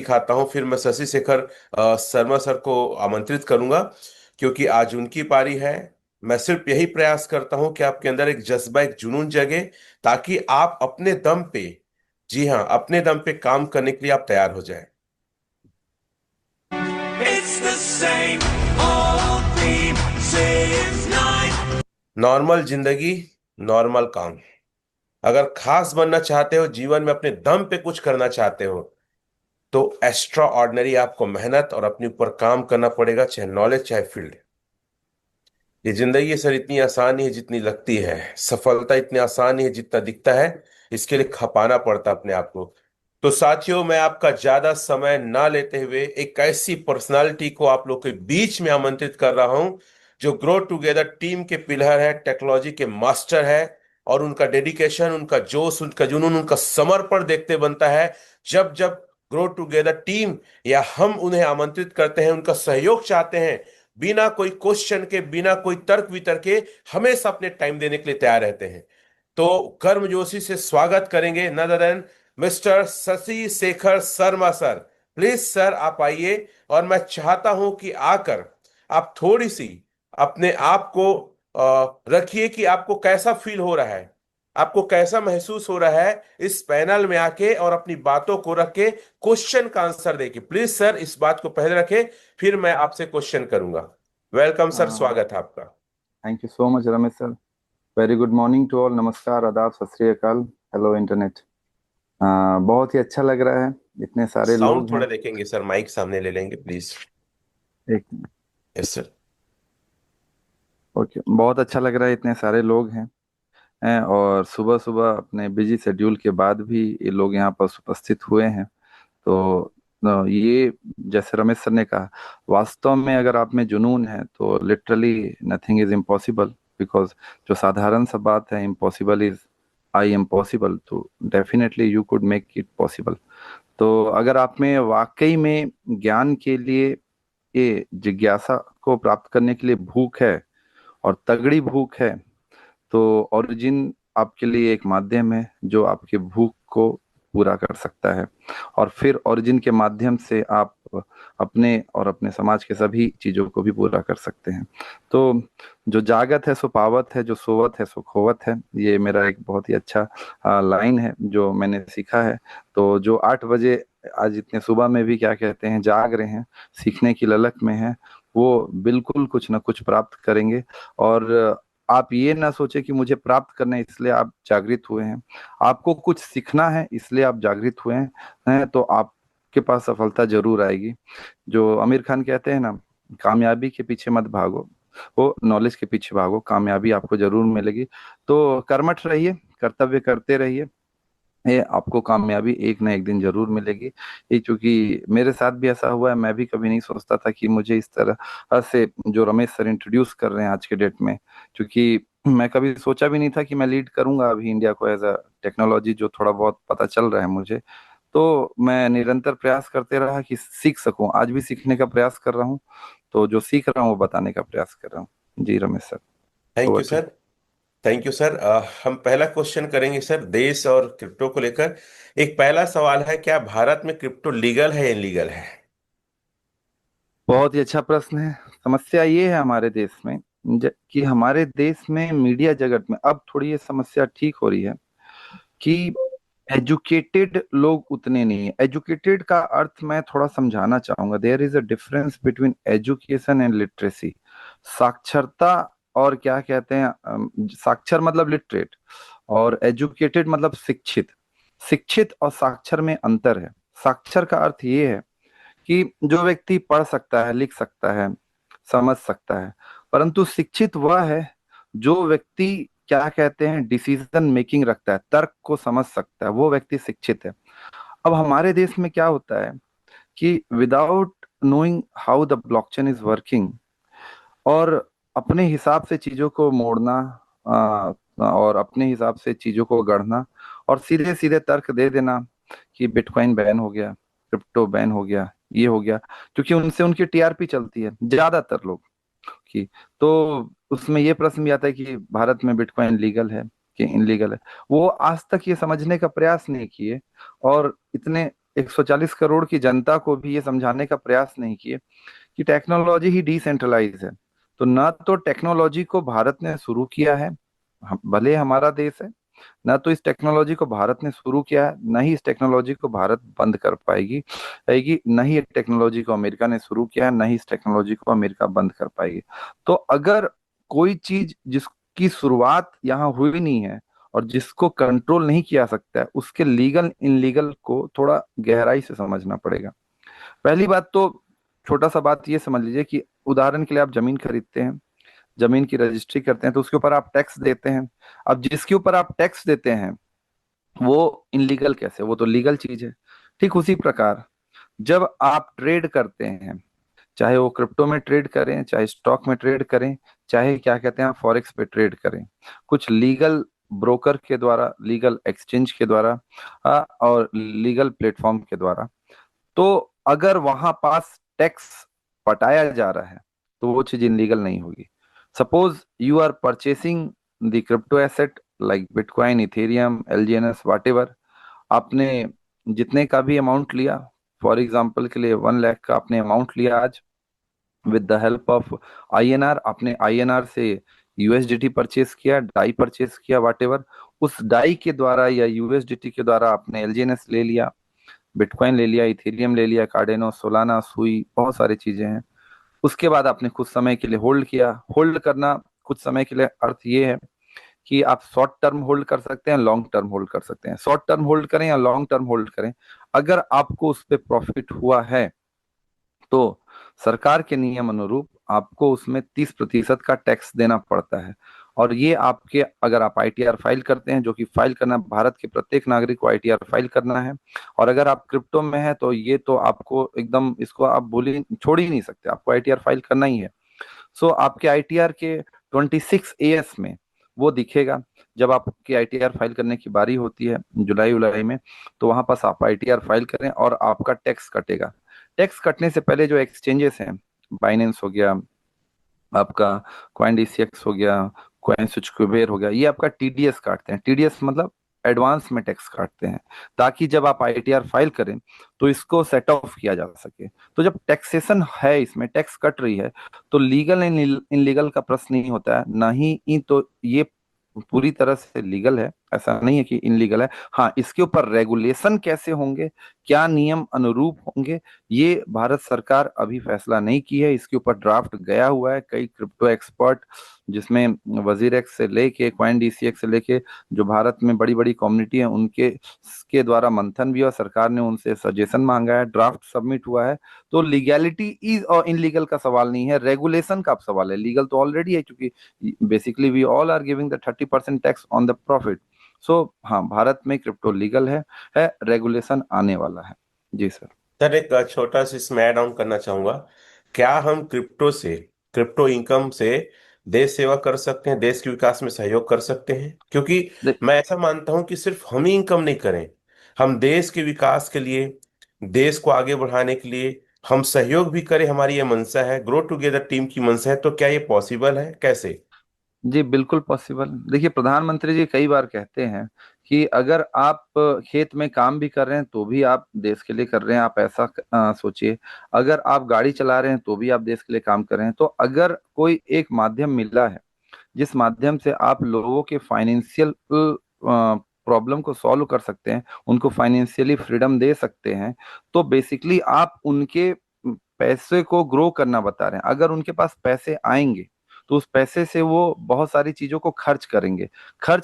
दिखाता हूं, फिर मैं शशि शेखर शर्मा सर को आमंत्रित करूंगा, क्योंकि आज उनकी पारी है। मैं सिर्फ यही प्रयास करता हूं कि आपके अंदर एक जज्बा, एक जुनून जगे, ताकि आप अपने दम पे, जी हाँ, अपने दम पे काम करने के लिए आप तैयार हो जाएं। It's the same old theme since nine. Normal जिंदगी, नॉर्मल काम। अगर खास बनना चाहते हो, जीवन में अपने दम पे कुछ करना चाहते हो, तो एक्स्ट्रा ऑर्डिनरी आपको मेहनत और अपने ऊपर काम करना पड़ेगा, चाहे नॉलेज चाहे फील्ड। ये जिंदगी सर इतनी आसान नहीं है जितनी लगती है। सफलता इतनी आसान नहीं है जितना दिखता है। इसके लिए खपाना पड़ता है अपने आप को। तो साथियों, मैं आपका ज्यादा समय ना लेते हुए एक ऐसी पर्सनालिटी को आप लोग के बीच में आमंत्रित कर रहा हूं, जो ग्रो टुगेदर टीम के पिलर है, टेक्नोलॉजी के मास्टर है। और उनका डेडिकेशन, उनका जोश, उनका जुनून, उनका समर्पण देखते बनता है। जब जब ग्रो टुगेदर टीम या हम उन्हें आमंत्रित करते हैं, उनका सहयोग चाहते हैं, बिना कोई क्वेश्चन के, बिना कोई तर्क वितर्क के, हमेशा अपने टाइम देने के लिए तैयार रहते हैं। तो गर्मजोशी से स्वागत करेंगे other than mister Shashi Shekhar Sharma sir. Please sir, आप आइए। और मैं चाहता हूं कि आकर आप थोड़ी सी अपने आप को रखिए कि आपको कैसा फील हो रहा है, आपको कैसा महसूस हो रहा है इस पैनल में आके, और अपनी बातों को रख के क्वेश्चन का आंसर देके। प्लीज सर, इस बात को पहले रखें, फिर मैं आपसे क्वेश्चन करूंगा। वेलकम सर, स्वागत है आपका। Thank you so much Ramesh sir. Very good morning to all. नमस्कार, आदाब, सत श्री अकाल। Hello internet. बहुत ही अच्छा लग रहा है, इतने सारे साउंड लोग थोड़ा हैं। देखेंगे सर, माइक सामने ले लेंगे प्लीज। एक यस सर। ओके, बहुत अच्छा लग रहा है, इतने सारे लोग हैं और सुबह सुबह अपने बिजी शेड्यूल के बाद भी ये लोग यहाँ पर उपस्थित हुए हैं। तो ये जैसे रमेश सर ने कहा, वास्तव में अगर आप में जुनून है तो literally nothing is impossible. Because जो साधारण सा बात है, impossible is I am possible, तो definitely you could make it possible. तो अगर आप में वाकई में ज्ञान के लिए, ये जिज्ञासा को प्राप्त करने के लिए भूख है और तगड़ी भूख है, तो ओरिजिन आपके लिए एक माध्यम है जो आपकी भूख को पूरा कर सकता है। और फिर ओरिजिन के माध्यम से आप अपने और अपने समाज के सभी चीजों को भी पूरा कर सकते हैं। तो जो जागत है सो पावत है, जो सोवत है सो खोवत है, ये मेरा एक बहुत ही अच्छा लाइन है जो मैंने सीखा है। तो जो 8 बजे आज इतने सुबह में भी क्या कहते हैं, जाग रहे हैं, सीखने की ललक में है, वो बिल्कुल कुछ ना कुछ प्राप्त करेंगे। और आप ये ना सोचे कि मुझे प्राप्त करना है इसलिए आप जागृत हुए हैं। आपको कुछ सीखना है इसलिए आप जागृत हुए हैं, तो आपके पास सफलता जरूर आएगी। जो आमिर खान कहते हैं ना, कामयाबी के पीछे मत भागो, वो नॉलेज के पीछे भागो, कामयाबी आपको जरूर मिलेगी। तो कर्मठ रहिए, कर्तव्य करते रहिए, ये आपको कामयाबी एक ना एक दिन जरूर मिलेगी। ये चूंकि मेरे साथ भी ऐसा हुआ है, मैं भी कभी नहीं सोचता था कि मुझे इस तरह से जो रमेश सर इंट्रोड्यूस कर रहे हैं आज के डेट में, क्योंकि मैं कभी सोचा भी नहीं था कि मैं लीड करूंगा अभी इंडिया को एज अ टेक्नोलॉजी, जो थोड़ा बहुत पता चल रहा है मुझे। तो मैं निरंतर प्रयास करते रहा कि सीख सकूं, आज भी सीखने का प्रयास कर रहा हूं। तो जो सीख रहा हूं वो बताने का प्रयास कर रहा हूँ। जी Ramesh sir, thank over you too. Sir. Thank you sir. हम पहला क्वेश्चन करेंगे सर, देश और क्रिप्टो को लेकर। एक पहला सवाल है, क्या भारत में क्रिप्टो लीगल है या इलीगल है? बहुत ही अच्छा प्रश्न है। समस्या ये है हमारे देश में, कि हमारे देश में मीडिया जगत में अब थोड़ी ये समस्या ठीक हो रही है कि एजुकेटेड लोग उतने नहीं है। एजुकेटेड का अर्थ मैं थोड़ा समझाना चाहूंगा। There is a difference between education and literacy. साक्षरता और क्या कहते हैं, साक्षर मतलब लिटरेट, और एजुकेटेड मतलब शिक्षित। शिक्षित और साक्षर में अंतर है। साक्षर का अर्थ ये है कि जो व्यक्ति पढ़ सकता है, लिख सकता है, समझ सकता है। परंतु शिक्षित वह है जो व्यक्ति क्या कहते हैं, डिसीजन मेकिंग रखता है, तर्क को समझ सकता है, वो व्यक्ति शिक्षित है। अब हमारे देश में क्या होता है कि without knowing how the blockchain is working, और अपने हिसाब से चीजों को मोड़ना, और अपने हिसाब से चीजों को गढ़ना, और सीधे सीधे तर्क दे देना कि बिटकॉइन बैन हो गया, क्रिप्टो बैन हो गया, ये हो गया, क्योंकि उनसे उनकी टीआरपी चलती है ज्यादातर लोग की। तो उसमें ये प्रश्न भी आता है कि भारत में बिटकॉइन लीगल है कि इनलीगल है। वो आज तक ये समझने का प्रयास नहीं किए, और इतने 140 करोड़ की जनता को भी ये समझाने का प्रयास नहीं किए कि टेक्नोलॉजी ही डिसेंट्रलाइज है। तो ना तो टेक्नोलॉजी को भारत ने शुरू किया है, भले हमारा देश है, ना तो इस टेक्नोलॉजी को भारत ने शुरू किया है, ना ही इस टेक्नोलॉजी को भारत बंद कर पाएगी, ना ही इस टेक्नोलॉजी को अमेरिका ने शुरू किया है, ना ही इस टेक्नोलॉजी को अमेरिका बंद कर पाएगी। तो अगर कोई चीज जिसकी शुरुआत यहाँ हुई नहीं है और जिसको कंट्रोल नहीं किया सकता है, उसके लीगल इनलीगल को थोड़ा गहराई से समझना पड़ेगा। पहली बात तो, छोटा सा बात ये समझ लीजिए कि उदाहरण के लिए आप जमीन खरीदते हैं, जमीन की रजिस्ट्री करते हैं, तो उसके ऊपर आप टैक्स देते हैं। अब जिसके ऊपर आप टैक्स देते हैं वो इनलीगल कैसे, वो तो लीगल चीज है। ठीक उसी प्रकार जब आप ट्रेड करते हैं, चाहे वो क्रिप्टो में ट्रेड करें, चाहे स्टॉक में ट्रेड करें, चाहे क्या कहते हैं फॉरेक्स पे ट्रेड करें, कुछ लीगल ब्रोकर के द्वारा, लीगल एक्सचेंज के द्वारा, और लीगल प्लेटफॉर्म के द्वारा, तो अगर वहां पास टैक्स पटाया जा रहा है तो वो चीज इनलीगल नहीं होगी। Suppose you are purchasing the crypto asset like bitcoin, Ethereum, LGNS, whatever. आपने जितने का भी अमाउंट लिया, फॉर एग्जांपल के लिए 1 लाख का आपने अमाउंट लिया आज, with the help of INR, आपने आईएनआर से यूएसडीटी परचेस किया, डाई परचेस किया, व्हाटएवर। उस डाई के द्वारा या यूएसडीटी के द्वारा आपने एलजीएनएस ले लिया, बिटकॉइन ले लिया, इथेरियम ले लिया, कार्डेनो, सोलाना, सुई, बहुत सारी चीजें हैं। उसके बाद आपने कुछ समय के लिए होल्ड किया। होल्ड करना कुछ समय के लिए अर्थ ये है कि आप शॉर्ट टर्म होल्ड कर सकते हैं, लॉन्ग टर्म होल्ड कर सकते हैं। शॉर्ट टर्म होल्ड करें या लॉन्ग टर्म होल्ड करें, अगर आपको उस पर प्रॉफिट हुआ है तो सरकार के नियम अनुरूप आपको उसमें 30% का टैक्स देना पड़ता है। और ये आपके, अगर आप आईटीआर फाइल करते हैं, जो कि फाइल करना भारत के प्रत्येक नागरिक को आईटीआर फाइल करना है, और अगर आप क्रिप्टो में है तो ये तो आपको एकदम, इसको आप भूल ही छोड़ ही नहीं सकते, आपको आईटीआर फाइल करना ही है। सो आपके आईटीआर के 26 AS में वो दिखेगा। जब आपकी आईटीआर फाइल करने की बारी होती है जुलाई उलाई में, तो वहां पास आप आईटीआर फाइल करें और आपका टैक्स कटेगा। टैक्स कटने से पहले जो एक्सचेंजेस हैं, बाइनेंस हो गया आपका, कॉइन डीसीएक्स हो गया, कॉइन स्विच कुबेर हो गया, ये आपका टीडीएस काटते हैं। टीडीएस मतलब एडवांस में टैक्स काटते हैं, ताकि जब आप आईटीआर फाइल करें तो इसको सेट ऑफ किया जा सके। तो जब टैक्सेशन है, इसमें टैक्स कट रही है, तो लीगल इनलीगल का प्रश्न नहीं होता है, ना ही तो ये पूरी तरह से लीगल है, ऐसा नहीं है कि इनलीगल है। हाँ, इसके ऊपर रेगुलेशन कैसे होंगे, क्या नियम अनुरूप होंगे, ये भारत सरकार अभी फैसला नहीं की है। इसके ऊपर ड्राफ्ट गया हुआ है, कई क्रिप्टो एक्सपर्ट, जिसमें वजीर एक्स से लेके क्वाइन डीसीएक्स से लेके जो भारत में बड़ी बड़ी कम्युनिटी है, उनके के द्वारा मंथन भी, और सरकार ने उनसे सजेशन मांगा है, ड्राफ्ट सबमिट हुआ है। तो लीगैलिटी इज और इनलीगल का सवाल नहीं है, रेगुलेशन का सवाल है। लीगल तो ऑलरेडी है, क्योंकि basically we all are giving the 30% tax on the profit. So हाँ, भारत में क्रिप्टो लीगल है, रेगुलेशन आने वाला है। जी सर। सर एक छोटा सा इसमें ऐड ऑन करना चाहूंगा। क्या हम क्रिप्टो इनकम से देश सेवा कर सकते हैं, देश के विकास में सहयोग कर सकते हैं? क्योंकि दे- मैं ऐसा मानता हूं कि सिर्फ हम ही इनकम नहीं करें, हम देश के विकास के लिए, देश को आगे बढ़ाने के लिए हम सहयोग भी करें, हमारी ये मंशा है, ग्रो टुगेदर टीम की मंशा है। तो क्या ये पॉसिबल है, कैसे? जी बिल्कुल पॉसिबल। देखिए, प्रधानमंत्री जी कई बार कहते हैं कि अगर आप खेत में काम भी कर रहे हैं तो भी आप देश के लिए कर रहे हैं, आप ऐसा सोचिए। अगर आप गाड़ी चला रहे हैं तो भी आप देश के लिए काम कर रहे हैं। तो अगर कोई एक माध्यम मिला है जिस माध्यम से आप लोगों के फाइनेंशियल प्रॉब्लम को सॉल्व कर सकते हैं, उनको फाइनेंशियली फ्रीडम दे सकते हैं, तो बेसिकली आप उनके पैसे को ग्रो करना बता रहे हैं। अगर उनके पास पैसे आएंगे तो उस पैसे से वो बहुत सारी चीजों को खर्च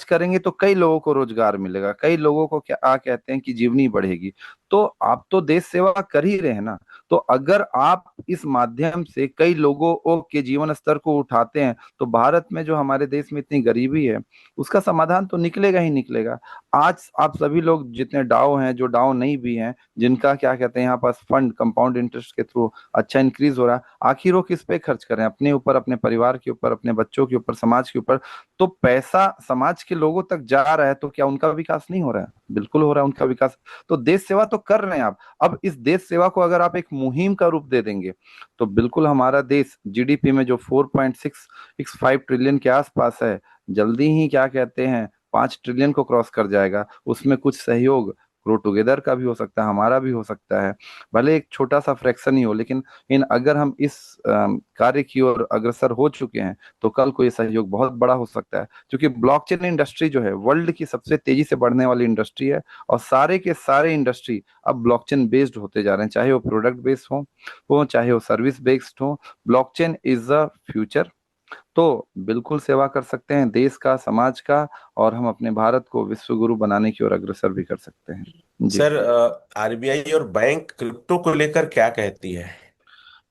करेंगे तो कई लोगों को रोजगार मिलेगा, कई लोगों को क्या कहते हैं कि जीवनी बढ़ेगी। तो आप तो देश सेवा कर ही रहे हैं ना। तो अगर आप इस माध्यम से कई लोगों के जीवन स्तर को उठाते हैं, तो भारत में जो हमारे देश में इतनी गरीबी है, उसका समाधान तो निकलेगा ही निकलेगा। आज आप सभी लोग जितने डाओ हैं, जो डाओ नहीं भी हैं, जिनका क्या कहते हैं यहाँ पास फंड कंपाउंड इंटरेस्ट के थ्रू अच्छा इंक्रीज हो रहा है, आखिर वो किस पे खर्च करें? अपने ऊपर, अपने परिवार के ऊपर, अपने बच्चों के ऊपर, समाज के ऊपर। तो पैसा समाज के लोगों तक जा रहा है, तो क्या उनका विकास नहीं हो रहा है? बिल्कुल हो रहा है उनका विकास। तो देश सेवा तो कर रहे हैं आप। अब इस देश सेवा को अगर आप एक मुहिम का रूप दे देंगे, तो बिल्कुल हमारा देश जीडीपी में जो 4.65 ट्रिलियन के आसपास है, जल्दी ही क्या कहते हैं 5 ट्रिलियन को क्रॉस कर जाएगा। उसमें कुछ सहयोग ग्रो टुगेदर का भी हो सकता है, हमारा भी हो सकता है, भले एक छोटा सा फ्रैक्शन ही हो, लेकिन अगर हम इस कार्य की ओर अग्रसर हो चुके हैं तो कल को ये सहयोग बहुत बड़ा हो सकता है, क्योंकि ब्लॉकचेन इंडस्ट्री जो है वर्ल्ड की सबसे तेजी से बढ़ने वाली इंडस्ट्री है, और सारे के सारे इंडस्ट्री अब ब्लॉकचेन बेस्ड होते जा रहे हैं, चाहे वो प्रोडक्ट बेस्ड हो चाहे वो सर्विस बेस्ड हो। Blockchain is the future. तो बिल्कुल सेवा कर सकते हैं देश का, समाज का, और हम अपने भारत को विश्व गुरु बनाने की ओर अग्रसर भी कर सकते हैं। जी। सर, आरबीआई और बैंक क्रिप्टो को लेकर क्या कहती है?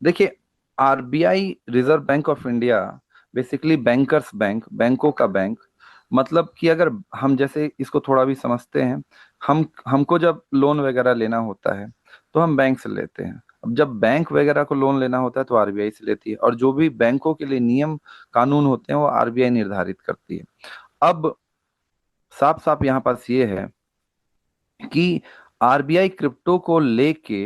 देखिए, RBI reserve bank of India basically bankers bank, बैंकों का बैंक, मतलब कि अगर हम जैसे इसको थोड़ा भी समझते हैं, हमको जब लोन वगैरह लेना होता है तो हम बैंक से लेते हैं। अब जब बैंक वगैरह को लोन लेना होता है तो आरबीआई से लेती है, और जो भी बैंकों के लिए नियम कानून होते हैं वो आरबीआई निर्धारित करती है। अब साफ साफ यहाँ पास ये है कि आरबीआई क्रिप्टो को लेके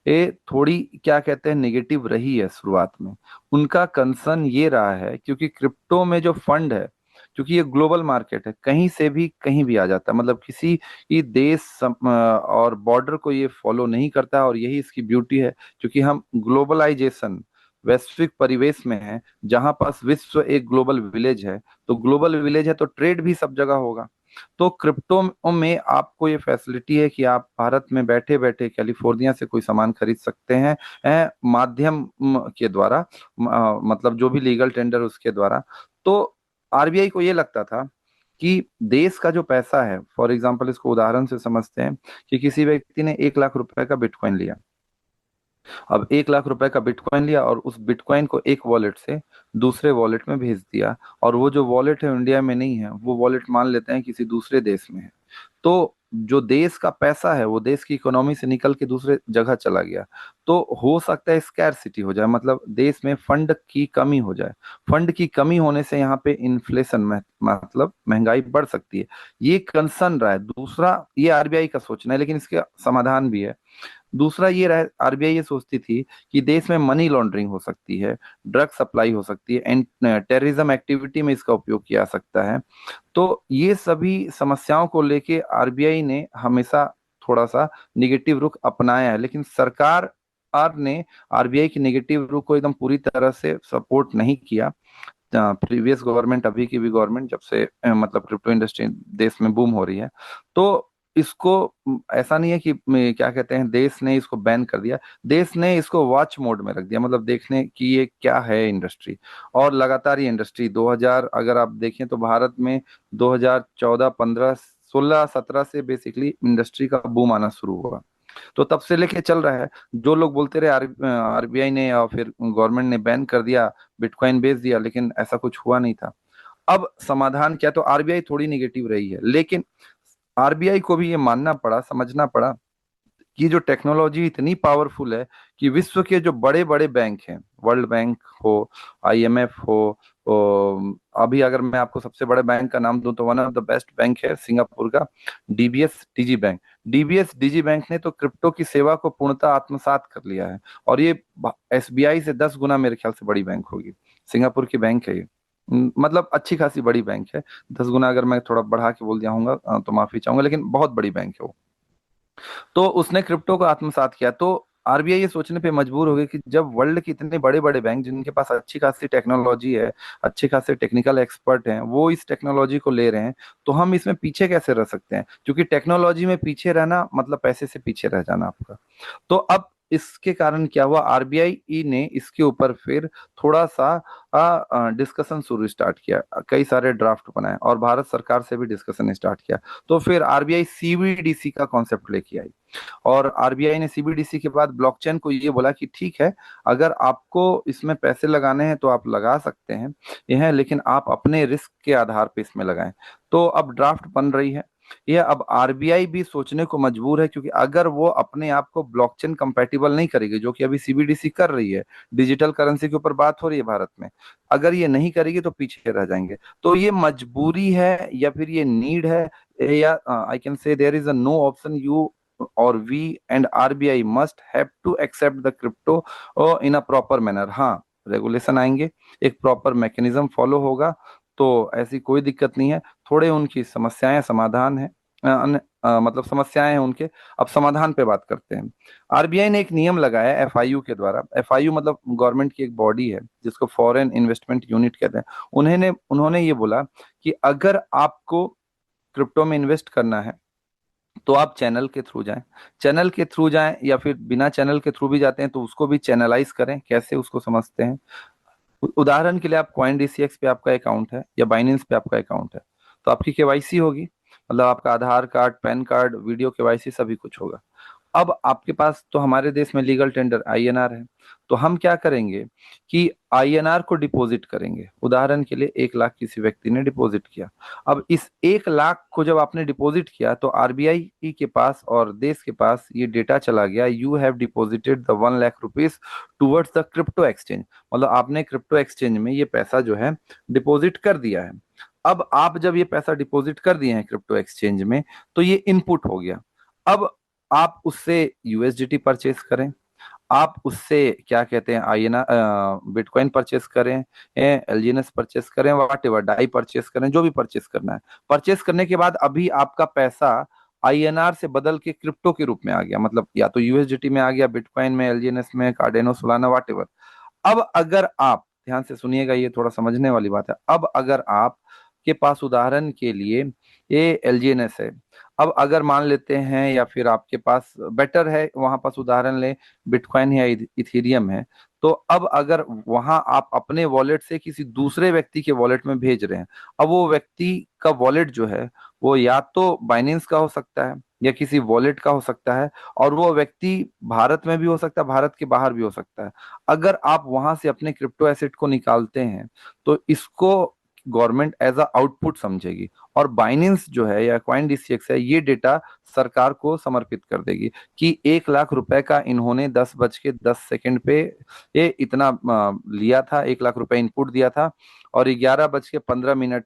ये थोड़ी क्या कहते हैं नेगेटिव रही है शुरुआत में। उनका कंसर्न ये रहा है क्योंकि क्रिप्टो में जो फंड है, क्योंकि ये ग्लोबल मार्केट है, कहीं से भी कहीं भी आ जाता है, मतलब किसी भी देश और बॉर्डर को ये फॉलो नहीं करता, और यही इसकी ब्यूटी है, क्योंकि हम ग्लोबलाइजेशन वैश्विक परिवेश में है, जहां पास विश्व एक ग्लोबल विलेज है। तो ग्लोबल विलेज है तो ट्रेड भी सब जगह होगा। तो क्रिप्टो में आपको ये फैसिलिटी है कि आप भारत में बैठे बैठे कैलिफोर्निया से कोई सामान खरीद सकते हैं, माध्यम के द्वारा, मतलब जो भी लीगल टेंडर उसके द्वारा। तो आरबीआई को ये लगता था कि देश का जो पैसा है, फॉर एग्जांपल इसको उदाहरण से समझते हैं कि किसी व्यक्ति ने 1 लाख रुपए का बिटकॉइन लिया। अब 1 लाख रुपए का बिटकॉइन लिया और उस बिटकॉइन को एक वॉलेट से दूसरे वॉलेट में भेज दिया, और वो जो वॉलेट है इंडिया में नहीं है, वो वॉलेट मान लेते हैं किसी दूसरे देश में है। तो जो देश का पैसा है वो देश की इकोनॉमी से निकल के दूसरे जगह चला गया। तो हो सकता है स्कैरसिटी हो जाए, मतलब देश में फंड की कमी हो जाए। फंड की कमी होने से यहाँ पे इन्फ्लेशन में मतलब महंगाई बढ़ सकती है। ये कंसर्न रहा है। दूसरा, ये आरबीआई का सोचना है, लेकिन इसके समाधान भी है। दूसरा ये रहा, आरबीआई ये सोचती थी कि देश में मनी लॉन्ड्रिंग हो सकती है, ड्रग सप्लाई हो सकती है, एंड टेररिज्म एक्टिविटी में इसका उपयोग किया जा सकता है। तो ये सभी समस्याओं को लेके आरबीआई ने हमेशा थोड़ा सा निगेटिव रुख अपनाया है, लेकिन सरकार आर ने आरबीआई की निगेटिव रुख को एकदम पूरी तरह से सपोर्ट नहीं किया। प्रीवियस गवर्नमेंट, अभी की भी गवर्नमेंट, जब से मतलब क्रिप्टो इंडस्ट्री देश में बूम हो रही है, तो इसको ऐसा नहीं है कि क्या कहते हैं देश ने इसको बैन कर दिया। देश ने इसको वॉच मोड में रख दिया, मतलब देखने की ये क्या है इंडस्ट्री। और लगातार ये इंडस्ट्री 2000 अगर आप देखें तो भारत में 2014 15 16 17 से बेसिकली इंडस्ट्री का बूम आना शुरू हुआ। तो तब से लेके चल रहा है। जो लोग बोलते रहे आरबीआई ने या फिर गवर्नमेंट ने बैन कर दिया, बिटकॉइन बेच दिया, लेकिन ऐसा कुछ हुआ नहीं था। अब समाधान क्या? तो आरबीआई थोड़ी निगेटिव रही है, लेकिन आरबीआई को भी ये मानना पड़ा, समझना पड़ा कि जो टेक्नोलॉजी इतनी पावरफुल है कि विश्व के जो बड़े बड़े बैंक हैं, वर्ल्ड बैंक हो, आईएमएफ हो, अभी अगर मैं आपको सबसे बड़े बैंक का नाम दूं तो one of the best bank है सिंगापुर का DBS DG bank. DBS DG bank ने तो क्रिप्टो की सेवा को पूर्णतः आत्मसात कर लिया है, और ये एसबीआई से 10 गुना मेरे ख्याल से बड़ी बैंक होगी। सिंगापुर की बैंक है ये। मतलब अच्छी खासी बड़ी बैंक है। 10 गुना अगर मैं थोड़ा बढ़ा के बोल दिया हूँ तो माफी चाहूंगा, लेकिन बहुत बड़ी बैंक है वो। तो उसने क्रिप्टो को आत्मसात किया। तो आरबीआई ये सोचने पे मजबूर हो गई कि जब वर्ल्ड के इतने बड़े बड़े बैंक जिनके पास अच्छी खासी टेक्नोलॉजी है, अच्छे खासे टेक्निकल एक्सपर्ट हैं, वो इस टेक्नोलॉजी को ले रहे हैं, तो हम इसमें पीछे कैसे रह सकते हैं? क्योंकि टेक्नोलॉजी में पीछे रहना मतलब पैसे से पीछे रह जाना आपका। तो अब इसके कारण क्या हुआ, आरबीआई ने इसके ऊपर फिर थोड़ा सा डिस्कशन शुरू स्टार्ट किया, कई सारे ड्राफ्ट बनाए और भारत सरकार से भी डिस्कशन स्टार्ट किया। तो फिर आरबीआई सीबीडीसी का कॉन्सेप्ट लेके आई, और आरबीआई ने सीबीडीसी के बाद ब्लॉकचेन को ये बोला कि ठीक है, अगर आपको इसमें पैसे लगाने हैं तो आप लगा सकते हैं, यह है, लेकिन आप अपने रिस्क के आधार पे इसमें लगाएं। तो अब ड्राफ्ट बन रही है। ये अब आरबीआई भी सोचने को मजबूर है, क्योंकि अगर वो अपने आप को ब्लॉकचेन कंपैटिबल नहीं करेगी, जो कि अभी सीबीडीसी कर रही है, डिजिटल करेंसी के ऊपर बात हो रही है भारत में, अगर ये नहीं करेगी तो पीछे रह जाएंगे। तो ये मजबूरी है या फिर ये नीड है, या I can say there is a no option, you और we and RBI must have to accept the crypto in a proper manner. हाँ, रेगुलेशन आएंगे, एक प्रॉपर मैकेनिज्म फॉलो होगा, तो ऐसी कोई दिक्कत नहीं है। थोड़े उनकी समस्याएं समाधान है, मतलब समस्याएं हैं उनके। अब समाधान पे बात करते हैं। आरबीआई ने एक नियम लगाया एफआईयू के द्वारा। एफआईयू मतलब गवर्नमेंट की एक बॉडी है जिसको फॉरेन इन्वेस्टमेंट यूनिट कहते हैं। उन्होंने ये बोला कि अगर आपको क्रिप्टो में इन्वेस्ट करना है तो आप चैनल के थ्रू जाएं। चैनल के थ्रू जाएं या फिर बिना चैनल के थ्रू भी जाते हैं तो उसको भी चैनलाइज करें। कैसे, उसको समझते हैं। उदाहरण के लिए आप कॉइन डीसीएक्स पे आपका अकाउंट है या बाइनेंस पे आपका अकाउंट है, तो आपकी केवाईसी होगी। मतलब आपका Aadhaar card, PAN card, video KYC सभी कुछ होगा। अब आपके पास तो हमारे देश में लीगल टेंडर आईएनआर है। तो हम क्या करेंगे कि आईएनआर को डिपॉजिट करेंगे। उदाहरण के लिए 1 लाख किसी व्यक्ति ने डिपॉजिट किया। अब इस 1 लाख को जब आपने डिपॉजिट किया तो आरबीआई के पास और देश के पास ये डेटा चला गया, you have deposited the 1 lakh rupees towards the crypto exchange. मतलब आपने क्रिप्टो एक्सचेंज में ये पैसा जो है डिपॉजिट कर दिया है। अब आप जब ये पैसा डिपॉजिट कर दिए हैं क्रिप्टो एक्सचेंज में तो ये इनपुट हो गया। अब आप उससे यूएसडीटी परचेस करें, आप उससे क्या कहते हैं आईएनआर बिटकॉइन परचेस करें, एलजीएनएस परचेस करें, वाट एवर डाई परचेस करें, जो भी परचेस करना है। परचेस करने के बाद अभी आपका पैसा आईएनआर से बदल के क्रिप्टो के रूप में आ गया। मतलब या तो यूएसडीटी में आ गया, बिटकॉइन में, एलजीएनएस में, कार्डेनो, सोलाना, वाट एवर। अब अगर आप ध्यान से सुनिएगा, ये थोड़ा समझने वाली बात है। अब अगर आप के पास उदाहरण के लिए ये एलजीएनएस है, अब अगर मान लेते हैं या फिर आपके पास बेटर है वहां पास उदाहरण ले बिटकॉइन या इथेरियम है, तो अब अगर वहां आप अपने वॉलेट से किसी दूसरे व्यक्ति के वॉलेट में भेज रहे हैं, अब वो व्यक्ति का वॉलेट जो है वो या तो बाइनेंस का हो सकता है या किसी वॉलेट का हो सकता है, और वो व्यक्ति भारत में भी हो सकता है, भारत के बाहर भी हो सकता है। अगर आप वहां से अपने क्रिप्टो एसेट को निकालते हैं तो इसको गवर्नमेंट एज अ आउटपुट समझेगी, और बाइनेंस जो है या कॉइन डीसीएक्स है ये डेटा सरकार को समर्पित कर देगी कि 1 लाख रुपए का इन्होंने 10:10 पे ये इतना लिया था, 1 लाख रुपए इनपुट दिया था, और 11:15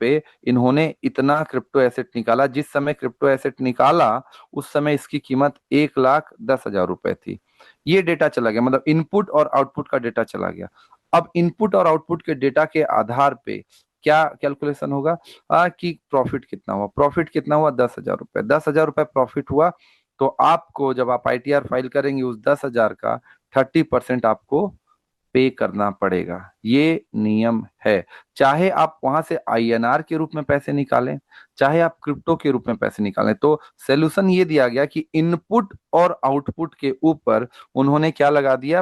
पे इन्होंने इतना क्रिप्टो एसेट निकाला। जिस समय क्रिप्टो एसेट निकाला उस समय इसकी कीमत 1,10,000 रुपए थी। ये डेटा चला गया, मतलब इनपुट और आउटपुट का डेटा चला गया। अब इनपुट और आउटपुट के डेटा के आधार पे क्या कैलकुलेशन होगा कि प्रॉफिट कितना हुआ। प्रॉफिट कितना हुआ? 10,000 रुपए। 10,000 रुपए प्रॉफिट हुआ तो आपको जब आप आईटीआर फाइल करेंगे उस 10,000 का 30% आपको पे करना पड़ेगा। ये नियम है। चाहे आप वहां से आईएनआर के रूप में पैसे निकालें, चाहे आप क्रिप्टो के रूप में पैसे निकालें, तो सोल्यूशन ये दिया गया कि इनपुट और आउटपुट के ऊपर उन्होंने क्या लगा दिया,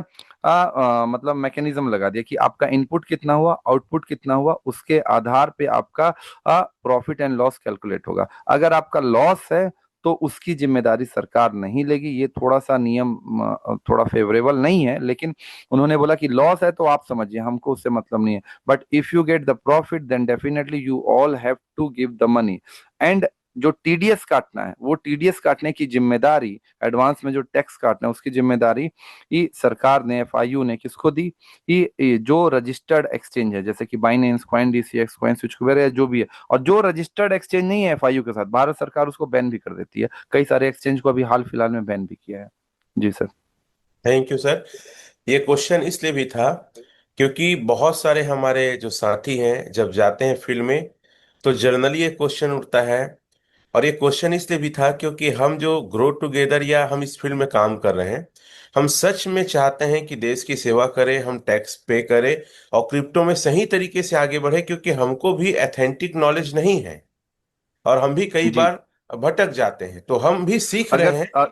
मतलब मैकेनिज्म लगा दिया कि आपका इनपुट कितना हुआ, आउटपुट कितना हुआ, उसके आधार पे आपका प्रॉफिट एंड लॉस कैलकुलेट होगा। अगर आपका लॉस है तो उसकी जिम्मेदारी सरकार नहीं लेगी। ये थोड़ा सा नियम थोड़ा फेवरेबल नहीं है, लेकिन उन्होंने बोला कि लॉस है तो आप समझिए, हमको उससे मतलब नहीं है। But if you get the profit then definitely you all have to give the money. And जो टीडीएस काटना है वो टीडीएस काटने की जिम्मेदारी, एडवांस में जो टैक्स काटना है उसकी जिम्मेदारी ये सरकार ने, एफआईयू ने किसको दी? ये जो रजिस्टर्ड एक्सचेंज है जैसे कि Binance, coin DCX, coin switch वगैरह जो भी है। और जो रजिस्टर्ड एक्सचेंज नहीं है एफआईयू के साथ, भारत सरकार उसको बैन भी कर देती है। कई सारे एक्सचेंज को अभी हाल फिलहाल में बैन भी किया है। जी सर। Thank you sir. ये क्वेश्चन इसलिए भी था क्योंकि बहुत सारे हमारे जो साथी हैं जब जाते हैं फील्ड में तो जनरली ये क्वेश्चन उठता है। और ये क्वेश्चन इसलिए भी था क्योंकि हम जो ग्रो टुगेदर या हम इस फील्ड में काम कर रहे हैं, हम सच में चाहते हैं कि देश की सेवा करें, हम टैक्स पे करें और क्रिप्टो में सही तरीके से आगे बढ़े, क्योंकि हमको भी एथेंटिक नॉलेज नहीं है और हम भी कई जी। बार भटक जाते हैं, तो हम भी सीख रहे अगर हैं।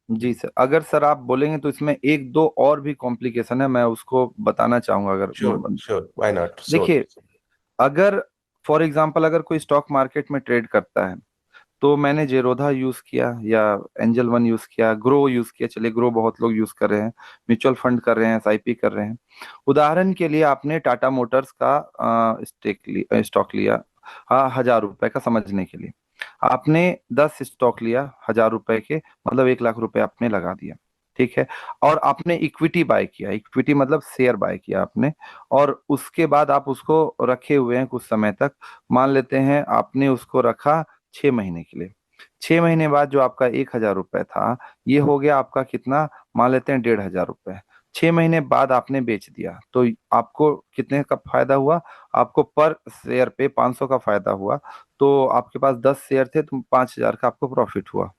जी सर, अगर सर आप बोलेंगे तो इसमें एक दो और भी कॉम्प्लिकेशन है, मैं उसको बताना चाहूंगा अगर sure sure, why not, sure. देखिए, अगर फॉर एग्जांपल अगर कोई स्टॉक मार्केट में ट्रेड करता है तो मैंने जेरोधा यूज किया या एंजल वन यूज किया, ग्रो यूज किया, चलिए ग्रो बहुत लोग यूज कर रहे हैं, म्यूचुअल फंड कर रहे हैं, एसआईपी कर रहे हैं। उदाहरण के लिए आपने टाटा मोटर्स का स्टॉक लिया 1,000 रुपए का, समझने के लिए आपने 10 स्टॉक लिया 1,000 रुपए के, मतलब 1 लाख रुपए आपने लगा दिया। ठीक है। और आपने इक्विटी बाय किया, इक्विटी मतलब शेयर बाय किया आपने, और उसके बाद आप उसको रखे हुए हैं कुछ समय तक। मान लेते हैं आपने उसको रखा 6 महीने के लिए। 6 महीने बाद जो आपका 1,000 रुपए था ये हो गया आपका कितना, मान लेते हैं 1,500 रुपए। 6 महीने बाद आपने बेच दिया तो आपको कितने का फायदा हुआ? आपको पर शेयर पे 500 का फायदा हुआ। तो आपके पास 10 शेयर थे तो 5,000 का आपको प्रॉफिट हुआ।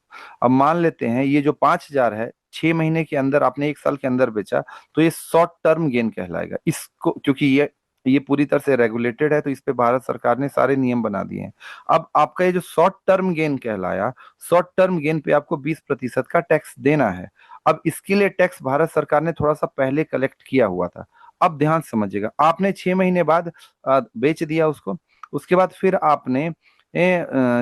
अब मान लेते हैं ये जो 5,000 है 6 महीने के अंदर आपने 1 साल के अंदर बेचा, तो ये शॉर्ट टर्म गेन कहलाएगा इसको, क्योंकि ये पूरी तरह से रेगुलेटेड है, तो इस पे भारत सरकार ने सारे नियम बना दिए हैं। अब आपका ये जो शॉर्ट टर्म गेन कहलाया, शॉर्ट टर्म गेन पे आपको 20% का टैक्स देना है। अब इसके लिए टैक्स भारत सरकार ने थोड़ा सा पहले कलेक्ट किया हुआ था। अब ध्यान से समझिएगा, आपने 6 महीने बाद बेच दिया उसको। उसके बाद फिर आपने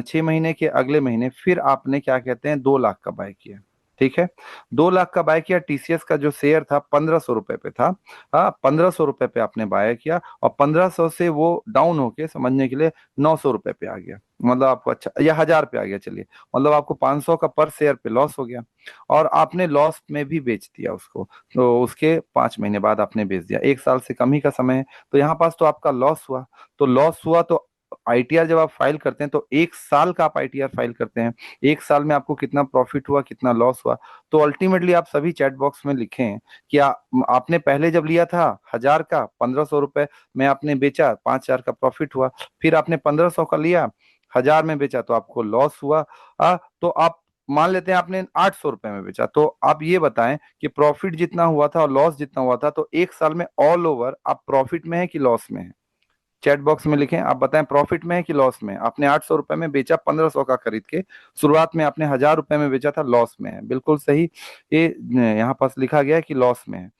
6 महीने के अगले महीने फिर आपने क्या कहते हैं 2 लाख का बाय किया। ठीक है, 2 लाख का बाय किया। टीसीएस का जो शेयर था 1,500 रुपए पे था। हाँ, 1,500 रुपए पे आपने बाय किया और 1,500 से वो डाउन होके समझने के लिए 900 रुपए पे आ गया। मतलब आपको अच्छा, या 1,000 पे आ गया चलिए, मतलब आपको 500 का पर शेयर पे लॉस हो गया और आपने लॉस में भी बेच दिया उसको। तो उसके 5 महीने बाद आपने बेच दिया, 1 साल से कम ही का समय है। तो यहाँ पास तो आपका लॉस हुआ। तो लॉस हुआ तो आईटीआर जब आप फाइल करते हैं तो 1 साल का आप आईटीआर फाइल करते हैं। 1 साल में आपको कितना प्रॉफिट हुआ, कितना लॉस हुआ। तो अल्टीमेटली आप सभी चैट बॉक्स में लिखें कि आपने पहले जब लिया था 1,000 का, 1,500 रुपए में आपने बेचा, 5,000 का प्रॉफिट हुआ। फिर आपने 1,500 का लिया, 1,000 में बेचा तो आपको लॉस हुआ। तो आप मान लेते हैं आपने 800 रुपए में बेचा, तो आप ये बताएं कि प्रॉफिट जितना हुआ था और लॉस जितना हुआ था, तो 1 साल में ऑल ओवर आप प्रॉफिट में है कि लॉस में है? चैट बॉक्स में लिखें, आप बताएं प्रॉफिट में है कि लॉस में है। आपने 800 रुपए में बेचा 1,500 का खरीद के, शुरुआत में आपने 1,000 रुपए में बेचा था, लॉस में है। बिल्कुल सही। ये यहाँ पास लिखा गया है कि लॉस में है।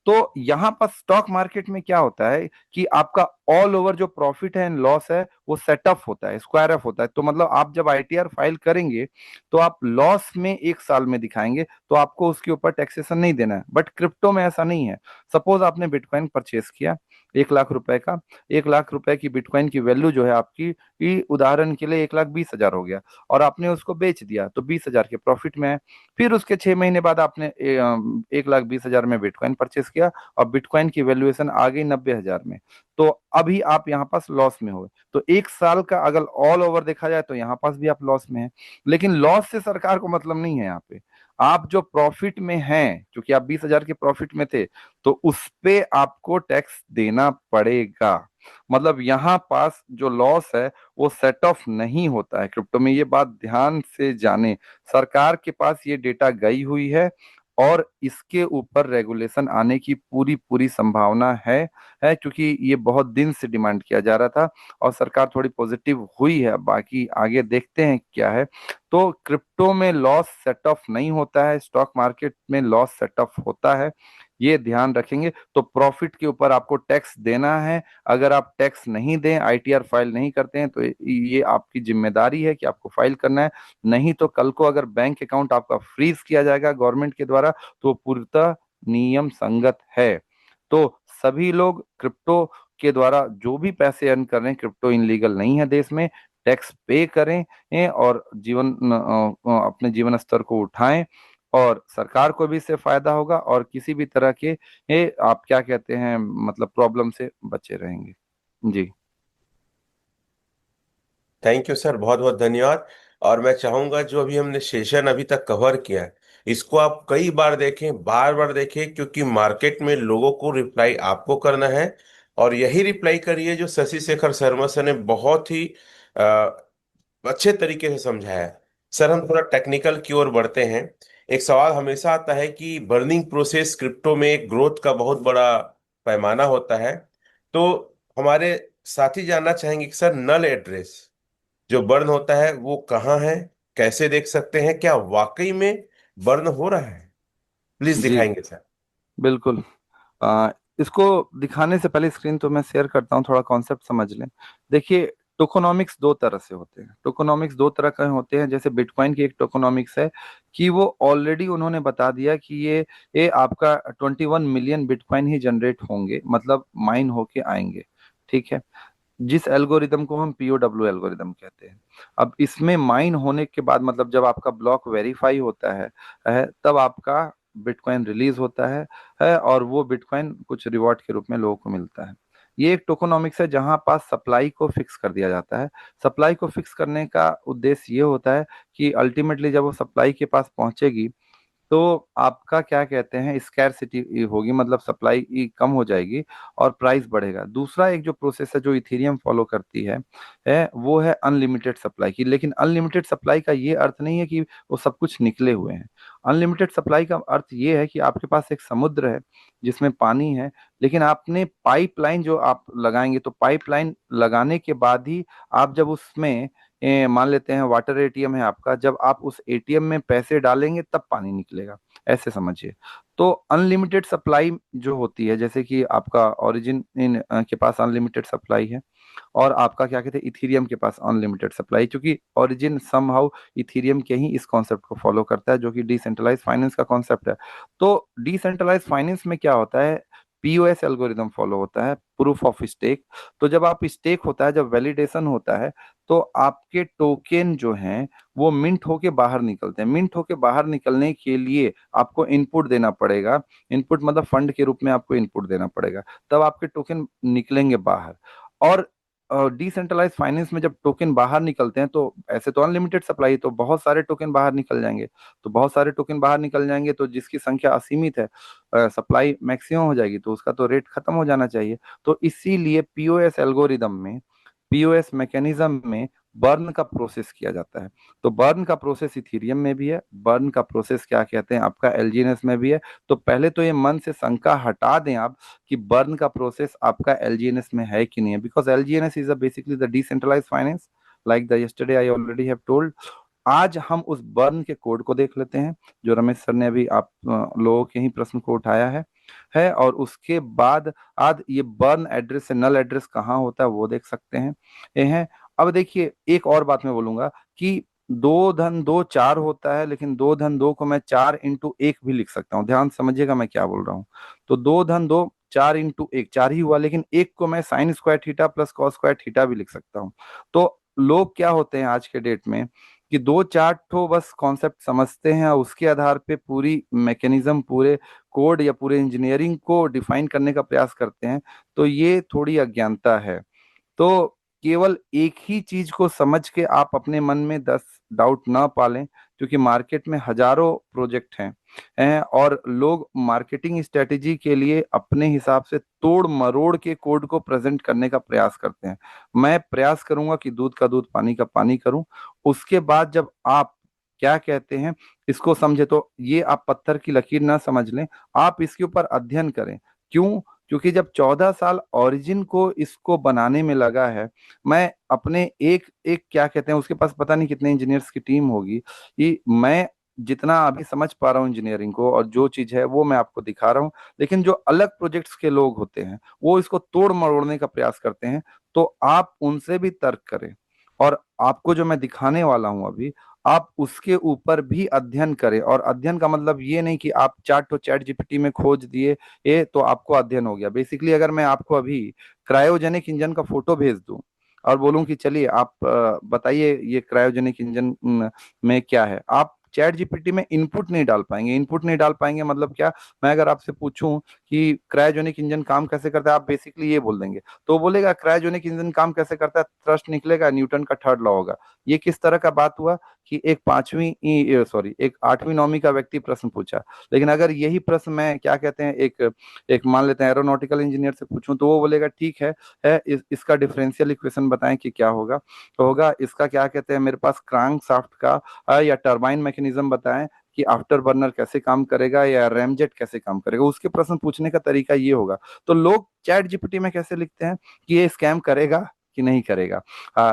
तो यहाँ पर स्टॉक मार्केट में क्या होता है कि आपका ऑल ओवर जो प्रॉफिट है एंड लॉस है वो सेट ऑफ होता है, स्क्वायर ऑफ होता है। तो मतलब आप जब आईटीआर फाइल करेंगे तो आप लॉस में 1 साल में दिखाएंगे तो आपको उसके ऊपर टैक्सेशन नहीं देना है। बट क्रिप्टो में ऐसा नहीं है। सपोज आपने बिटकॉइन परचेस किया 1 लाख रुपए का, 1 लाख रुपए की बिटकॉइन की वैल्यू जो है आपकी, उदाहरण के लिए 1,20,000 हो गया और आपने उसको बेच दिया तो 20,000 के प्रॉफिट में है। फिर उसके 6 महीने बाद आपने 1,20,000 में बिटकॉइन परचेस किया और बिटकॉइन की वैल्यूएशन आ गई 90,000 में। तो अभी आप यहाँ पास लॉस में हो। तो 1 साल का अगर ऑल ओवर देखा जाए तो यहाँ पास भी आप लॉस में हैं। लेकिन लॉस से सरकार को मतलब नहीं है यहाँ पे। आप जो प्रॉफिट में हैं, क्योंकि आप 20,000 के प्रॉफिट में थे, तो उस पे आपको टैक्स देना पड़ेगा। मतलब यहाँ पास जो लॉस है वो सेट ऑफ नहीं होता है क्रिप्टो में। ये बात ध्यान से जाने, सरकार के पास ये डेटा गई हुई है और इसके ऊपर रेगुलेशन आने की पूरी पूरी संभावना है क्योंकि ये बहुत दिन से डिमांड किया जा रहा था और सरकार थोड़ी पॉजिटिव हुई है। बाकी आगे देखते हैं क्या है। तो क्रिप्टो में लॉस सेट ऑफ नहीं होता है, स्टॉक मार्केट में लॉस सेट ऑफ होता है। ये ध्यान रखेंगे। तो प्रॉफिट के ऊपर आपको टैक्स देना है। अगर आप टैक्स नहीं दें, आईटीआर फाइल नहीं करते हैं, तो ये आपकी जिम्मेदारी है कि आपको फाइल करना है। नहीं तो कल को अगर बैंक अकाउंट आपका फ्रीज किया जाएगा गवर्नमेंट के द्वारा तो पूर्णतः नियम संगत है। तो सभी लोग क्रिप्टो के द्वारा जो भी पैसे अर्न कर रहे हैं, क्रिप्टो इनलीगल नहीं है देश में। टैक्स पे करें और अपने जीवन स्तर को उठाएं और सरकार को भी इससे फायदा होगा और किसी भी तरह के आप क्या कहते हैं मतलब प्रॉब्लम से बचे रहेंगे। जी। थैंक यू सर, बहुत बहुत धन्यवाद। और मैं चाहूंगा जो अभी हमने सेशन अभी तक कवर किया है, इसको आप कई बार देखें, बार बार देखें, क्योंकि मार्केट में लोगों को रिप्लाई आपको करना है। और यही रिप्लाई करिए जो शशि शेखर शर्मा सर ने बहुत ही अ, अच्छे तरीके से समझाया है। सर, हम थोड़ा टेक्निकल की ओर बढ़ते हैं। एक सवाल हमेशा आता है कि बर्निंग प्रोसेस क्रिप्टो में एक ग्रोथ का बहुत बड़ा पैमाना होता है। तो हमारे साथी जानना चाहेंगे कि सर, नल एड्रेस जो बर्न होता है वो कहाँ है, कैसे देख सकते हैं, क्या वाकई में बर्न हो रहा है? प्लीज जी दिखाएंगे सर। बिल्कुल। इसको दिखाने से पहले स्क्रीन तो मैं शेयर करता हूँ, थोड़ा कॉन्सेप्ट समझ लें। देखिए, टोकोनॉमिक्स दो तरह से होते हैं। टोकोनॉमिक्स दो तरह के होते हैं। जैसे बिटकॉइन की एक टोकोनॉमिक्स है कि वो ऑलरेडी उन्होंने बता दिया कि ये आपका 21 मिलियन बिटकॉइन ही जनरेट होंगे, मतलब माइन होके आएंगे। ठीक है, जिस एल्गोरिदम को हम पीओडब्ल्यू एल्गोरिदम कहते हैं। अब इसमें माइन होने के बाद मतलब जब आपका ब्लॉक वेरीफाई होता है तब आपका बिटकॉइन रिलीज होता है और वो बिटकॉइन कुछ रिवॉर्ड के रूप में लोगों को मिलता है। ये एक टोकोनॉमिक्स है जहां पास सप्लाई को फिक्स कर दिया जाता है। सप्लाई को फिक्स करने का उद्देश्य ये होता है कि अल्टीमेटली जब वो सप्लाई के पास पहुंचेगी तो आपका क्या कहते हैं स्कैरसिटी होगी, मतलब सप्लाई कम हो जाएगी और प्राइस बढ़ेगा। दूसरा एक जो प्रोसेस है जो इथेरियम फॉलो करती है वो है अनलिमिटेड सप्लाई की। लेकिन अनलिमिटेड सप्लाई का ये अर्थ नहीं है कि वो सब कुछ निकले हुए हैं। अनलिमिटेड सप्लाई का अर्थ ये है कि आपके पास एक समुद्र है जिसमें पानी है, लेकिन आपने पाइपलाइन जो आप लगाएंगे, तो पाइपलाइन लगाने के बाद ही आप जब उसमें मान लेते हैं वाटर एटीएम है आपका, जब आप उस एटीएम में पैसे डालेंगे तब पानी निकलेगा, ऐसे समझिए। तो अनलिमिटेड सप्लाई जो होती है, जैसे कि आपका ओरिजिन के पास अनलिमिटेड सप्लाई है, और आपका क्या कहते हैं इथीरियम के पास अनलिमिटेड सप्लाई, क्योंकि ओरिजिन समहाउ इथीरियम के ही इस कॉन्सेप्ट को फॉलो करता है जो कि डिसेंट्रलाइज फाइनेंस का कॉन्सेप्ट है। तो डिसेंट्रलाइज फाइनेंस में क्या होता है, पीओएस एल्गोरिदम फॉलो होता है, प्रूफ ऑफ स्टेक। तो जब आप स्टेक होता है, जब वैलिडेशन होता है, तो आपके टोकन जो हैं वो मिंट होके बाहर निकलते हैं। मिंट होके बाहर निकलने के लिए आपको इनपुट देना पड़ेगा। इनपुट मतलब फंड के रूप में आपको इनपुट देना पड़ेगा, तब आपके टोकन निकलेंगे बाहर। और डिसेंट्रलाइज फाइनेंस में जब टोकन बाहर निकलते हैं, तो ऐसे तो अनलिमिटेड सप्लाई, तो बहुत सारे टोकन बाहर निकल जाएंगे। तो बहुत सारे टोकन बाहर निकल जाएंगे तो जिसकी संख्या असीमित है, सप्लाई मैक्सिमम हो जाएगी, तो उसका तो रेट खत्म हो जाना चाहिए। तो इसीलिए पीओएस एल्गोरिदम में, पीओएस मैकेनिज्म में बर्न का प्रोसेस किया जाता है। तो बर्न का प्रोसेस इथीरियम में भी है, बर्न का प्रोसेस क्या कहते हैं आपका एलजीएनएस में भी है। तो पहले तो ये मन से शंका हटा दें आप कि बर्न का प्रोसेस आपका एलजीएनएस में है कि नहीं है, because LGNS is basically the decentralise finance, like the yesterday I already have told. आज हम उस बर्न के कोड को देख लेते हैं, जो रमेश सर ने अभी आप लोगों के ही प्रश्न को उठाया है। और उसके बाद आज ये बर्न एड्रेस से नल एड्रेस कहाँ होता है वो देख सकते हैं। ये है। अब देखिए एक और बात मैं बोलूंगा कि 2 धन 2 4 होता है, लेकिन 2 धन 2 को मैं 4 इंटू 1 भी लिख सकता हूँ। ध्यान समझिएगा मैं क्या बोल रहा हूँ। तो 2 धन 2 4 इंटू 1 4 ही हुआ, लेकिन एक को मैं sine square theta plus cos square theta भी लिख सकता हूँ। तो लोग क्या होते हैं आज के डेट में कि 2 4 ठो बस कॉन्सेप्ट समझते हैं और उसके आधार पे पूरी मैकेनिज्म, पूरे कोड या पूरे इंजीनियरिंग को डिफाइन करने का प्रयास करते हैं। तो ये थोड़ी अज्ञानता है। तो केवल एक ही चीज को समझ के आप अपने मन में 10 डाउट ना पालें, क्योंकि मार्केट में हजारों प्रोजेक्ट हैं और लोग मार्केटिंग स्ट्रेटेजी के लिए अपने हिसाब से तोड़ मरोड़ के कोड को प्रेजेंट करने का प्रयास करते हैं। मैं प्रयास करूंगा कि दूध का दूध पानी का पानी करूं। उसके बाद जब आप क्या कहते हैं इसको समझे, तो ये आप पत्थर की लकीर ना समझ लें, आप इसके ऊपर अध्ययन करें। क्यों? क्योंकि जब 14 साल ओरिजिन को इसको बनाने में लगा है, मैं अपने एक एक क्या कहते हैं उसके पास पता नहीं कितने इंजीनियर्स की टीम होगी, कि मैं जितना अभी समझ पा रहा हूँ इंजीनियरिंग को और जो चीज है वो मैं आपको दिखा रहा हूँ। लेकिन जो अलग प्रोजेक्ट्स के लोग होते हैं वो इसको तोड़ मरोड़ने का प्रयास करते हैं। तो आप उनसे भी तर्क करें, और आपको जो मैं दिखाने वाला हूं अभी, आप उसके ऊपर भी अध्ययन करें। और अध्ययन का मतलब ये नहीं कि आप चार तो चैट जीपीटी में खोज दिए ये तो आपको अध्ययन हो गया। बेसिकली अगर मैं आपको अभी क्रायोजेनिक इंजन का फोटो भेज दूं और बोलूं कि चलिए आप बताइए ये क्रायोजेनिक इंजन में क्या है, आप चैट जीपीटी में इनपुट नहीं डाल पाएंगे। इनपुट नहीं डाल पाएंगे मतलब क्या, मैं अगर आपसे पूछूं कि क्रायोजेनिक इंजन काम कैसे करता है, आप बेसिकली ये बोल देंगे, तो वो बोलेगा क्रायोजेनिक इंजन काम कैसे करता है, थ्रस्ट निकलेगा, न्यूटन का थर्ड लॉ होगा। ये किस तरह का बात हुआ कि एक 8वीं 9वीं का व्यक्ति प्रश्न पूछा। लेकिन अगर यही प्रश्न मैं क्या कहते हैं एक एक मान लेते हैं एरोनॉटिकल इंजीनियर से पूछूं, तो वो बोलेगा ठीक है इसका डिफरेंशियल इक्वेशन बताएं कि क्या होगा। तो होगा इसका क्या कहते हैं मेरे पास क्रैंक शाफ्ट का या टरबाइन मैकेनिज्म बताएं कि आफ्टर बर्नर कैसे काम करेगा या रैमजेट कैसे काम करेगा। उसके प्रश्न पूछने का तरीका ये होगा। तो लोग चैट जीपीटी में कैसे लिखते हैं कि ये स्कैम करेगा कि नहीं करेगा,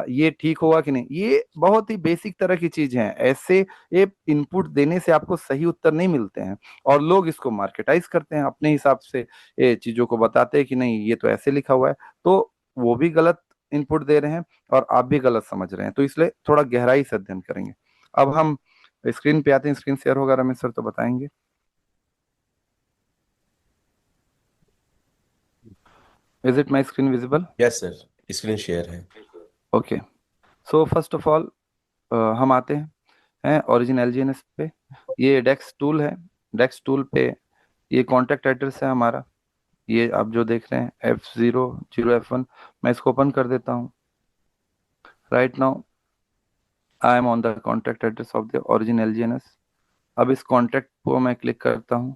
ये ठीक होगा कि नहीं। ये बहुत ही बेसिक तरह की चीज है। ऐसे ये इनपुट देने से आपको सही उत्तर नहीं मिलते हैं, और लोग इसको मार्केटाइज करते हैं अपने हिसाब से, ये चीजों को बताते हैं कि नहीं ये तो ऐसे लिखा हुआ है। तो वो भी गलत इनपुट दे रहे हैं और आप भी गलत समझ रहे हैं। तो इसलिए थोड़ा गहराई से अध्ययन करेंगे। अब हम स्क्रीन पे आते हैं। स्क्रीन शेयर होगा रमेश सर तो बताएंगे। Is it my screen visible? Yes sir, screen share है। Okay. So first of all हम आते हैं ओरिजिन एलजीएनएस पे। ये डेक्स टूल है। डेक्स टूल पे ये कॉन्टेक्ट एड्रेस है हमारा, ये आप जो देख रहे हैं F00F1। मैं इसको ओपन कर देता हूँ। Right now I am on the contact address of the origin एलजीएनएस। अब इस कॉन्ट्रैक्ट को मैं क्लिक करता हूँ,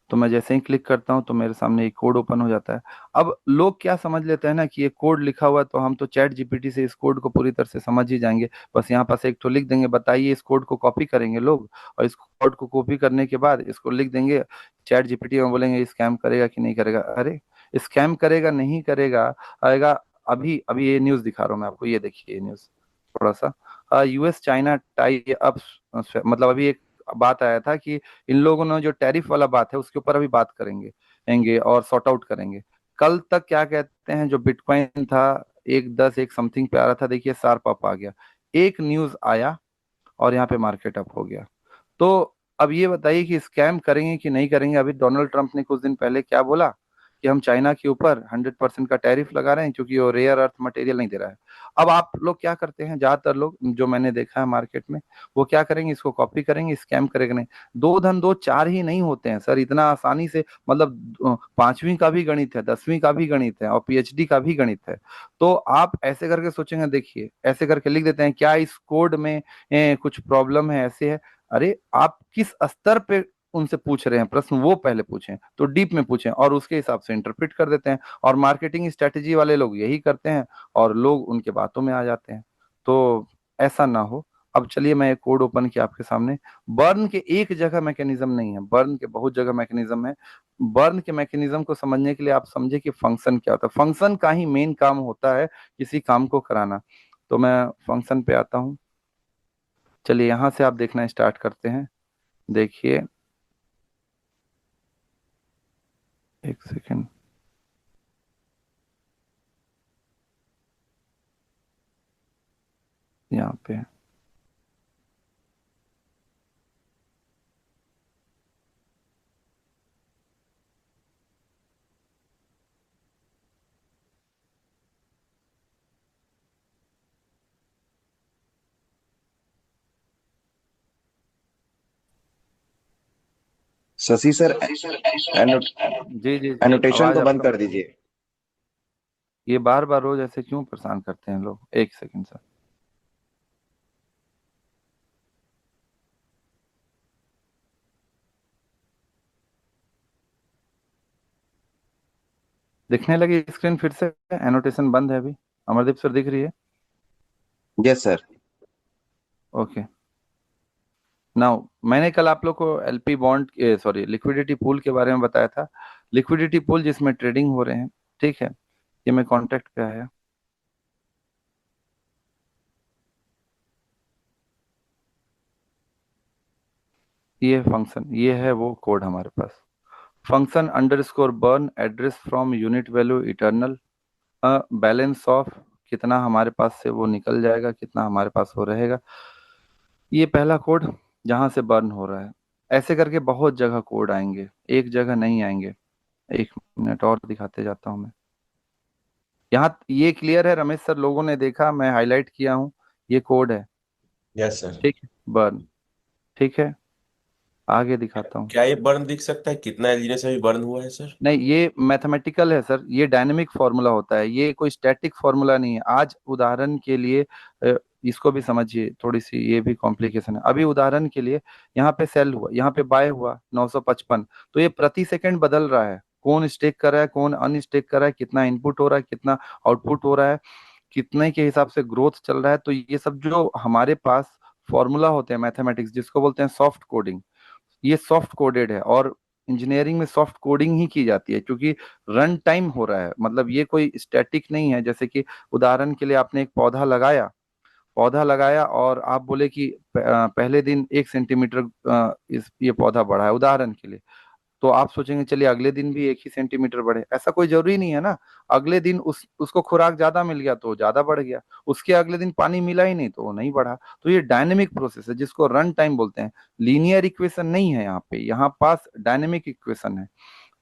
तो मैं जैसे ही क्लिक करता हूँ तो मेरे सामने एक कोड ओपन हो जाता है। अब लोग क्या समझ लेते हैं ना कि ये कोड लिखा हुआ है तो हम तो चैट जीपीटी से इस कोड को पूरी तरह से समझ ही जाएंगे, बस यहाँ पास एक तो लिख देंगे, बताइए, इस कोड को कॉपी करेंगे लोग, और इस कोड को कॉपी करने के बाद इसको लिख देंगे चैट जीपीटी में, बोलेंगे स्कैम करेगा कि नहीं करेगा। अरे स्कैम करेगा नहीं करेगा आएगा। अभी अभी ये न्यूज़ दिखा रहा हूँ मैं आपको, ये देखिए ये न्यूज़ थोड़ा सा, यूएस चाइना टाई अप, मतलब अभी एक बात आया था कि इन लोगों ने जो टैरिफ वाला बात है उसके ऊपर अभी बात करेंगे और सॉर्ट आउट करेंगे। कल तक क्या कहते हैं, जो बिटकॉइन था 1.10 एक समथिंग पे आ रहा था, देखिए शार्प अप आ गया, एक न्यूज आया और यहाँ पे मार्केट अप हो गया। तो अब ये बताइए कि स्कैम करेंगे कि नहीं करेंगे। अभी डोनाल्ड ट्रंप ने कुछ दिन पहले क्या बोला कि हम चाइना के ऊपर 100% का टैरिफ लगा रहे हैं क्योंकि वो रेयर अर्थ मटेरियल नहीं दे रहा है। अब आप लोग क्या करते हैं, ज्यादातर लोग जो मैंने देखा है मार्केट में, वो क्या करेंगे, इसको कॉपी करेंगे, स्कैम करेंगे नहीं। दो धन दो चार ही नहीं होते हैं सर इतना आसानी से, मतलब 5वीं का भी गणित है, 10वीं का भी गणित है और पीएचडी का भी गणित है। तो आप ऐसे करके सोचेंगे, देखिए ऐसे करके लिख देते हैं क्या इस कोड में कुछ प्रॉब्लम है, ऐसे है। अरे आप किस स्तर पे उनसे पूछ रहे हैं प्रश्न, वो पहले पूछें, तो डीप में पूछें और उसके हिसाब से इंटरप्रेट कर देते हैं। और मार्केटिंग स्ट्रेटेजी वाले लोग यही करते हैं और लोग उनके बातों में आ जाते हैं। तो ऐसा ना हो। अब चलिए मैं एक कोड ओपन किया आपके सामने। बर्न के एक जगह मैकेनिज्म नहीं है, बर्न के बहुत जगह मैकेनिज्म है। बर्न के मैकेनिज्म को समझने के लिए आप समझे कि फंक्शन क्या होता है। फंक्शन का ही मेन काम होता है किसी काम को कराना। तो मैं फंक्शन पे आता हूँ। चलिए यहाँ से आप देखना स्टार्ट करते हैं। देखिए, एक सेकेंड, यहाँ पे शशि सर, जी जी जी, एनोटेशन आवाज को बंद आपका, कर दीजिए। ये बार बार रोज ऐसे क्यों परेशान करते हैं लोग, एक सेकेंड सर। दिखने लगी स्क्रीन फिर से, एनोटेशन बंद है अभी, अमरदीप सर दिख रही है? Yes sir. ओके। नाउ मैंने कल आप लोग को LP bond, sorry, liquidity pool के बारे में बताया था। लिक्विडिटी पूल जिसमें ट्रेडिंग हो रहे हैं, ठीक है, ये मैं कॉन्टेक्ट पे आया, ये फंक्शन, ये है वो कोड हमारे पास। Function underscore burn address from unit value eternal balance of, कितना हमारे पास से वो निकल जाएगा, कितना हमारे पास वो रहेगा। ये पहला कोड जहां से बर्न हो रहा है। ऐसे करके बहुत जगह कोड आएंगे, एक जगह नहीं आएंगे। एक मिनट और दिखाते जाता हूँ मैं। यहाँ ये क्लियर है रमेश सर, लोगों ने देखा, मैं हाईलाइट किया हूँ, ये कोड है, यस सर। ठीक है, बर्न, ठीक है। आगे दिखाता हूँ। क्या ये बर्न दिख सकता है, कितना एलजीने से भी बर्न हुआ है सर? नहीं, ये मैथमेटिकल है सर, ये डायनेमिक फॉर्मूला होता है, ये कोई स्टैटिक फॉर्मूला नहीं है। आज उदाहरण के लिए इसको भी समझिए, थोड़ी सी ये भी कॉम्प्लिकेशन है। अभी उदाहरण के लिए, यहाँ पे सेल हुआ, यहाँ पे बाय हुआ 955, तो ये प्रति सेकंड बदल रहा है, कौन स्टेक कर रहा है कौन अनस्टेक कर रहा है, कितना इनपुट हो रहा है कितना आउटपुट हो रहा है, कितने के हिसाब से ग्रोथ चल रहा है। तो ये सब जो हमारे पास फॉर्मूला होते हैं मैथमेटिक्स, जिसको बोलते हैं सॉफ्ट कोडिंग, ये सॉफ्ट कोडेड है। और इंजीनियरिंग में सॉफ्ट कोडिंग ही की जाती है क्योंकि रन टाइम हो रहा है, मतलब ये कोई स्टैटिक नहीं है। जैसे कि उदाहरण के लिए आपने एक पौधा लगाया और आप बोले कि पहले दिन 1 सेंटीमीटर इस ये पौधा बढ़ा है, उदाहरण के लिए, तो आप सोचेंगे चलिए अगले दिन भी 1 ही सेंटीमीटर बढ़े, ऐसा कोई जरूरी नहीं है ना। अगले दिन उसको खुराक ज्यादा मिल गया तो ज्यादा बढ़ गया, उसके अगले दिन पानी मिला ही नहीं तो वो नहीं बढ़ा। तो ये डायनेमिक प्रोसेस है जिसको रन टाइम बोलते हैं। लीनियर इक्वेशन नहीं है यहाँ पे, यहाँ पास डायनेमिक इक्वेशन है।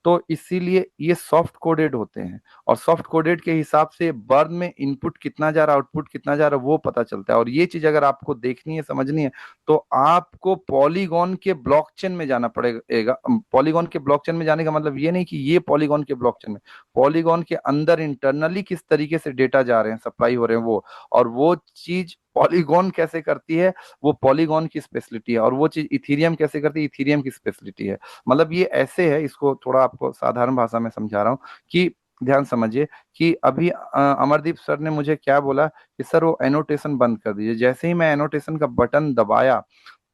तो इसीलिए ये सॉफ्ट कोडेड होते हैं, और सॉफ्ट कोडेड के हिसाब से बर्न में इनपुट कितना जा रहा है आउटपुट कितना जा रहा है वो पता चलता है। और ये चीज अगर आपको देखनी है समझनी है तो आपको पॉलीगॉन के ब्लॉकचेन में जाना पड़ेगा। पॉलीगॉन के ब्लॉकचेन में जाने का मतलब ये नहीं कि ये पॉलीगॉन के ब्लॉकचेन में, पॉलीगॉन के अंदर इंटरनली किस तरीके से डेटा जा रहे हैं, सप्लाई हो रहे हैं वो, और वो चीज पॉलीगॉन कैसे करती है, वो पॉलीगॉन की स्पेशलिटी है, और वो चीज इथीरियम कैसे करती है, इथीरियम की स्पेशलिटी है। मतलब ये ऐसे है, इसको थोड़ा आपको साधारण भाषा में समझा रहा हूँ कि ध्यान समझिए कि अभी अमरदीप सर ने मुझे क्या बोला कि सर वो एनोटेशन बंद कर दीजिए। जैसे ही मैं एनोटेशन का बटन दबाया,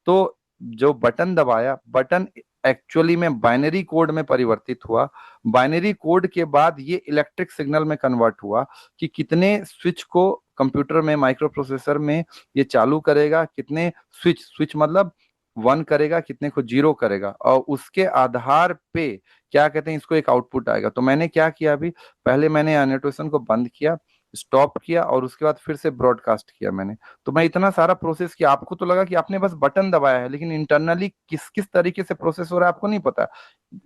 तो जो बटन दबाया, बटन एक्चुअली में बाइनरी कोड में परिवर्तित हुआ। बाइनरी कोड के बाद ये इलेक्ट्रिक सिग्नल में कन्वर्ट हुआ कि कितने स्विच को कंप्यूटर में, माइक्रो प्रोसेसर में ये चालू करेगा, कितने स्विच, स्विच मतलब वन करेगा, कितने को जीरो करेगा, और उसके आधार पे क्या कहते हैं इसको, एक आउटपुट आएगा। तो मैंने क्या किया, अभी पहले मैंने एनोटेशन को बंद किया, स्टॉप किया, और उसके बाद फिर से ब्रॉडकास्ट किया मैंने। तो मैं इतना सारा प्रोसेस किया, आपको तो लगा कि आपने बस बटन दबाया है, लेकिन इंटरनली किस किस तरीके से प्रोसेस हो रहा है आपको नहीं पता।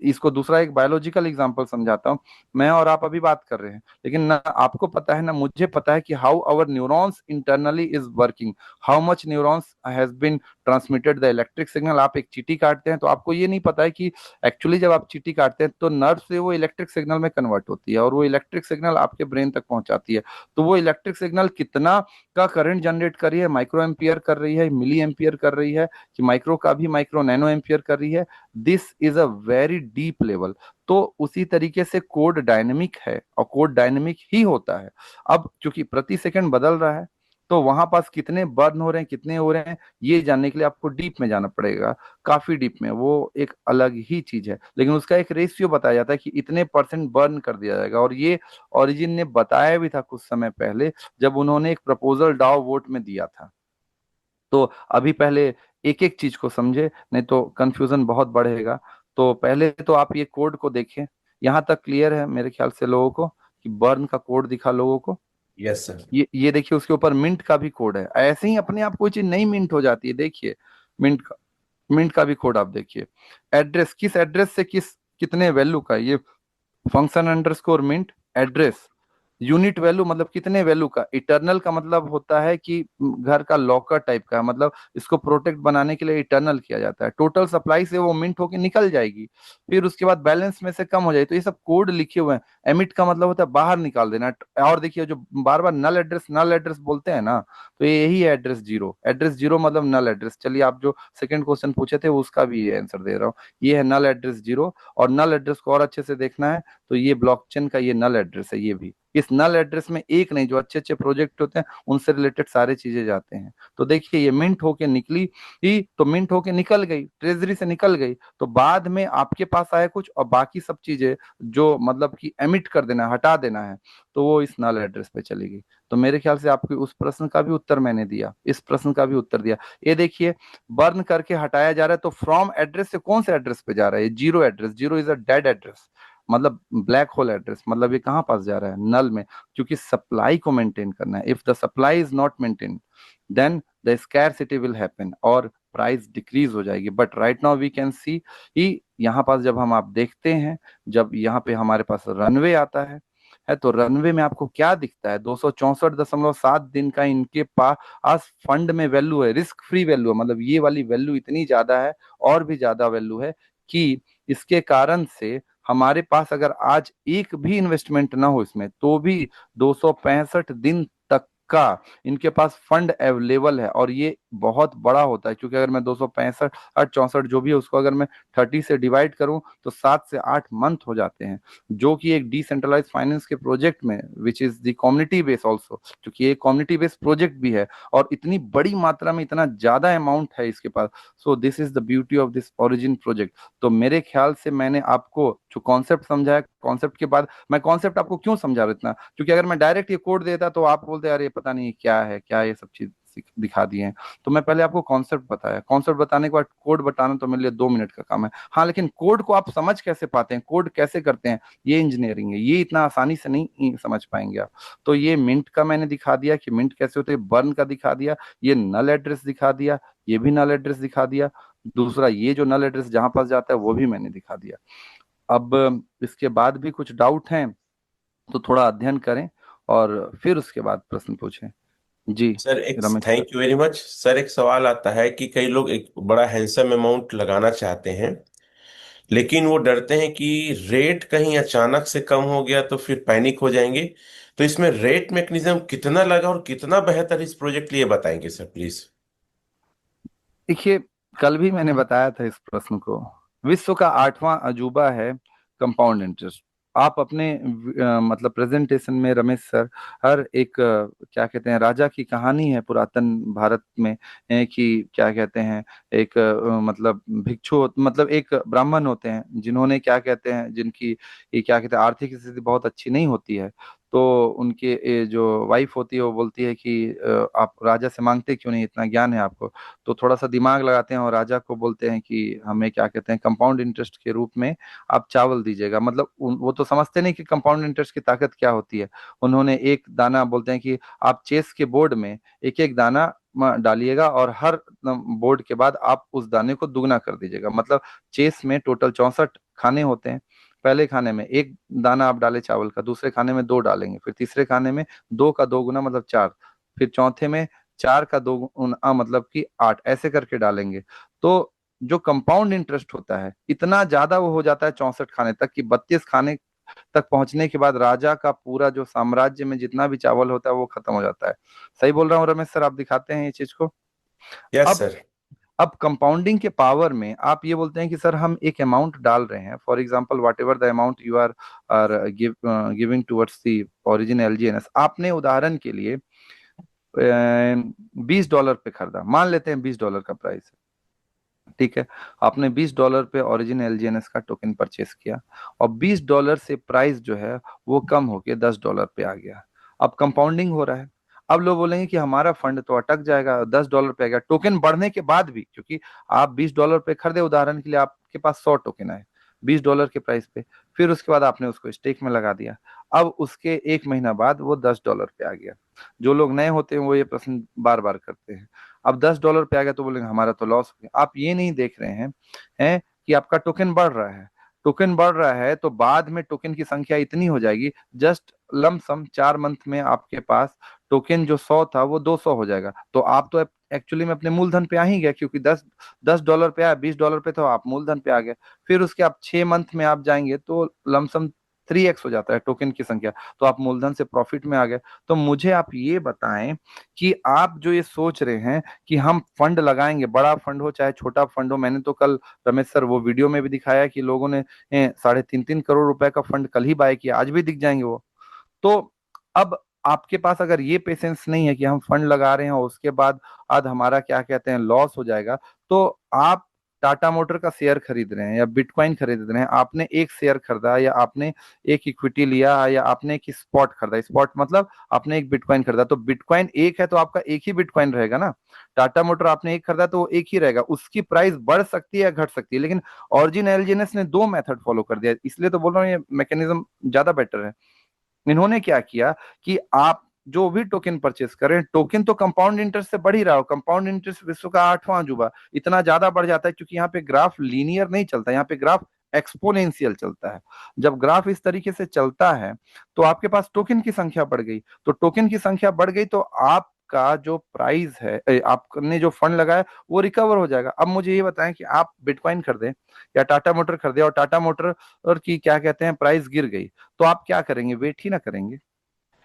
इसको दूसरा एक बायोलॉजिकल एग्जांपल समझाता हूँ। मैं और आप अभी बात कर रहे हैं, लेकिन ना आपको पता है ना मुझे पता है कि how our neurons internally is working, how much neurons has been transmitted the electric signal. आप एक चींटी काटते हैं तो आपको ये नहीं पता है कि एक्चुअली जब आप चींटी काटते हैं तो नर्व से वो इलेक्ट्रिक सिग्नल में कन्वर्ट होती है, और वो इलेक्ट्रिक सिग्नल आपके ब्रेन तक पहुंचाती है। तो वो इलेक्ट्रिक सिग्नल कितना का करंट जनरेट कर रही है, माइक्रो एम्पियर कर रही है, मिली एम्पियर कर रही है, कि माइक्रो का भी माइक्रो नैनो एम्पियर कर रही है, this is a very deep level. तो उसी तरीके से कोड डायनेमिक है, और कोड डायनेमिक ही होता है। अब क्योंकि प्रति सेकंड बदल रहा है, तो वहां पास कितने बर्न हो रहे हैं, कितने हो रहे हैं, ये जानने के लिए आपको डीप में जाना पड़ेगा, काफी डीप में। वो एक अलग ही चीज है, लेकिन उसका एक रेशियो बताया जाता है कि इतने परसेंट बर्न कर दिया जाएगा। और ये ओरिजिन ने बताया भी था कुछ समय पहले, जब उन्होंने एक प्रपोजल डाओ वोट में दिया था। तो अभी पहले एक एक चीज को समझे, नहीं तो कंफ्यूजन बहुत बढ़ेगा। तो पहले तो आप ये कोड को देखें, यहाँ तक क्लियर है मेरे ख्याल से लोगों को, कि बर्न का कोड दिखा लोगों को। Yes sir. ये देखिए, उसके ऊपर मिंट का भी कोड है। ऐसे ही अपने आप कोई चीज नहीं मिंट हो जाती है, देखिए मिंट का, मिंट का भी कोड आप देखिए। एड्रेस, किस एड्रेस से किस कितने वैल्यू का, ये function underscore mint address. Unit value मतलब कितने वैल्यू का। इटरनल का मतलब होता है कि घर का लॉकर टाइप का, मतलब इसको प्रोटेक्ट बनाने के लिए इटरनल किया जाता है। टोटल सप्लाई से वो मिंट होके निकल जाएगी, फिर उसके बाद बैलेंस में से कम हो जाएगी। तो ये सब कोड लिखे हुए हैं। एमिट का मतलब होता है बाहर निकाल देना। और देखिए, जो बार बार नल एड्रेस बोलते हैं ना, तो ये यही है एड्रेस जीरो। एड्रेस जीरो मतलब नल एड्रेस। चलिए, आप जो सेकंड क्वेश्चन पूछे थे उसका भी ये आंसर दे रहा हूँ। ये है नल एड्रेस जीरो। और नल एड्रेस को और अच्छे से देखना है तो ये ब्लॉकचेन का ये नल एड्रेस है। ये भी इस नल एड्रेस में एक नहीं, जो अच्छे अच्छे प्रोजेक्ट होते हैं उनसे रिलेटेड सारे चीजें जाते हैं। तो देखिए, ये मिंट होके निकली ही, तो मिंट होके निकल गई, ट्रेजरी से निकल गई, तो बाद में आपके पास आया कुछ, और बाकी सब चीजें जो मतलब कि एमिट कर देना, हटा देना है, तो वो इस नल एड्रेस पे चली गई। तो मेरे ख्याल से आपके उस प्रश्न का भी उत्तर मैंने दिया, इस प्रश्न का भी उत्तर दिया। ये देखिए, बर्न करके हटाया जा रहा है, तो फ्रॉम एड्रेस से कौन से एड्रेस पे जा रहा है, zero address. Zero is a dead address, मतलब ब्लैक होल एड्रेस। मतलब ये कहाँ पास जा रहा है, नल में, क्योंकि सप्लाई को मेंटेन करना है। If the supply is not maintain, then the scarcity will happen, और प्राइस डिक्रीज हो जाएगी। But right now we can see कि यहाँ पास जब हम आप देखते हैं, जब यहाँ पे हमारे पास रनवे आता है तो रनवे में आपको क्या दिखता है, 264.7 दिन का इनके पास फंड में वैल्यू है, रिस्क फ्री वैल्यू है। मतलब ये वाली वैल्यू इतनी ज्यादा है, और भी ज्यादा वैल्यू है, कि इसके कारण से हमारे पास अगर आज एक भी इन्वेस्टमेंट ना हो इसमें, तो भी 265 दिन तक का इनके पास फंड अवेलेबल है। और ये बहुत बड़ा होता है, क्योंकि अगर मैं 265 और 64 जो भी है उसको अगर मैं 30 से डिवाइड करूं, तो 7 से 8 मंथ हो जाते हैं। जो कि एक डिसेंट्रलाइज फाइनेंस के प्रोजेक्ट में, which is the community base also, क्योंकि ये कम्युनिटी बेस्ड प्रोजेक्ट भी है, और इतनी बड़ी मात्रा में इतना ज्यादा अमाउंट है इसके पास। So this is the beauty of this origin project. तो मेरे ख्याल से मैंने आपको जो कॉन्सेप्ट समझाया, कॉन्सेप्ट के बाद मैं कॉन्सेप्ट आपको क्यों समझा रहा इतना, क्योंकि अगर मैं डायरेक्ट ये कोड देता तो आप बोलते अरे पता नहीं क्या है, क्या ये सब चीज दिखा दिए हैं। तो मैं पहले आपको कॉन्सेप्ट बताया, कॉन्सेप्ट बताने के बाद कोड बताना तो मेरे लिए 2 मिनट का काम है। हाँ, लेकिन कोड को आप समझ कैसे पाते हैं, कोड कैसे करते हैं, ये इंजीनियरिंग है, ये इतना आसानी से नहीं समझ पाएंगे आप। तो ये मिंट का मैंने दिखा दिया कि मिंट कैसे होते हैं, बर्न का दिखा दिया, ये नल एड्रेस दिखा दिया, ये भी नल एड्रेस दिखा दिया, दूसरा ये जो नल एड्रेस जहां पास जाता है वो भी मैंने दिखा दिया। अब इसके बाद भी कुछ डाउट हैं तो थोड़ा अध्ययन करें, और फिर उसके बाद प्रश्न पूछें। जी सर एक Ramesh sir. Thank you very much sir. एक सवाल आता है कि कई लोग एक बड़ा हैंडसम अमाउंट लगाना चाहते हैं, लेकिन वो डरते हैं कि रेट कहीं अचानक से कम हो गया तो फिर पैनिक हो जाएंगे। तो इसमें रेट मैकेनिज्म कितना लगा और कितना बेहतर इस प्रोजेक्ट लिए बताएंगे सर प्लीज। देखिए, कल भी मैंने बताया था इस प्रश्न को। विश्व का 8वां अजूबा है कंपाउंड इंटरेस्ट। आप अपने मतलब प्रेजेंटेशन में रमेश सर हर एक क्या कहते हैं, राजा की कहानी है पुरातन भारत में, कि क्या कहते हैं, एक मतलब भिक्षु, मतलब एक ब्राह्मण होते हैं जिन्होंने क्या कहते हैं, जिनकी ये क्या कहते हैं आर्थिक स्थिति बहुत अच्छी नहीं होती है। तो उनके जो वाइफ होती है वो बोलती है कि आप राजा से मांगते क्यों नहीं, इतना ज्ञान है आपको। तो थोड़ा सा दिमाग लगाते हैं और राजा को बोलते हैं कि हमें क्या कहते हैं कंपाउंड इंटरेस्ट के रूप में आप चावल दीजिएगा। मतलब वो तो समझते नहीं कि कंपाउंड इंटरेस्ट की ताकत क्या होती है। उन्होंने एक दाना, बोलते हैं कि आप चेस के बोर्ड में एक एक दाना डालिएगा और हर बोर्ड के बाद आप उस दाने को दुगना कर दीजिएगा। मतलब चेस में टोटल 64 खाने होते हैं। पहले खाने में एक दाना आप डाले चावल का, दूसरे खाने में दो डालेंगे, फिर तीसरे खाने में दो का दो गुना मतलब चार, फिर चौथे में चार का दो गुना मतलब कि आठ, ऐसे करके डालेंगे। तो जो कंपाउंड इंटरेस्ट होता है इतना ज्यादा वो हो जाता है 64 खाने तक, कि 32 खाने तक पहुंचने के बाद राजा का पूरा जो साम्राज्य में जितना भी चावल होता है वो खत्म हो जाता है। सही बोल रहा हूँ रमेश सर, आप दिखाते हैं ये चीज को। यस अब सर। अब कंपाउंडिंग के पावर में आप ये बोलते हैं कि सर हम एक अमाउंट डाल रहे हैं, for example whatever the amount you are are giving towards the origin LGNS. आपने उदाहरण के लिए $20 पे खरीदा, मान लेते हैं $20 का प्राइस है, ठीक है। आपने $20 पे ओरिजिन एलजीएनएस का टोकन परचेस किया, और $20 से प्राइस जो है वो कम होके $10 पे आ गया। अब कंपाउंडिंग हो रहा है। अब लोग बोलेंगे कि हमारा फंड तो अटक जाएगा, $10 पे आ गया टोकन बढ़ने के बाद भी, क्योंकि आप $20 पे खरीदे, उदाहरण के लिए आपके पास 100 टोकन आए $20 के प्राइस पे, फिर उसके बाद आपने उसको स्टेक में लगा दिया। अब उसके एक महीना बाद वो $10 पे आ गया। जो लोग नए होते हैं वो ये प्रश्न बार बार करते हैं। अब $10 पे आ गया तो बोलेंगे हमारा तो लॉस हो गया। आप ये नहीं देख रहे हैं कि आपका टोकन बढ़ रहा है। टोकन बढ़ रहा है तो बाद में टोकन की संख्या इतनी हो जाएगी, जस्ट लमसम 4 मंथ में आपके पास टोकन जो 100 था वो 200 हो जाएगा। तो आप तो एक्चुअली में अपने मूलधन पे आ ही गए, क्योंकि दस दस डॉलर पे आया, $20 पे तो आप मूलधन पे आ गए। फिर उसके आप 6 मंथ में आप जाएंगे तो लमसम 3x हो जाता है टोकन की संख्या, तो आप मूलधन से प्रॉफिट में आ गए। तो मुझे आप ये बताएं कि आप जो ये सोच रहे हैं कि हम फंड लगाएंगे, बड़ा फंड हो चाहे छोटा फंड हो, मैंने तो कल रमेश सर वो वीडियो में भी दिखाया कि लोगों ने 3.5 करोड़ रुपए का फंड कल ही बाय किया, आज भी दिख जाएंगे वो। तो अब आपके पास अगर ये पेशेंस नहीं है कि हम फंड लगा रहे हैं और उसके बाद आज हमारा क्या कहते हैं लॉस हो जाएगा, तो आप टाटा मोटर का शेयर खरीद रहे हैं या बिटकॉइन खरीद रहे हैं, आपने एक शेयर खरीदा या आपने एक इक्विटी लिया या आपने एक स्पॉट खरीदा, स्पॉट मतलब आपने एक बिटकॉइन खरीदा, तो बिटकॉइन एक है तो आपका एक ही बिटकॉइन रहेगा ना। टाटा मोटर आपने एक खरीदा तो वो एक ही रहेगा, उसकी प्राइस बढ़ सकती है या घट सकती है। लेकिन ऑरिजिन एलजीएनएस ने दो मेथड फॉलो कर दिया, इसलिए तो बोल रहा हूँ ये मैकेनिज्म ज्यादा बेटर है। इन्होंने क्या किया कि आप जो भी टोकन परचेस करें, टोकन तो कंपाउंड इंटरेस्ट से बढ़ ही रहा हो। कंपाउंड इंटरेस्ट विश्व का 8वां अजूबा, इतना ज्यादा बढ़ जाता है क्योंकि यहाँ पे ग्राफ लीनियर नहीं चलता, यहाँ पे ग्राफ एक्सपोनेंशियल चलता है। जब ग्राफ इस तरीके से चलता है तो आपके पास टोकन की संख्या बढ़ गई, तो टोकन की संख्या बढ़ गई तो आपका जो प्राइस है, आपने जो फंड लगाया वो रिकवर हो जाएगा। अब मुझे ये बताएं कि आप बिटकॉइन खरीदें या टाटा मोटर खरीदे और टाटा मोटर और की क्या कहते हैं प्राइस गिर गई, तो आप क्या करेंगे, वेट ही ना करेंगे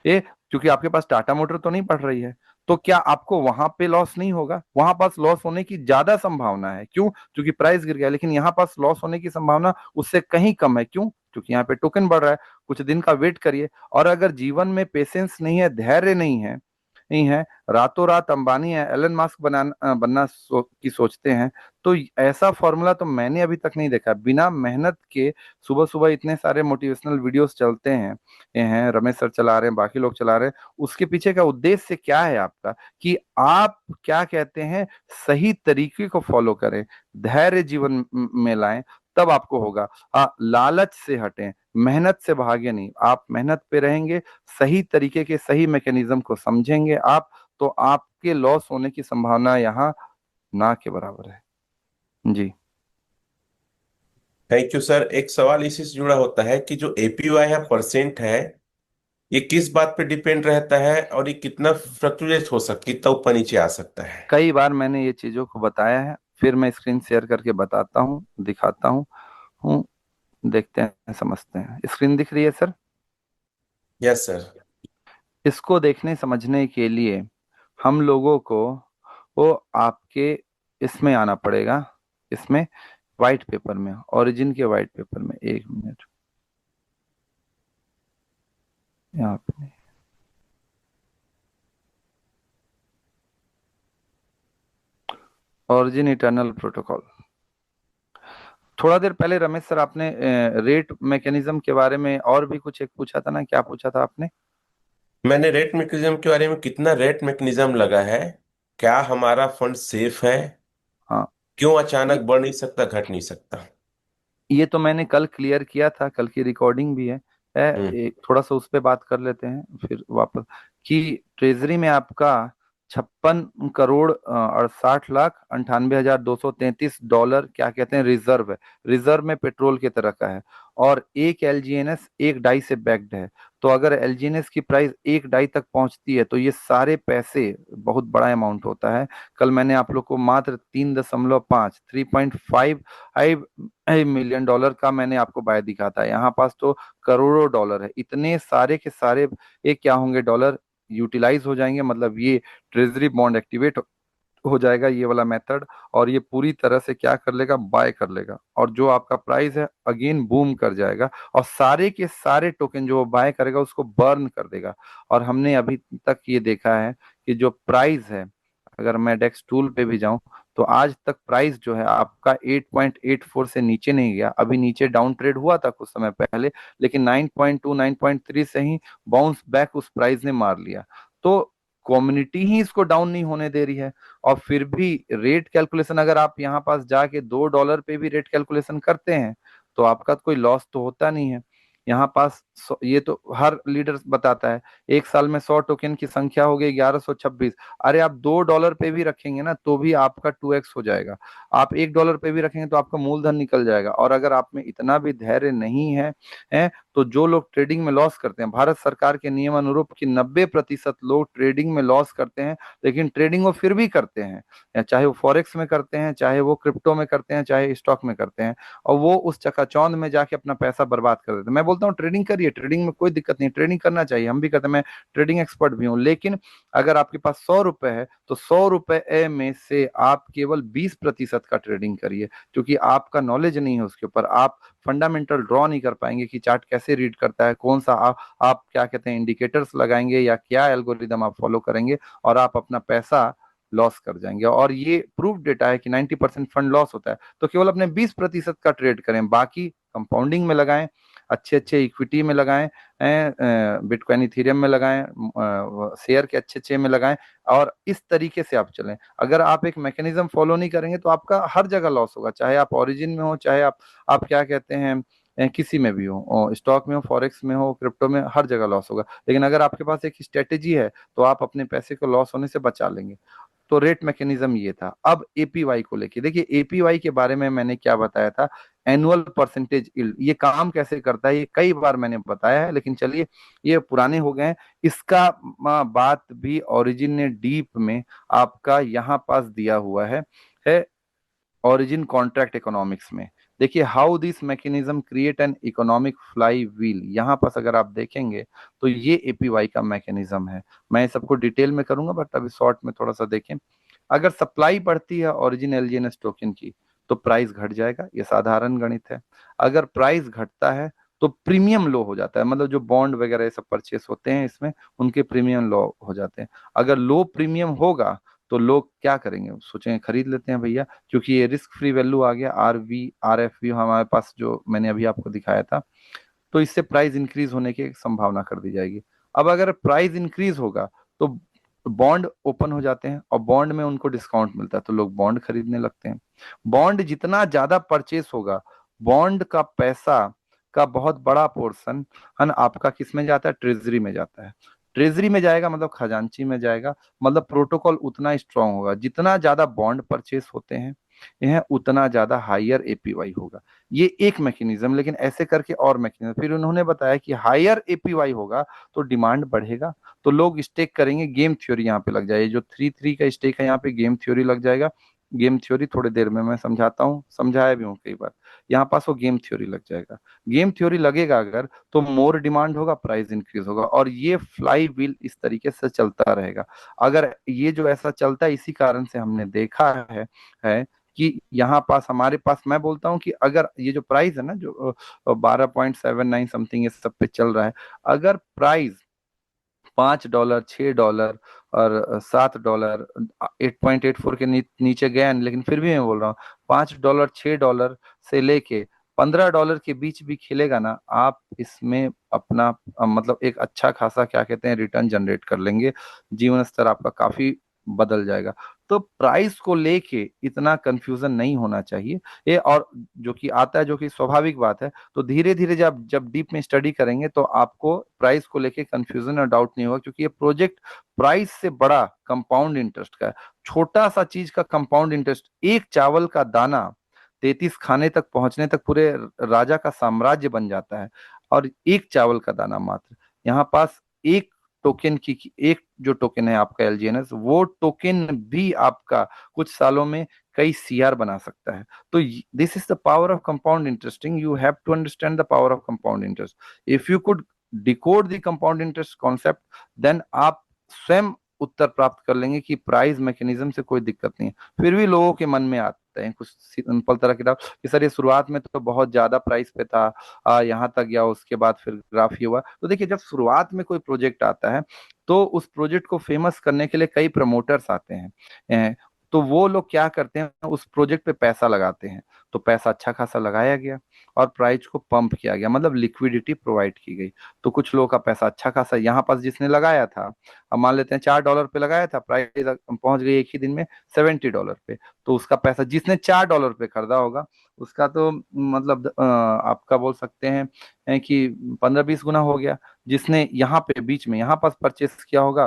ये, क्योंकि आपके पास टाटा मोटर तो नहीं बढ़ रही है। तो क्या आपको वहां पे लॉस नहीं होगा? वहां पास लॉस होने की ज्यादा संभावना है, क्यों? क्योंकि प्राइस गिर गया। लेकिन यहाँ पास लॉस होने की संभावना उससे कहीं कम है, क्यों? क्योंकि यहाँ पे टोकन बढ़ रहा है। कुछ दिन का वेट करिए। और अगर जीवन में पेशेंस नहीं है, धैर्य नहीं है, रातों रात अंबानी या एलन मास्क बनना की सोचते हैं, तो ऐसा फॉर्मूला तो मैंने अभी तक नहीं देखा। बिना मेहनत के सुबह सुबह इतने सारे मोटिवेशनल वीडियोस चलते हैं, ये हैं रमेश सर चला रहे हैं, बाकी लोग चला रहे हैं, उसके पीछे का उद्देश्य क्या है आपका, कि आप क्या कहते हैं सही तरीके को फॉलो करें, धैर्य जीवन में लाएं, तब आपको होगा। लालच से हटें, मेहनत से भागे नहीं। आप मेहनत पे रहेंगे, सही तरीके के सही मैकेनिज्म को समझेंगे आप, तो आपके लॉस होने की संभावना यहाँ ना के बराबर है। जी। Thank you sir. एक सवाल इसी से जुड़ा होता है कि जो एपीवाई है परसेंट है, ये किस बात पे डिपेंड रहता है और ये कितना फ्लक्चुएट हो सकता, कितना ऊपर नीचे आ सकता है। कई बार मैंने ये चीजों को बताया है, फिर मैं स्क्रीन शेयर करके बताता हूँ, दिखाता हूँ, देखते हैं, समझते हैं। स्क्रीन दिख रही है सर? Yes sir. इसको देखने समझने के लिए हम लोगों को वो आपके इसमें आना पड़ेगा, इसमें वाइट पेपर में, ओरिजिन के वाइट पेपर में। एक मिनट, यहाँ पे ओरिजिन इटर्नल प्रोटोकॉल। थोड़ा देर पहले रमेश सर आपने रेट मैकेनिज्म के बारे में और भी कुछ एक पूछा था ना, क्या पूछा था आपने? मैंने रेट मैकेनिज्म के बारे में, कितना रेट मैकेनिज्म लगा है, क्या हमारा फंड सेफ है, हाँ, क्यों ये अचानक बढ़ नहीं सकता, घट नहीं सकता। ये तो मैंने कल क्लियर किया था, कल की रिकॉर्डिंग भी है। हम्म। एक थोड़ा सा उस पर बात कर लेते हैं फिर वापस। कि ट्रेजरी में आपका 56 करोड़ 68 लाख 98 हजार 233 डॉलर क्या कहते हैं रिजर्व है। रिजर्व में पेट्रोल की तरह का है। और एक एलजीएनएस एक डाई से बैक्ड है। तो अगर एलजीएनएस की प्राइस एक डाई तक पहुंचती है तो ये सारे पैसे, बहुत बड़ा अमाउंट होता है। कल मैंने आप लोग को मात्र 3.5 $3.5 मिलियन का मैंने आपको बाय दिखा था। यहाँ पास तो करोड़ों डॉलर है। इतने सारे के सारे ये क्या होंगे, डॉलर यूटिलाइज हो जाएंगे, मतलब ये ट्रेजरी बॉन्ड एक्टिवेट हो जाएगा, ये वाला मेथड। और ये पूरी तरह से क्या कर लेगा, बाय कर लेगा, और जो आपका प्राइस है अगेन बूम कर जाएगा। और सारे के सारे टोकन जो वो बाय करेगा उसको बर्न कर देगा। और हमने अभी तक ये देखा है कि जो प्राइस है, अगर मैं डेक्स टूल पे भी जाऊं तो आज तक प्राइस जो है आपका 8.84 से नीचे नहीं गया। अभी नीचे डाउन ट्रेड हुआ था कुछ समय पहले, लेकिन 9.2 9.3 से ही बाउंस बैक उस प्राइस ने मार लिया। तो कम्युनिटी ही इसको डाउन नहीं होने दे रही है। और फिर भी रेट कैलकुलेशन, अगर आप यहाँ पास जाके $2 पे भी रेट कैलकुलेशन करते हैं तो आपका कोई लॉस तो होता नहीं है। यहाँ पास ये तो हर लीडर बताता है, एक साल में 100 टोकन की संख्या हो गई 1126। अरे आप $2 पे भी रखेंगे ना तो भी आपका 2x हो जाएगा। आप $1 पे भी रखेंगे तो आपका मूलधन निकल जाएगा। और अगर आप में इतना भी धैर्य नहीं है तो जो लोग ट्रेडिंग में लॉस करते हैं, भारत सरकार के नियम अनुरूप कि 90% लोग ट्रेडिंग में लॉस करते हैं, लेकिन ट्रेडिंग वो फिर भी करते हैं, या चाहे वो फॉरेक्स में करते हैं, चाहे वो क्रिप्टो में करते हैं, चाहे स्टॉक में करते हैं। और वो उस चकाचौंध में जाके अपना पैसा बर्बाद कर देते हैं। मैं बोलता हूँ ट्रेडिंग करिए, ट्रेडिंग में कोई दिक्कत नहीं, ट्रेडिंग करना चाहिए, हम भी करते हैं, मैं ट्रेडिंग एक्सपर्ट भी हूँ। लेकिन अगर आपके पास 100 रुपए है तो 100 रुपए में से आप केवल 20% का ट्रेडिंग करिए, क्योंकि आपका नॉलेज नहीं है उसके ऊपर। आप फंडामेंटल ड्रॉ नहीं कर पाएंगे कि चार्ट कैसे रीड करता है, कौन सा आप क्या कहते हैं इंडिकेटर्स लगाएंगे या क्या एल्गोरिदम आप फॉलो करेंगे, और आप अपना पैसा लॉस कर जाएंगे। और ये प्रूफ डेटा है कि 90% फंड लॉस होता है। तो केवल अपने 20% का ट्रेड करें, बाकी कंपाउंडिंग में लगाएं, अच्छे अच्छे इक्विटी में लगाएं, बिटकॉइन इथेरियम में लगाएं, शेयर के अच्छे अच्छे में लगाएं। और इस तरीके से आप चलें। अगर आप एक मैकेनिज्म फॉलो नहीं करेंगे तो आपका हर जगह लॉस होगा, चाहे आप ओरिजिन में हो, चाहे आप क्या कहते हैं किसी में भी हो, स्टॉक में हो, फॉरेक्स में हो, क्रिप्टो में, हर जगह लॉस होगा। लेकिन अगर आपके पास एक स्ट्रेटेजी है तो आप अपने पैसे को लॉस होने से बचा लेंगे। तो रेट मैकेनिज्म ये था। अब एपीवाई को लेके देखिए, एपीवाई के बारे में मैंने क्या बताया था, एनुअल परसेंटेज यील्ड, ये काम कैसे करता है ये कई बार मैंने बताया है, लेकिन चलिए ये पुराने हो गए हैं। इसका बात भी ओरिजिन ने डीप में आपका यहाँ पास दिया हुआ है ओरिजिन कॉन्ट्रैक्ट इकोनॉमिक्स में। देखिए how this mechanism create an economic fly wheel, यहाँ पास अगर आप देखेंगे तो ये एपीवाई का मैकेनिज्म है। मैं सबको डिटेल में करूंगा बट अभी शॉर्ट में थोड़ा सा देखें। अगर सप्लाई बढ़ती है ओरिजिन एलजीएनएस टोकन की तो प्राइस घट जाएगा, ये साधारण गणित है। अगर प्राइस घटता है तो प्रीमियम लो हो जाता है, मतलब जो बॉन्ड वगैरह ये सब परचेस होते हैं इसमें उनके प्रीमियम लो हो जाते हैं। अगर लो प्रीमियम होगा तो लोग क्या करेंगे, सोचेंगे खरीद लेते हैं भैया, क्योंकि ये रिस्क फ्री वैल्यू आ गया, RV RFV हमारे पास जो मैंने अभी आपको दिखाया था। तो इससे प्राइस इंक्रीज होने की संभावना कर दी जाएगी। अब अगर प्राइस इंक्रीज होगा तो बॉन्ड ओपन हो जाते हैं, और बॉन्ड में उनको डिस्काउंट मिलता है तो लोग बॉन्ड खरीदने लगते हैं। बॉन्ड जितना ज्यादा परचेस होगा, बॉन्ड का पैसा का बहुत बड़ा पोर्शन है ना आपका किस में जाता है, ट्रेजरी में जाता है। ट्रेजरी में जाएगा मतलब खजांची में जाएगा, मतलब प्रोटोकॉल उतना स्ट्रांग होगा। जितना ज्यादा बॉन्ड परचेस होते हैं यह उतना ज्यादा हायर एपीवाई होगा। ये एक मैकेनिज्म, लेकिन ऐसे करके और मैकेनिज्म फिर उन्होंने बताया कि हायर एपीवाई होगा तो डिमांड बढ़ेगा, तो लोग स्टेक करेंगे, गेम थ्योरी यहाँ पे लग जाएगी। जो 3 3 का स्टेक है यहाँ पे गेम थ्योरी लग जाएगा। गेम थ्योरी थोड़ी देर में मैं समझाता हूँ, समझाया भी हूँ कई बार। यहाँ पास वो गेम थ्योरी लग जाएगा। गेम थ्योरी लगेगा अगर, तो मोर डिमांड होगा, प्राइस इंक्रीज होगा, और ये फ्लाई व्हील इस तरीके से चलता रहेगा। अगर ये जो ऐसा चलता है, इसी कारण से हमने देखा है कि यहाँ पास हमारे पास, मैं बोलता हूँ कि अगर ये जो प्राइस है ना, जो 12.79 समथिंग इस सब पे चल रहा है, अगर प्राइस $5, $6 और $7, 8.84 के नीचे गया नहीं, लेकिन फिर भी मैं बोल रहा हूँ $5, $6 से लेके $15 के बीच भी खेलेगा ना, आप इसमें अपना मतलब एक अच्छा खासा क्या कहते हैं रिटर्न जनरेट कर लेंगे। जीवन स्तर आपका काफी बदल जाएगा। तो प्राइस को लेके इतना कंफ्यूजन नहीं होना चाहिए। ये और जो कि आता है, जो कि स्वाभाविक बात है, तो धीरे धीरे जब जब डीप में स्टडी करेंगे तो आपको प्राइस को लेके कंफ्यूजन और डाउट नहीं होगा, क्योंकि ये प्रोजेक्ट प्राइस से बड़ा कंपाउंड इंटरेस्ट का है। छोटा सा चीज का कंपाउंड इंटरेस्ट, एक चावल का दाना 33 खाने तक पहुंचने तक पूरे राजा का साम्राज्य बन जाता है। और एक चावल का दाना मात्र, यहाँ पास एक टोकन की एक जो टोकन है आपका एलजीएनएस, वो टोकन भी आपका कुछ सालों में कई सीआर बना सकता है। तो this is the power of compound interesting, you have to understand the power of compound interest. If you could decode the compound interest concept, then आप स्वयं उत्तर प्राप्त कर लेंगे कि प्राइस मैकेनिज्म से कोई दिक्कत नहीं है। फिर भी लोगों के मन में आते हैं कुछ सिंपल तरह के डाउट कि सर ये शुरुआत में तो बहुत ज्यादा प्राइस पे था, यहाँ तक गया, उसके बाद फिर ग्राफ ये हुआ। तो देखिए, जब शुरुआत में कोई प्रोजेक्ट आता है, तो उस प्रोजेक्ट को फेमस करने के लिए कई प्रमोटर्स आते हैं। तो वो लोग क्या करते हैं, उस प्रोजेक्ट पे पैसा लगाते हैं। तो पैसा अच्छा खासा लगाया गया और प्राइस को पंप किया गया, मतलब लिक्विडिटी प्रोवाइड की गई। तो कुछ लोगों का पैसा अच्छा खासा यहाँ पास जिसने लगाया था, अब मान लेते हैं $4 पे लगाया था, प्राइस पहुंच गई एक ही दिन में $70 पे। तो उसका पैसा जिसने $4 पे खरीदा होगा, उसका तो मतलब आपका बोल सकते हैं कि 15-20 गुना हो गया। जिसने यहाँ पे बीच में यहाँ पास परचेस किया होगा,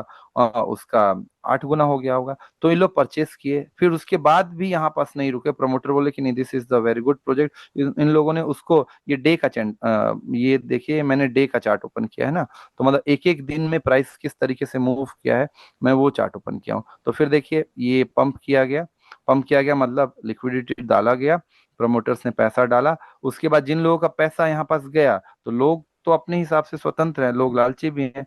उसका 8 गुना हो गया होगा। तो ये लोग परचेस किए, फिर उसके बाद भी यहाँ पास नहीं रुके, प्रमोटर बोले कि नहीं, this is the very good project. इन लोगों ने उसको ये डे का ये देखिए, मैंने डे का चार्ट ओपन किया है ना, तो मतलब एक एक दिन में प्राइस किस तरीके से मूव किया है, मैं वो चार्ट ओपन किया हूँ। तो फिर देखिए, ये पंप किया गया मतलब लिक्विडिटी डाला गया, प्रमोटर्स ने पैसा डाला। उसके बाद जिन लोगों का पैसा यहाँ पास गया, तो लोग तो अपने हिसाब से स्वतंत्र हैं, लोग लालची भी हैं।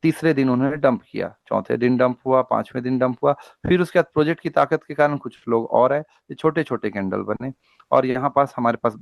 तीसरे दिन उन्होंने डंप किया, चौथे दिन डंप हुआ, पांचवें दिन डंप हुआ। फिर उसके बाद प्रोजेक्ट की ताकत के कारण कुछ लोग और आए, ये छोटे छोटे कैंडल बने, और यहाँ पास हमारे पास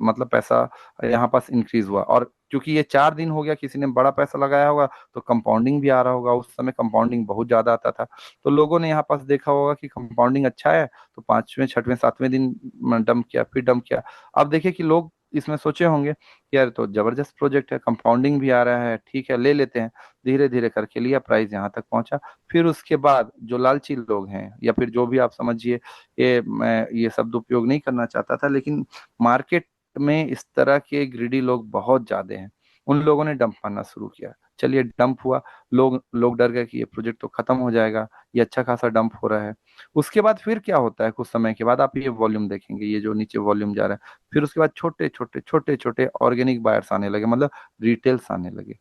मतलब पैसा यहाँ पास इंक्रीज हुआ। और क्योंकि ये 4 दिन हो गया, किसी ने बड़ा पैसा लगाया होगा, तो कंपाउंडिंग भी आ रहा होगा। उस समय कंपाउंडिंग बहुत ज्यादा आता था, तो लोगों ने यहाँ पास देखा होगा कि कंपाउंडिंग अच्छा है, तो पांचवें छठवें सातवें दिन डंप किया, फिर डंप किया। अब देखिए कि लोग इसमें सोचे होंगे कि यार तो जबरदस्त प्रोजेक्ट है, कंपाउंडिंग भी आ रहा है, ठीक है ले लेते हैं। धीरे धीरे करके लिया, प्राइस यहाँ तक पहुंचा। फिर उसके बाद जो लालची लोग हैं, या फिर जो भी आप समझिए, ये मैं ये शब्द उपयोग नहीं करना चाहता था, लेकिन मार्केट में इस तरह के ग्रीडी लोग बहुत ज्यादा हैं। उन लोगों ने डंप मारना शुरू किया। चलिए डंप हुआ, लोग लोग डर गए कि ये प्रोजेक्ट तो खत्म हो जाएगा, ये अच्छा खासा डंप हो रहा है। उसके बाद फिर क्या होता है, कुछ समय के बाद आप ये वॉल्यूम देखेंगे, ये जो नीचे वॉल्यूम जा रहा है, फिर उसके बाद छोटे छोटे ऑर्गेनिक बायर्स आने लगे, मतलब रिटेल्स आने लगे,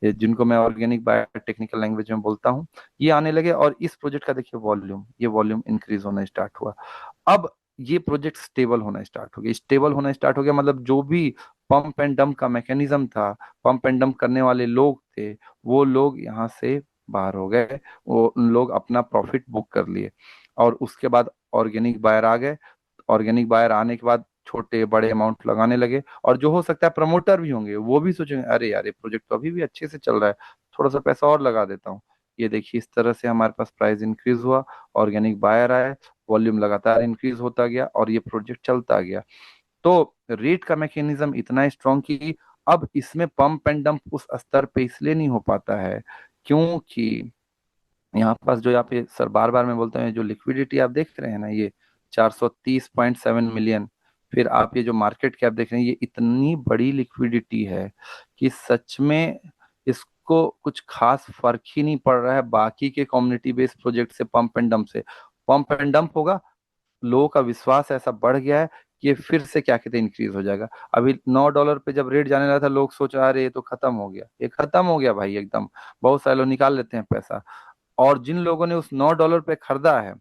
ये जिनको मैं ऑर्गेनिक बायो टेक्निकल लैंग्वेज में बोलता हूँ, ये आने लगे। और इस प्रोजेक्ट का देखिए वॉल्यूम, ये वॉल्यूम इंक्रीज होना स्टार्ट हुआ। अब ये प्रोजेक्ट स्टेबल होना स्टार्ट हो गया, स्टेबल होना स्टार्ट हो गया, मतलब जो भी पंप एंड डंप का मैकेनिज्म था, पंप एंड डंप करने वाले लोग थे, वो लोग यहाँ से बाहर हो गए, वो उन लोग अपना प्रॉफिट बुक कर लिए। और उसके बाद ऑर्गेनिक बायर आ गए। ऑर्गेनिक बायर आने के बाद छोटे बड़े अमाउंट लगाने लगे, और जो हो सकता है प्रमोटर भी होंगे, वो भी सोचेंगे अरे यार ये प्रोजेक्ट तो अभी भी अच्छे से चल रहा है, थोड़ा सा पैसा और लगा देता हूँ। ये देखिए, इस तरह से हमारे पास प्राइस इंक्रीज हुआ, ऑर्गेनिक बायर आए, वॉल्यूम लगातार इंक्रीज होता गया, और ये प्रोजेक्ट चलता गया। तो रेट का मैकेनिज्म इतना स्ट्रांग कि अब इसमें पंप एंड डंप उस स्तर पे इसलिए नहीं हो पाता है, क्योंकि यहाँ पास जो आप ये सर बार बार मैं बोलता हूँ, ये जो लिक्विडिटी आप देख रहे हैं ना, ये 430.7 मिलियन, फिर आप ये जो मार्केट कैप देख रहे हैं, ये इतनी बड़ी लिक्विडिटी है कि सच में इसको कुछ खास फर्क ही नहीं पड़ रहा है बाकी के कम्युनिटी बेस्ड प्रोजेक्ट से, पंप एंड डंप से। पंप एंड डंप होगा, लोगों का विश्वास ऐसा बढ़ गया है कि ये फिर से क्या कहते हैं इंक्रीज हो जाएगा। अभी $9 पे जब रेट जाने लगा था, लोग सोचा अरे ये तो खत्म हो गया, ये खत्म हो गया भाई एकदम, बहुत सारे लोग निकाल लेते हैं पैसा। और जिन लोगों ने उस $9 पे खरीदा है,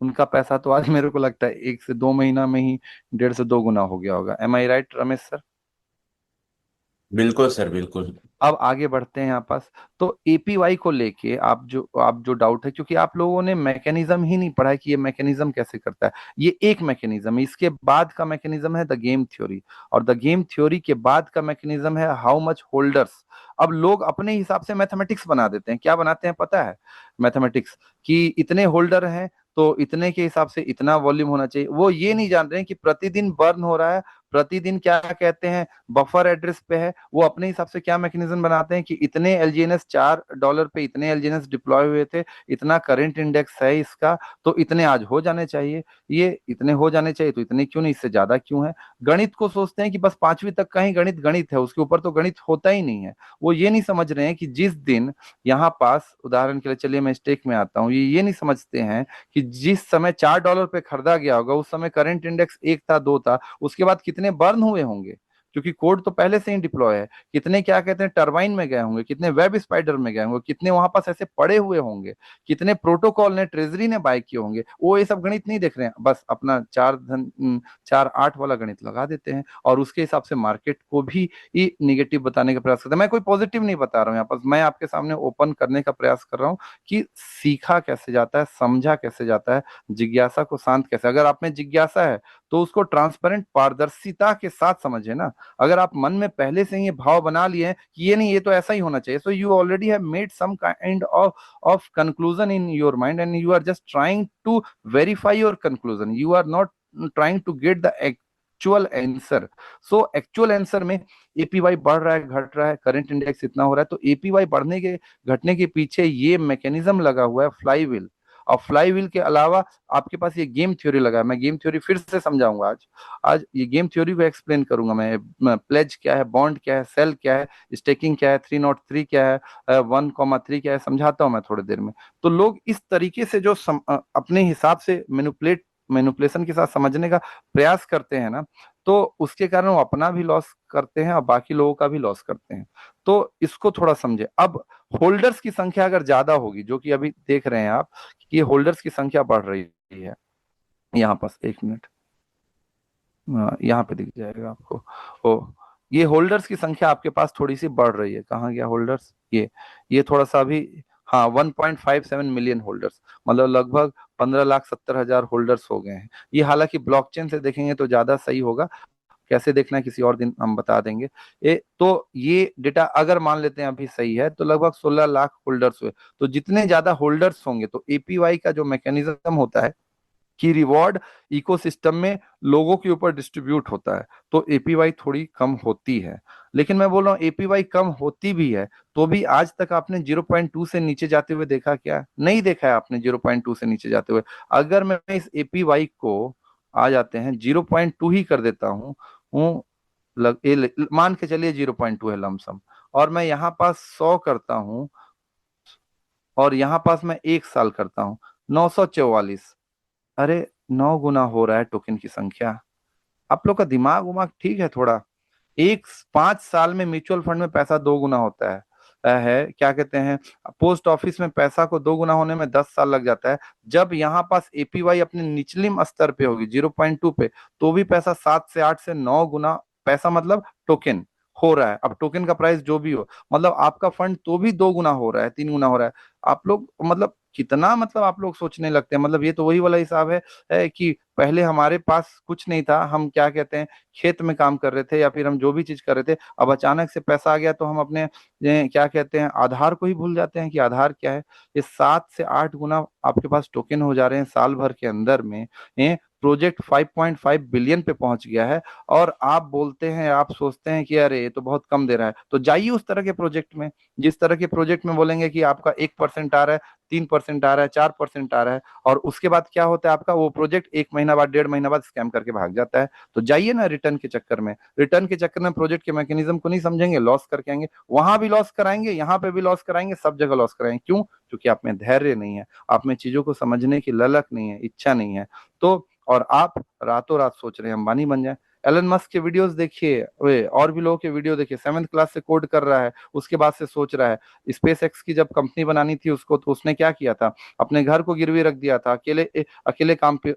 उनका पैसा तो आज मेरे को लगता है 1 से 2 महीना में ही 1.5 से 2 गुना हो गया होगा। एम आई राइट रमेश सर? बिल्कुल सर, बिल्कुल। अब आगे बढ़ते हैं यहाँ पास। तो एपीवाई को लेके आप जो डाउट है, क्योंकि आप लोगों ने मैकेनिज्म ही नहीं पढ़ा है कि ये मैकेनिज्म कैसे करता है। ये एक मैकेनिज्म है, इसके बाद का मैकेनिज्म है द गेम थ्योरी, और द गेम थ्योरी के बाद का मैकेनिज्म है हाउ मच होल्डर्स। अब लोग अपने हिसाब से मैथमेटिक्स बना देते हैं। क्या बनाते हैं पता है? मैथमेटिक्स, कि इतने होल्डर हैं तो इतने के हिसाब से इतना वॉल्यूम होना चाहिए। वो ये नहीं जान रहे हैं कि प्रतिदिन बर्न हो रहा है, प्रतिदिन क्या कहते हैं बफर एड्रेस पे है। वो अपने हिसाब से क्या मैकेनिज्म बनाते हैं कि इतने एलजीएनएस $4 पे इतने एलजीएनएस डिप्लॉय हुए थे, इतना करंट इंडेक्स है इसका, तो इतने आज हो जाने चाहिए। ये इतने हो जाने चाहिए तो इतने क्यों नहीं, इससे ज्यादा क्यों है। गणित को सोचते हैं कि बस 5वीं तक का ही गणित गणित है, उसके ऊपर तो गणित होता ही नहीं है। वो ये नहीं समझ रहे हैं कि जिस दिन यहाँ पास, उदाहरण के लिए चलिए मैं स्टेक में आता हूँ, ये नहीं समझते हैं कि जिस समय $4 पे खरीदा गया होगा उस समय करंट इंडेक्स 1 था 2 था, उसके बाद कितने बर्न हुए होंगे, क्योंकि कोड तो पहले से ही डिप्लॉय है। कितने क्या कहते हैं टरबाइन में गए होंगे, कितने वेब स्पाइडर में गए होंगे, कितने वहां पास ऐसे पड़े हुए होंगे, कितने प्रोटोकॉल ने ट्रेजरी ने बाय किए होंगे। वो ये सब गणित नहीं देख रहे हैं, बस अपना 4 8 वाला गणित लगा देते हैं और उसके हिसाब से मार्केट को भी ये निगेटिव बताने का प्रयास करते हैं। मैं कोई पॉजिटिव नहीं बता रहा हूँ यहाँ पर, मैं आपके सामने ओपन करने का प्रयास कर रहा हूँ कि सीखा कैसे जाता है, समझा कैसे जाता है, जिज्ञासा को शांत कैसे। अगर आप में जिज्ञासा है तो उसको ट्रांसपेरेंट पारदर्शिता के साथ समझे ना। अगर आप मन में पहले से ही ये भाव बना लिए हैं कि ये नहीं, ये तो ऐसा ही होना चाहिए, so you already have made some kind of conclusion in your mind and you are just trying to verify your conclusion, you are not trying to get the actual answer. So actual answer में APY बढ़ रहा है घट रहा है, current index इतना हो रहा है, तो एपीवाई बढ़ने के घटने के पीछे ये मैकेनिज्म लगा हुआ है, फ्लाई व्हील। और फ्लाई व्हील के अलावा आपके पास ये गेम थ्योरी लगा है। मैं गेम थ्योरी फिर से समझाऊंगा आज। आज ये गेम थ्योरी को एक्सप्लेन करूंगा मैं, प्लेज क्या है, बॉन्ड क्या है, सेल क्या है, स्टेकिंग क्या है, 303 क्या है, 1,3 क्या है, समझाता हूं मैं थोड़ी देर में। तो लोग इस तरीके से जो अपने हिसाब से मैनिपुलेशन के साथ समझने का प्रयास करते हैं ना, तो उसके कारण वो अपना भी लॉस करते हैं और बाकी लोगों का भी लॉस करते हैं। तो इसको थोड़ा समझे। अब होल्डर्स की संख्या अगर ज्यादा होगी, जो कि अभी देख रहे हैं आप कि ये होल्डर्स की संख्या बढ़ रही है, यहाँ पास 1 मिनट, यहाँ पे दिख जाएगा आपको। ओ, ये होल्डर्स की संख्या आपके पास थोड़ी सी बढ़ रही है। कहाँ गया होल्डर्स? ये थोड़ा सा अभी, हाँ, 1.57 मिलियन होल्डर्स, मतलब लगभग 15,70,000 होल्डर्स हो गए हैं। ये हालांकि ब्लॉकचेन से देखेंगे तो ज्यादा सही होगा, कैसे देखना है किसी और दिन हम बता देंगे। तो ये डेटा अगर मान लेते हैं अभी सही है तो लगभग 16 लाख होल्डर्स हुए। तो जितने ज्यादा होल्डर्स होंगे तो एपीवाई का जो मैकेनिज्म होता है कि रिवॉर्ड इकोसिस्टम में लोगों के ऊपर डिस्ट्रीब्यूट होता है, तो एपीवाई थोड़ी कम होती है। लेकिन मैं बोल रहा हूँ एपीवाई कम होती भी है तो भी आज तक आपने 0.2 से नीचे जाते हुए देखा क्या? नहीं देखा है आपने 0.2 से नीचे जाते हुए। अगर मैं इस एपीवाई को, आ जाते हैं 0.2 ही कर देता हूँ, मान के चलिए 0.2 है लमसम, और मैं यहाँ पास 100 करता हूँ और यहाँ पास मैं 1 साल करता हूँ, 944। अरे 9 गुना हो रहा है टोकन की संख्या। आप लोग का दिमाग उमाग ठीक है थोड़ा? 5 साल में म्यूचुअल फंड में पैसा 2 गुना होता है क्या कहते हैं, पोस्ट ऑफिस में पैसा को 2 गुना होने में 10 साल लग जाता है। जब यहाँ पास एपीवाई अपने निचलिम स्तर पे होगी 0.2 पे, तो भी पैसा 7 से 8 से 9 गुना पैसा, मतलब टोकन हो रहा है। अब टोकन का प्राइस जो भी हो, मतलब आपका फंड तो भी 2 गुना हो रहा है, 3 गुना हो रहा है। आप लोग मतलब कितना, मतलब आप लोग सोचने लगते हैं, मतलब ये तो वही वाला हिसाब है कि पहले हमारे पास कुछ नहीं था, हम क्या कहते हैं खेत में काम कर रहे थे या फिर हम जो भी चीज कर रहे थे, अब अचानक से पैसा आ गया तो हम अपने क्या कहते हैं आधार को ही भूल जाते हैं कि आधार क्या है। ये 7 से 8 गुना आपके पास टोकन हो जा रहे हैं साल भर के अंदर में। प्रोजेक्ट 5.5 बिलियन पे पहुंच गया है और आप बोलते हैं, आप सोचते हैं कि अरे ये तो बहुत कम दे रहा है। तो जाइए उस तरह के प्रोजेक्ट में, जिस तरह के प्रोजेक्ट में बोलेंगे कि आपका 1% आ रहा है, 3% आ रहा है, 4% आ रहा है, और उसके बाद क्या होता है आपका वो प्रोजेक्ट 1 महीना बाद, 1.5 महीना बाद स्कैम करके भाग जाता है। तो जाइए ना रिटर्न के चक्कर में, रिटर्न के चक्कर में प्रोजेक्ट के मैकेनिज्म को नहीं समझेंगे, लॉस करके आएंगे। वहां भी लॉस कराएंगे, यहाँ पे भी लॉस कराएंगे, सब जगह लॉस कराएंगे। क्यों? क्योंकि आप में धैर्य नहीं है, आप में चीजों को समझने की ललक नहीं है, इच्छा नहीं है। तो और आप रातों रात सोच रहे हैं अंबानी बन जाए। एलन मस्क के वीडियोस देखिए, वे और भी लोगों के वीडियो देखिए, 7th क्लास से कोड कर रहा है, उसके बाद से सोच रहा है। स्पेस एक्स की जब कंपनी बनानी थी उसको, तो उसने क्या किया था, अपने घर को गिरवी रख दिया था, अकेले काम पे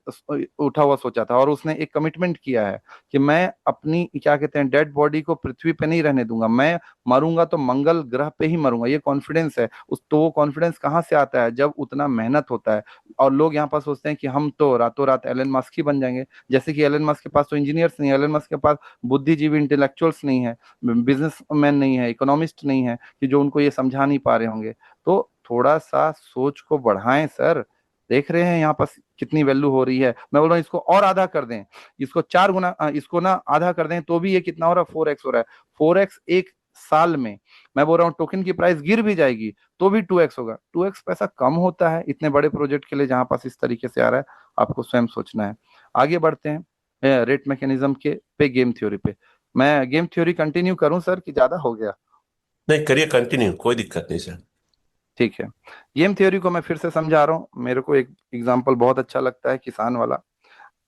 उठा हुआ सोचा था, और उसने एक कमिटमेंट किया है कि मैं अपनी क्या कहते हैं डेड बॉडी को पृथ्वी पे नहीं रहने दूंगा, मैं मरूंगा तो मंगल ग्रह पे ही मरूंगा। ये कॉन्फिडेंस है उस, तो वो कॉन्फिडेंस कहाँ से आता है, जब उतना मेहनत होता है। और लोग यहाँ पर सोचते हैं कि हम तो रातों रात एलन मस्क ही बन जाएंगे, जैसे कि एलन मस्क के पास तो इंजीनियर्स नहीं है, एलन मस्क के पास बुद्धिजीवी इंटेलेक्चुअल्स नहीं है, बिजनेसमैन नहीं है, इकोनॉमिस्ट नहीं है कि जो उनको ये समझा नहीं पा रहे होंगे। तो थोड़ा सा सोच को बढ़ाएं सर। देख रहे हैं यहाँ पर कितनी वैल्यू हो रही है, मैं बोल रहा हूँ इसको और आधा कर दें, इसको 4 गुना, इसको ना आधा कर दें, तो भी ये कितना हो रहा है, 4x हो रहा है। 4x एक साल में, मैं बोल रहा हूँ टोकन की प्राइस गिर भी जाएगी तो भी 2x होगा। 2x पैसा कम होता है इतने बड़े प्रोजेक्ट के लिए जहां पास इस तरीके से आ रहा है, आपको स्वयं सोचना है। आगे बढ़ते हैं रेट मैकेनिज्म के पे, गेम थ्योरी पे। मैं गेम थ्योरी कंटिन्यू करूं सर कि ज्यादा हो गया? नहीं, करिए कंटिन्यू, कोई दिक्कत नहीं सर। ठीक है, गेम थ्योरी को मैं फिर से समझा रहा हूँ। मेरे को एक एग्जांपल बहुत अच्छा लगता है किसान वाला।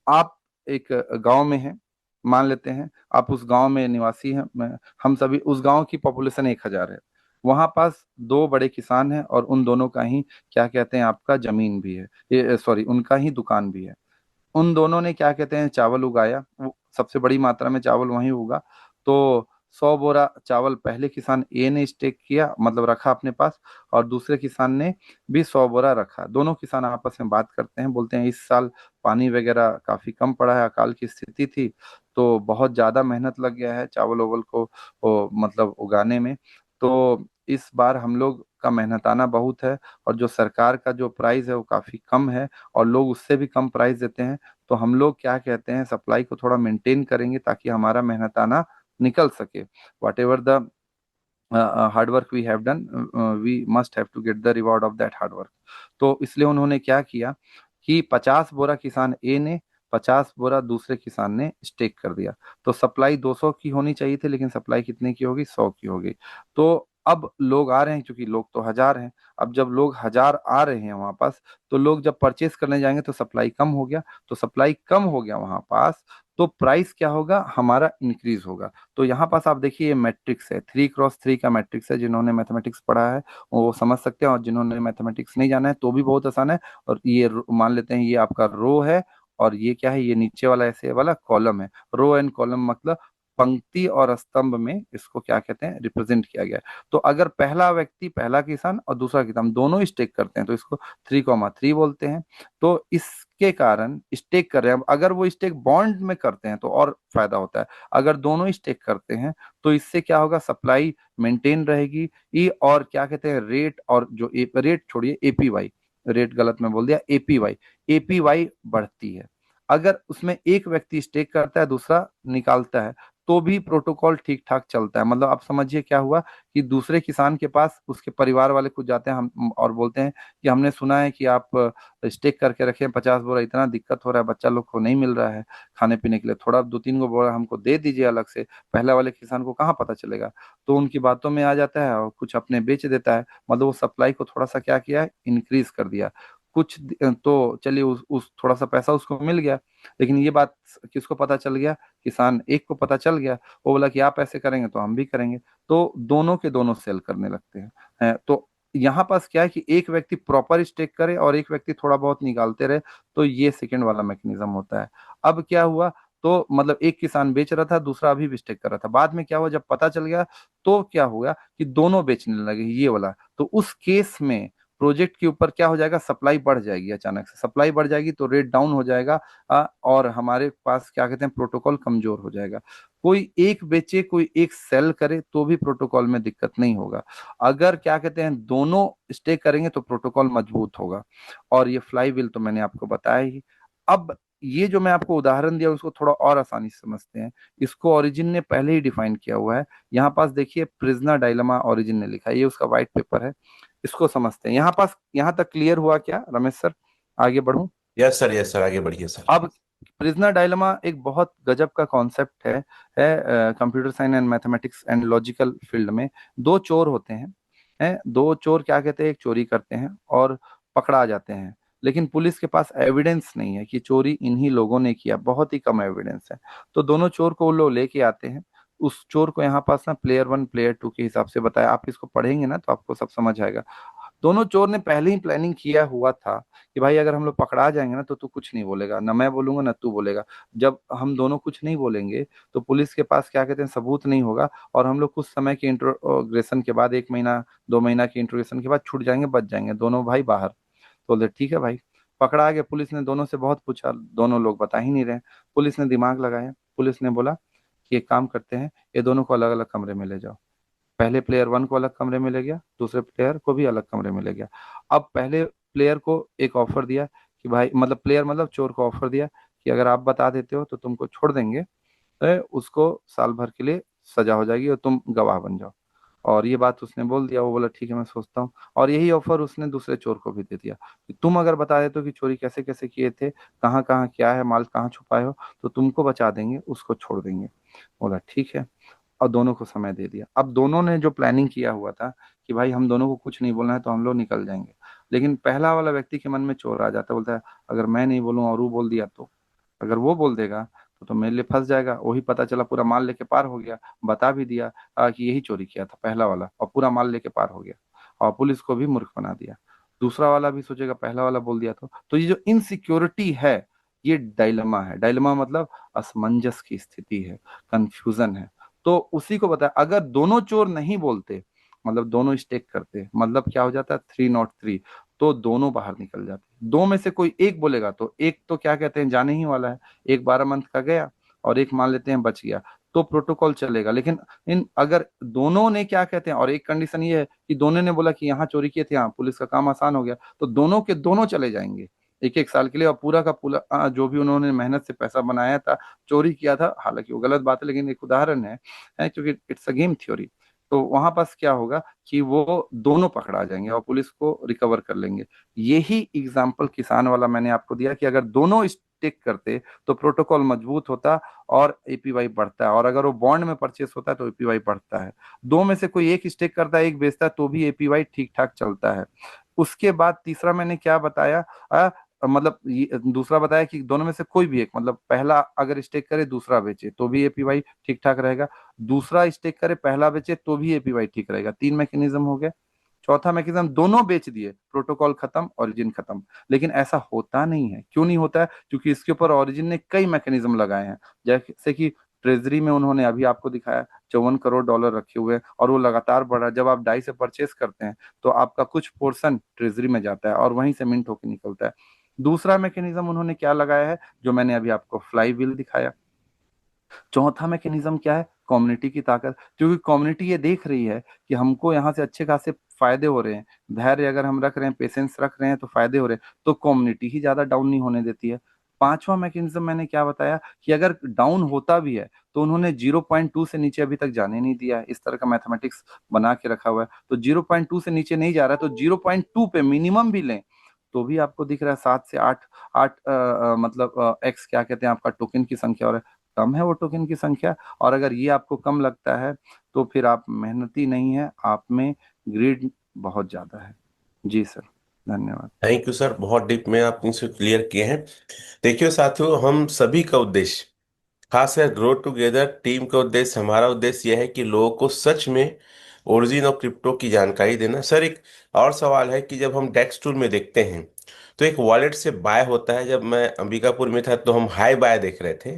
आप एक गांव में हैं, मान लेते हैं आप उस गांव में निवासी हैं, हम सभी उस गांव की पॉपुलेशन 1,000 है। वहां पास 2 बड़े किसान हैं और उन दोनों का ही क्या कहते हैं आपका जमीन भी है, ये सॉरी उनका ही दुकान भी है। उन दोनों ने क्या कहते हैं चावल उगाया, वो सबसे बड़ी मात्रा में चावल वहीं उगा। तो 100 बोरा चावल पहले किसान ए ने स्टेक किया, मतलब रखा अपने पास, और दूसरे किसान ने भी 100 बोरा रखा। दोनों किसान आपस में बात करते हैं, बोलते हैं इस साल पानी वगैरह काफी कम पड़ा है, अकाल की स्थिति थी, तो बहुत ज्यादा मेहनत लग गया है चावल ओवल को मतलब उगाने में। तो इस बार हम लोग का मेहनताना बहुत है, और जो सरकार का जो प्राइस है वो काफी कम है, और लोग उससे भी कम प्राइस देते हैं। तो हम लोग क्या कहते हैं सप्लाई को थोड़ा मेंटेन करेंगे ताकि हमारा मेहनताना निकल सके। Whatever the hard work we have done, we must have to get the reward of that hard work. तो इसलिए उन्होंने क्या किया कि 50 बोरा किसान ए ने, 50 बोरा दूसरे किसान ने स्टेक कर दिया। तो सप्लाई 200 की होनी चाहिए थी, लेकिन सप्लाई कितने की होगी, 100 की हो गई। तो अब लोग आ रहे हैं, क्योंकि लोग तो 1,000 हैं, अब जब लोग 1,000 आ रहे हैं वहां पास, तो लोग जब परचेस करने जाएंगे तो सप्लाई कम हो गया, तो सप्लाई कम हो गया वहां पास, तो प्राइस क्या होगा हमारा, इंक्रीज होगा। तो यहाँ पास आप देखिए ये मैट्रिक्स है, 3x3 का मैट्रिक्स है। जिन्होंने मैथमेटिक्स पढ़ा है वो समझ सकते हैं, और जिन्होंने मैथमेटिक्स नहीं जाना है तो भी बहुत आसान है। और ये मान लेते हैं ये आपका रो है, और ये क्या है, ये नीचे वाला ऐसे वाला कॉलम है। रो एंड कॉलम मतलब पंक्ति और स्तंभ में इसको क्या कहते हैं, रिप्रेजेंट किया गया है। तो अगर पहला व्यक्ति, पहला किसान और दूसरा किसान दोनों स्टेक करते हैं तो इसको 3,3 बोलते हैं। तो इसके कारण स्टेक कर रहे हैं, अब अगर वो स्टेक बॉन्ड में करते हैं तो और फायदा होता है। अगर दोनों स्टेक करते हैं तो इससे क्या होगा, सप्लाई मेंटेन रहेगी। ये और क्या कहते हैं रेट, और जो रेट छोड़िए, एपीवाई, रेट गलत में बोल दिया, एपीवाई, एपीवाई बढ़ती है। अगर उसमें एक व्यक्ति स्टेक करता है दूसरा निकालता है, तो भी प्रोटोकॉल ठीक ठाक चलता है। मतलब आप समझिए क्या हुआ कि दूसरे किसान के पास उसके परिवार वाले कुछ जाते हैं हम और बोलते हैं कि हमने सुना है कि आप स्टेक करके रखे हैं 50 बोरा, इतना दिक्कत हो रहा है, बच्चा लोग को नहीं मिल रहा है खाने पीने के लिए, थोड़ा 2-3 गो बोरा हमको दे दीजिए अलग से। पहला वाले किसान को कहाँ पता चलेगा, तो उनकी बातों में आ जाता है और कुछ अपने बेच देता है। मतलब वो सप्लाई को थोड़ा सा क्या किया, इंक्रीज कर दिया। तो चलिए उस थोड़ा सा पैसा उसको मिल गया, लेकिन ये बात किसको पता चल गया, किसान एक को पता चल गया। वो बोला कि आप ऐसे करेंगे तो हम भी करेंगे, तो दोनों के दोनों सेल करने लगते हैं। तो यहाँ पास क्या है कि एक व्यक्ति प्रॉपर स्टेक करे और एक व्यक्ति थोड़ा बहुत निकालते रहे, तो ये सेकंड वाला मैकेनिज्म होता है। अब क्या हुआ, तो मतलब एक किसान बेच रहा था, दूसरा अभी भी स्टेक कर रहा था। बाद में क्या हुआ, जब पता चल गया तो क्या हुआ कि दोनों बेचने लगे ये वाला। तो उस केस में प्रोजेक्ट के ऊपर क्या हो जाएगा, सप्लाई बढ़ जाएगी, अचानक से सप्लाई बढ़ जाएगी तो रेट डाउन हो जाएगा। और हमारे पास क्या कहते हैं प्रोटोकॉल कमजोर हो जाएगा। कोई एक बेचे कोई एक सेल करे तो भी प्रोटोकॉल में दिक्कत नहीं होगा। अगर क्या कहते हैं दोनों स्टे करेंगे तो प्रोटोकॉल मजबूत होगा। और ये फ्लाई व्हील तो मैंने आपको बताया ही। अब ये जो मैं आपको उदाहरण दिया उसको थोड़ा और आसानी से समझते हैं। इसको ओरिजिन ने पहले ही डिफाइन किया हुआ है। यहाँ पास देखिए प्रिजनर डायलेमा ओरिजिन ने लिखा है, ये उसका व्हाइट पेपर है। इसको समझते हैं। यहाँ पास यहाँ तक क्लियर हुआ क्या रमेश सर? आगे बढ़ूं? यस सर, आगे बढ़िए सर। अब प्रिजनर डायलेमा एक बहुत गजब का कॉन्सेप्ट है computer science and mathematics and logical field में। 2 चोर होते हैं। 2 चोर क्या कहते हैं, एक चोरी करते हैं और पकड़ा जाते हैं। लेकिन पुलिस के पास एविडेंस नहीं है कि चोरी इन्हीं लोगों ने किया, बहुत ही कम एविडेंस है। तो दोनों चोर को वो लोग लेके आते हैं। उस चोर को यहाँ पास ना प्लेयर 1 प्लेयर 2 के हिसाब से बताया, आप इसको पढ़ेंगे ना तो आपको सब समझ आएगा। दोनों चोर ने पहले ही प्लानिंग किया हुआ था कि भाई अगर हम लोग पकड़ा जाएंगे ना तो तू कुछ नहीं बोलेगा, ना मैं बोलूंगा ना तू बोलेगा। जब हम दोनों कुछ नहीं बोलेंगे तो पुलिस के पास क्या कहते हैं सबूत नहीं होगा, और हम लोग कुछ समय के इंट्रोगेशन के बाद, 1 महीना 2 महीना के इंट्रोगेशन के बाद छूट जाएंगे, बच जाएंगे दोनों भाई बाहर। तो बोले ठीक है भाई। पकड़ा गया, पुलिस ने दोनों से बहुत पूछा, दोनों लोग बता ही नहीं रहे। पुलिस ने दिमाग लगाया, पुलिस ने बोला कि एक काम करते हैं, ये दोनों को अलग अलग कमरे में ले जाओ। पहले प्लेयर 1 को अलग कमरे में ले गया, दूसरे प्लेयर को भी अलग कमरे में ले गया। अब पहले प्लेयर को एक ऑफर दिया कि भाई, मतलब प्लेयर मतलब चोर को ऑफर दिया कि अगर आप बता देते हो तो तुमको छोड़ देंगे, उसको साल भर के लिए सजा हो जाएगी और तुम गवाह बन जाओ। और ये बात उसने बोल दिया, वो बोला ठीक है मैं सोचता हूँ। और यही ऑफर उसने दूसरे चोर को भी दे दिया कि तुम अगर बता देते हो कि चोरी कैसे कैसे किए थे, कहाँ कहाँ क्या है, माल कहाँ छुपाए हो, तो तुमको बचा देंगे, उसको छोड़ देंगे। बोला ठीक है। और दोनों को समय दे दिया। अब दोनों ने जो प्लानिंग किया हुआ था कि भाई हम दोनों को कुछ नहीं बोलना है तो हम लोग निकल जाएंगे, लेकिन पहला वाला व्यक्ति के मन में चोर आ जाता है, बोलता है अगर मैं नहीं बोलूं और वो बोल दिया तो, अगर वो बोल देगा तो मेरे लिए फंस जाएगा, वही पता चला पूरा माल लेके पार हो गया, बता भी दिया कि यही चोरी किया था पहला वाला, और पूरा माल लेके पार हो गया, और पुलिस को भी मूर्ख बना दिया। दूसरा वाला भी सोचेगा पहला वाला बोल दिया तो ये जो इनसिक्योरिटी है, ये डायलेमा है। डायलेमा मतलब असमंजस की स्थिति है, कंफ्यूजन है। तो उसी को बताया, अगर दोनों चोर नहीं बोलते, मतलब दोनों स्टेक करते, मतलब क्या हो जाता है 303, तो दोनों बाहर निकल जाते। दो में से कोई एक बोलेगा तो एक तो क्या कहते हैं जाने ही वाला है, एक 12 मंथ का गया और एक मान लेते हैं बच गया, तो प्रोटोकॉल चलेगा। लेकिन इन अगर दोनों ने क्या कहते हैं, और एक कंडीशन ये है कि दोनों ने बोला कि यहाँ चोरी किए थे, यहाँ पुलिस का काम आसान हो गया, तो दोनों के दोनों चले जाएंगे 1 1 साल के लिए, और पूरा का पूरा जो भी उन्होंने मेहनत से पैसा बनाया था, चोरी किया था, हालांकि वो गलत बात है लेकिन एक उदाहरण है क्योंकि इट्स अ गेम थ्योरी। तो वहां पास क्या होगा कि वो दोनों पकड़ा जाएंगे और पुलिस को रिकवर कर लेंगे। यही एग्जाम्पल किसान वाला मैंने आपको दिया कि अगर दोनों स्टेक करते तो प्रोटोकॉल मजबूत होता और एपीवाई बढ़ता है, और अगर वो बॉन्ड में परचेस होता है तो एपीवाई बढ़ता है। दो में से कोई एक स्टेक करता है, एक बेचता है, तो भी एपीवाई ठीक ठाक चलता है। उसके बाद तीसरा मैंने क्या बताया, मतलब दूसरा बताया कि दोनों में से कोई भी एक, मतलब पहला अगर स्टेक करे दूसरा बेचे तो भी एपीवाई ठीक ठाक रहेगा, दूसरा स्टेक करे पहला बेचे तो भी एपीवाई ठीक रहेगा। 3 मैकेनिज्म हो गए। चौथा मैकेनिज्म, दोनों बेच दिए, प्रोटोकॉल खत्म, ओरिजिन खत्म। लेकिन ऐसा होता नहीं है। क्यों नहीं होता है? क्योंकि इसके ऊपर ओरिजिन ने कई मैकेनिज्म लगाए हैं। जैसे कि ट्रेजरी में उन्होंने अभी आपको दिखाया $54 करोड़ रखे हुए हैं, और वो लगातार बढ़ रहा है। जब आप डाई से परचेस करते हैं तो आपका कुछ पोर्शन ट्रेजरी में जाता है और वहीं से मिंट होकर निकलता है। दूसरा मैकेनिज्म उन्होंने क्या लगाया है, जो मैंने अभी आपको फ्लाई व्हील दिखाया। चौथा मैकेनिज्म क्या है, कम्युनिटी की ताकत। क्योंकि कम्युनिटी ये देख रही है कि हमको यहाँ से अच्छे खासे फायदे हो रहे हैं, धैर्य अगर हम रख रहे हैं, पेशेंस रख रहे हैं, तो फायदे हो रहे हैं, तो कम्युनिटी ही ज्यादा डाउन नहीं होने देती है। पांचवा मैकेनिज्म मैंने क्या बताया कि अगर डाउन होता भी है तो उन्होंने 0.2 से नीचे अभी तक जाने नहीं दिया है। इस तरह का मैथमेटिक्स बना के रखा हुआ है। तो 0.2 से नीचे नहीं जा रहा है, तो 0.2 पे मिनिमम भी लें तो भी आपको दिख रहा है 7 से 8 8 मतलब एक्स क्या कहते हैं आपका टोकन की संख्या, और कम है वो टोकन की संख्या। और अगर ये आपको कम लगता है तो फिर आप मेहनती नहीं है, आप में ग्रीड बहुत ज्यादा है। जी सर, धन्यवाद। थैंक यू सर, बहुत डीप में आपने इसे क्लियर किए हैं। देखिए साथियों, हम सभी का उद्देश्य, खासकर ग्रो टुगेदर टीम का उद्देश्य, हमारा उद्देश्य यह है कि लोगों को सच में ओरिजिन और क्रिप्टो की जानकारी देना। सर एक और सवाल है कि जब हम डेक्स टूल में देखते हैं तो एक वॉलेट से बाय होता है। जब मैं अंबिकापुर में था तो हम हाई बाय देख रहे थे,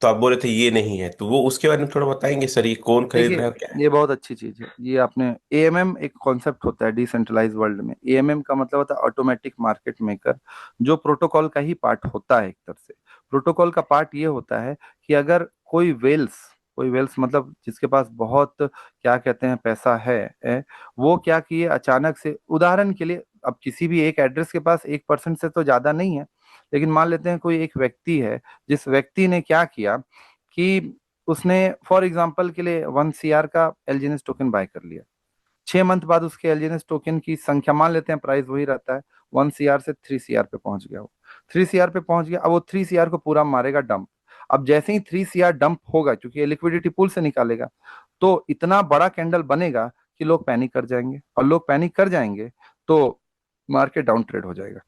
तो आप बोले थे ये नहीं है, तो वो उसके बारे में थोड़ा बताएंगे सर, ये कौन खरीद देखिए, रहा है और क्या है? ये बहुत अच्छी चीज है। ये आपने एएमएम एक कॉन्सेप्ट होता है डिसेंट्रलाइज वर्ल्ड में। एएमएम का मतलब होता है ऑटोमेटिक मार्केट मेकर, जो प्रोटोकॉल का ही पार्ट होता है। एक तरह से प्रोटोकॉल का पार्ट ये होता है कि अगर कोई वेल्स मतलब जिसके पास बहुत क्या कहते हैं पैसा है, वो क्या किए अचानक से, उदाहरण के लिए अब किसी भी एक एड्रेस के पास 1% से तो ज्यादा नहीं है, लेकिन मान लेते हैं कोई एक व्यक्ति है, जिस व्यक्ति ने क्या किया कि उसने फॉर एग्जाम्पल के लिए 1 CR का एलजीएनएस टोकन बाय कर लिया। 6 मंथ बाद उसके एलजीएनएस टोकन की संख्या, मान लेते हैं प्राइस वही रहता है, 1 CR से 3 CR पे पहुंच गया। वो 3 CR पे पहुंच गया। अब वो 3 CR को पूरा मारेगा डंप। अब जैसे ही 3 CR डंप होगा, क्योंकि ये लिक्विडिटी पूल से निकालेगा, तो इतना बड़ा कैंडल बनेगा कि लोग पैनिक कर जाएंगे, और लोग पैनिक कर जाएंगे तो मार्केट डाउन ट्रेड हो जाएगा।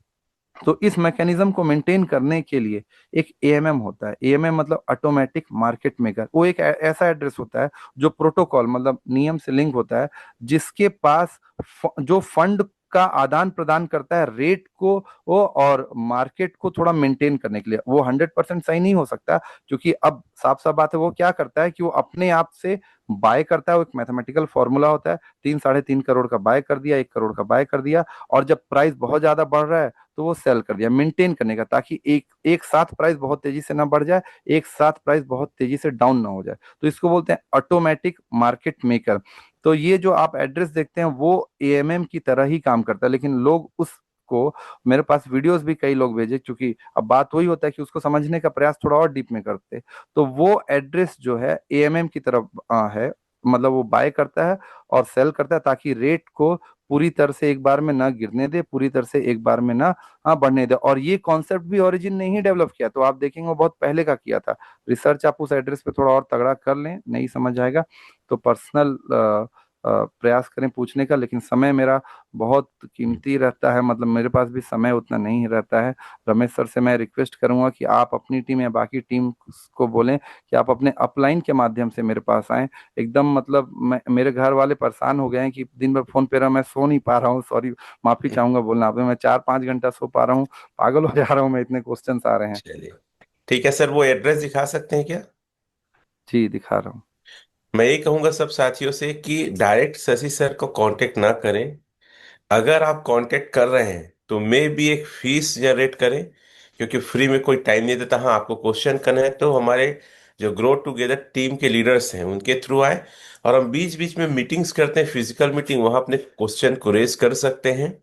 तो इस मैकेनिज्म को मेंटेन करने के लिए एक एएमएम होता है। एएमएम मतलब ऑटोमेटिक मार्केट मेकर। वो एक ऐसा एड्रेस होता है जो प्रोटोकॉल मतलब नियम से लिंक होता है, जिसके पास जो फंड का आदान प्रदान करता है रेट को वो और मार्केट को थोड़ा मेंटेन करने के लिए। वो 100% सही नहीं हो सकता, क्योंकि अब साफ साफ बात है, वो क्या करता है कि वो अपने आप से बाय करता है। वो एक मैथमेटिकल फॉर्मूला होता है, 3 साढ़े 3 करोड़ का बाय कर दिया, 1 करोड़ का बाय कर दिया, और जब प्राइस बहुत ज्यादा बढ़ रहा है तो वो सेल कर दिया, मेंटेन करने का, ताकि एक एक साथ प्राइस बहुत तेजी से ना बढ़ जाए, एक साथ प्राइस बहुत तेजी से डाउन ना हो जाए। तो इसको बोलते हैं ऑटोमेटिक मार्केट मेकर। तो ये जो आप एड्रेस देखते हैं वो एएमएम की तरह ही काम करता है, लेकिन लोग उसको, मेरे पास वीडियोस भी कई लोग भेजे, क्योंकि अब बात वही होता है कि उसको समझने का प्रयास थोड़ा और डीप में करते। तो वो एड्रेस जो है एएमएम की तरफ है, मतलब वो बाय करता है और सेल करता है, ताकि रेट को पूरी तरह से एक बार में ना गिरने दे, पूरी तरह से एक बार में ना बढ़ने दे। और ये कॉन्सेप्ट भी ओरिजिन ने ही डेवलप किया, तो आप देखेंगे वो बहुत पहले का किया था। रिसर्च आप उस एड्रेस पे थोड़ा और तगड़ा कर लें, नहीं समझ आएगा तो पर्सनल प्रयास करें पूछने का। लेकिन समय मेरा बहुत कीमती रहता है, मतलब मेरे पास भी समय उतना नहीं रहता है। रमेश सर से मैं रिक्वेस्ट करूंगा कि आप अपनी टीम या बाकी टीम को बोलें कि आप अपने अपलाइन के माध्यम से मेरे पास आएं। एकदम मतलब मेरे घर वाले परेशान हो गए हैं कि दिन भर फोन पे रहा, मैं सो नहीं पा रहा हूँ। सॉरी, माफी चाहूंगा बोलना आपसे, मैं 4 5 घंटा सो पा रहा हूँ, पागल हो जा रहा हूँ मैं, इतने क्वेश्चंस आ रहे हैं। चलिए, ठीक है सर, वो एड्रेस दिखा सकते हैं क्या? जी दिखा रहा हूँ। मैं यही कहूंगा सब साथियों से कि डायरेक्ट शशि सर को कांटेक्ट ना करें। अगर आप कांटेक्ट कर रहे हैं तो मे भी एक फीस जनरेट करें, क्योंकि फ्री में कोई टाइम नहीं देता। हाँ, आपको क्वेश्चन करना है तो हमारे जो ग्रो टुगेदर टीम के लीडर्स हैं उनके थ्रू आए, और हम बीच बीच में मीटिंग्स करते हैं, फिजिकल मीटिंग, वहां अपने क्वेश्चन को रेज कर सकते हैं।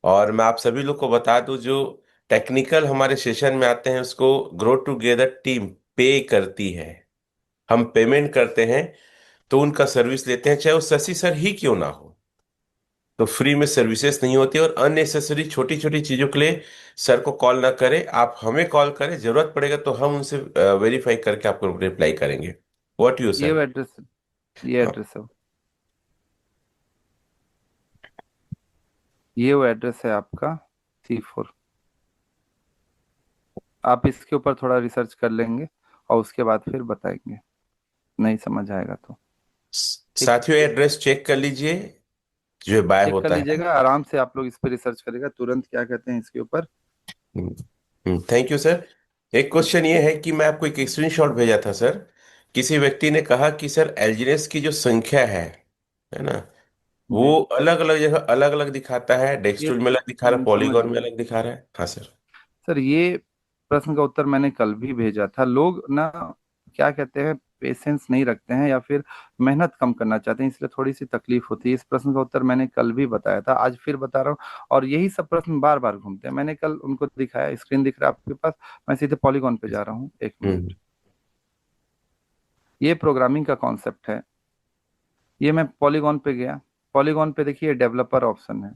और मैं आप सभी लोग को बता दूं, जो टेक्निकल हमारे सेशन में आते हैं उसको ग्रो टुगेदर टीम पे करती है। हम पेमेंट करते हैं तो उनका सर्विस लेते हैं, चाहे वो शशि सर ही क्यों ना हो। तो फ्री में सर्विसेज नहीं होती, और अननेसेसरी छोटी छोटी चीजों के लिए सर को कॉल ना करें, आप हमें कॉल करें। जरूरत पड़ेगा तो हम उनसे वेरीफाई करके आपको रिप्लाई करेंगे। व्हाट यू ये सर? एड्रेस, ये हाँ। एड्रेस है, ये वो एड्रेस है आपका C4। आप इसके ऊपर थोड़ा रिसर्च कर लेंगे और उसके बाद फिर बताएंगे, नहीं समझ आएगा तो। ठीक है, साथियों, एड्रेस चेक कर लीजिए जो बाय चेक कर होता है। लीजिएगा आराम से, आप लोग इस पर रिसर्च करेगा तुरंत, क्या कहते हैं इसके ऊपर। Thank you sir. एक क्वेश्चन ये है कि मैं आपको एक स्क्रीनशॉट भेजा था सर। किसी व्यक्ति ने कहा कि सर एलजीनेस की जो संख्या है ना, जी, वो अलग अलग जगह अलग अलग दिखाता है, ये डेक्सटूल में अलग दिखा रहा है, समझ पॉलीगॉन में गया अलग दिखा रहा है। हाँ सर। सर। ये प्रश्न का उत्तर मैंने कल भी भेजा था। लोग ना क्या कहते हैं, पेशेंस नहीं रखते हैं या फिर मेहनत कम करना चाहते हैं, इसलिए थोड़ी सी तकलीफ होती है। इस प्रश्न का उत्तर मैंने कल भी बताया था, आज फिर बता रहा हूँ। और यही सब प्रश्न बार बार घूमते हैं। मैंने कल उनको दिखाया, स्क्रीन दिख रहा है आपके पास, मैं सीधे पॉलीगॉन पे जा रहा हूँ, एक हम्म। मिनट। ये प्रोग्रामिंग का कॉन्सेप्ट है। ये मैं पॉलीगॉन पे गया, पॉलीगॉन पे देखिए डेवलपर ऑप्शन है।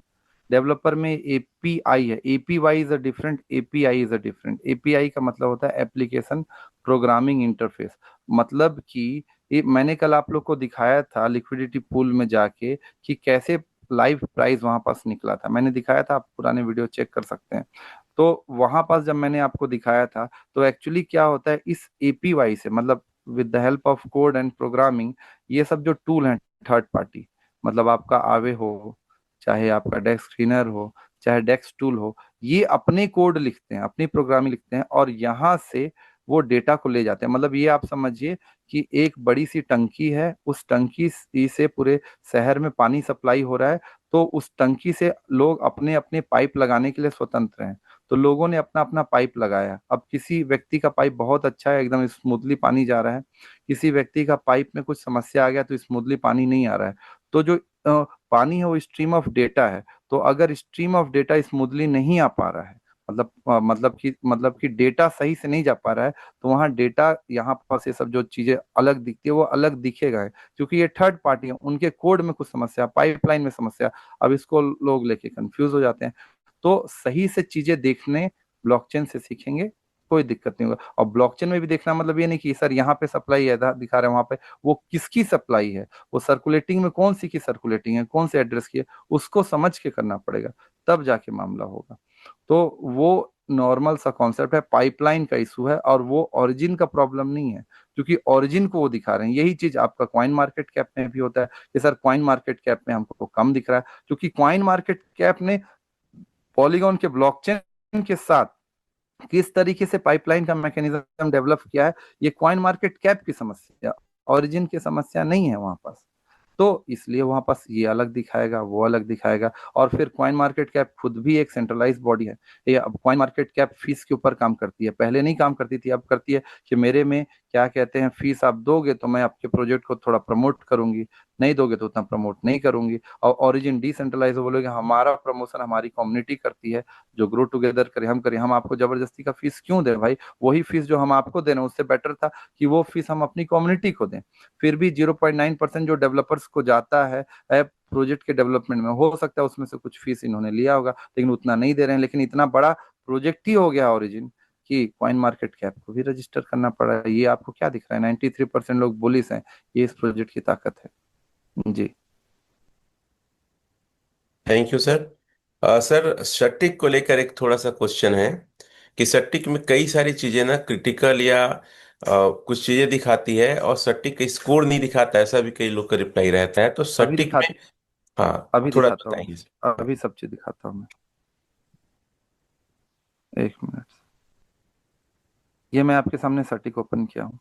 डेवलपर में एपीआई है, APY is a different, API is a different. API का मतलब होता है एप्लीकेशन प्रोग्रामिंग इंटरफेस। मतलब कि ये मैंने कल आप लोग को दिखाया था लिक्विडिटी पूल में जाके कि कैसे लाइव प्राइस वहां पास निकला था, मैंने दिखाया था, आप पुराने वीडियो चेक कर सकते हैं। तो वहां पास जब मैंने आपको दिखाया था, तो एक्चुअली क्या होता है इस एपीवाई से, मतलब with the help of code and programming, ये सब जो टूल हैं थर्ड पार्टी, मतलब आपका आवे हो, चाहे आपका डेस्क क्लीनर हो, चाहे डेस्क टूल हो, ये अपने कोड लिखते हैं, अपनी प्रोग्रामिंग लिखते हैं, और यहाँ से वो डेटा को ले जाते हैं। मतलब ये आप समझिए कि एक बड़ी सी टंकी है, उस टंकी से पूरे शहर में पानी सप्लाई हो रहा है। तो उस टंकी से लोग अपने अपने पाइप लगाने के लिए स्वतंत्र हैं। तो लोगों ने अपना अपना पाइप लगाया। अब किसी व्यक्ति का पाइप बहुत अच्छा है, एकदम स्मूथली पानी जा रहा है, किसी व्यक्ति का पाइप में कुछ समस्या आ गया तो स्मूथली पानी नहीं आ रहा है। तो जो पानी है वो स्ट्रीम ऑफ डेटा है। तो अगर स्ट्रीम ऑफ डेटा स्मूथली नहीं आ पा रहा है, मतलब कि डेटा सही से नहीं जा पा रहा है, तो वहाँ डेटा, यहाँ पास ये सब जो चीजें अलग दिखती है वो अलग दिखेगा है, क्योंकि ये थर्ड पार्टी है, उनके कोड में कुछ समस्या, पाइपलाइन में समस्या। अब इसको लोग लेके कंफ्यूज हो जाते हैं। तो सही से चीजें देखने ब्लॉकचेन से सीखेंगे, कोई दिक्कत नहीं होगा। और ब्लॉकचेन में भी देखना मतलब ये नहीं कि सर यहाँ पे सप्लाई है दिखा रहे हैं, वहां पे वो किसकी सप्लाई है, वो सर्कुलेटिंग में कौन सी की सर्कुलेटिंग है, कौन से एड्रेस की है, उसको समझ के करना पड़ेगा, तब जाके मामला होगा। तो वो नॉर्मल सा कॉन्सेप्ट है, पाइपलाइन का इशू है, और वो ओरिजिन का प्रॉब्लम नहीं है, क्योंकि ओरिजिन को वो दिखा रहे हैं। यही चीज आपका कॉइन मार्केट कैप में भी होता है कि सर कॉइन मार्केट कैप में हमको कम दिख रहा है, क्योंकि कॉइन मार्केट कैप ने पॉलीगॉन के ब्लॉकचेन के साथ किस तरीके से पाइपलाइन का मैकेनिज्म डेवलप किया है, ये कॉइन मार्केट कैप की समस्या, ओरिजिन की समस्या नहीं है वहां पास। तो इसलिए वहां पास ये अलग दिखाएगा, वो अलग दिखाएगा। और फिर कॉइन मार्केट कैप खुद भी एक सेंट्रलाइज बॉडी है। ये अब कॉइन मार्केट कैप फीस के ऊपर काम करती है, पहले नहीं काम करती थी, अब करती है कि मेरे में क्या कहते हैं, फीस आप दोगे तो मैं आपके प्रोजेक्ट को थोड़ा प्रमोट करूंगी, नहीं दोगे तो उतना प्रमोट नहीं करूंगी। और ओरिजिन डिसेंट्रलाइज बोलोगे हमारा प्रमोशन हमारी कम्युनिटी करती है, जो ग्रो टुगेदर करे हम करें, हम आपको जबरदस्ती का फीस क्यों दें भाई, वही फीस जो हम आपको दे रहे हैं उससे बेटर था कि वो फीस हम अपनी कम्युनिटी को दें। फिर भी 0.9% जो डेवलपर्स को जाता है प्रोजेक्ट के डेवलपमेंट में, हो सकता है उसमें से कुछ फीस इन्होंने लिया होगा, लेकिन उतना नहीं दे रहे हैं। लेकिन इतना बड़ा प्रोजेक्ट ही हो गया ओरिजिन कि कॉइन मार्केट कैप को भी रजिस्टर करना पड़ा है। ये आपको क्या दिख रहा है, 93% लोग बुलिस हैं, ये इस प्रोजेक्ट की ताकत है जी। Thank you sir. सर, सट्टिक को लेकर एक थोड़ा सा क्वेश्चन है कि सट्टिक में कई सारी चीजें ना क्रिटिकल या कुछ चीजें दिखाती है और सट्टिक का स्कोर नहीं दिखाता, ऐसा भी कई लोग का रिप्लाई रहता है, तो अभी सट्टिक दिखा में। हाँ, अभी थोड़ा दिखाता हूँ, बताइए सर। अभी सब चीज दिखाता हूँ मैं, एक मिनट। ये मैं आपके सामने सर्टिक ओपन किया हूँ।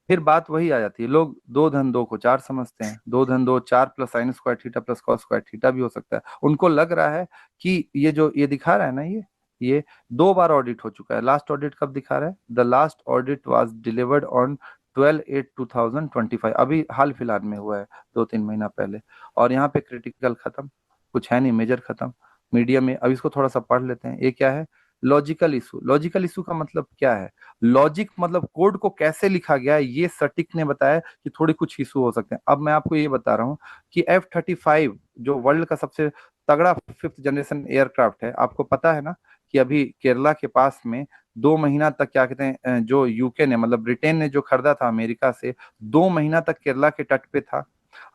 फिर बात वही आ जाती है, लोग दो धन दो को चार समझते हैं, दो धन दो चार plus sine square theta plus cos square theta भी हो सकता है। उनको लग रहा है कि ये जो ये दिखा रहा है ना, ये 2 बार ऑडिट हो चुका है। लास्ट ऑडिट कब दिखा रहा है, the last audit was delivered on 12/8/2025, अभी हाल फिलहाल में हुआ है, 2-3 महीना पहले। और यहाँ पे क्रिटिकल खत्म, कुछ है नहीं, मेजर खत्म, मीडियम में। अब इसको थोड़ा सा पढ़ लेते हैं, ये क्या है, लॉजिकल इशू। लॉजिकल इशू का मतलब क्या है, लॉजिक मतलब कोड को कैसे लिखा गया है, ये सटीक ने बताया कि थोड़ी कुछ इशू हो सकते हैं। अब मैं आपको ये बता रहा हूँ कि F-35 जो वर्ल्ड का सबसे तगड़ा 5th जनरेशन एयरक्राफ्ट है, आपको पता है ना कि अभी केरला के पास में 2 महीना तक क्या कहते हैं, जो यूके ने मतलब ब्रिटेन ने जो खरीदा था अमेरिका से, 2 महीना तक केरला के तट पे था,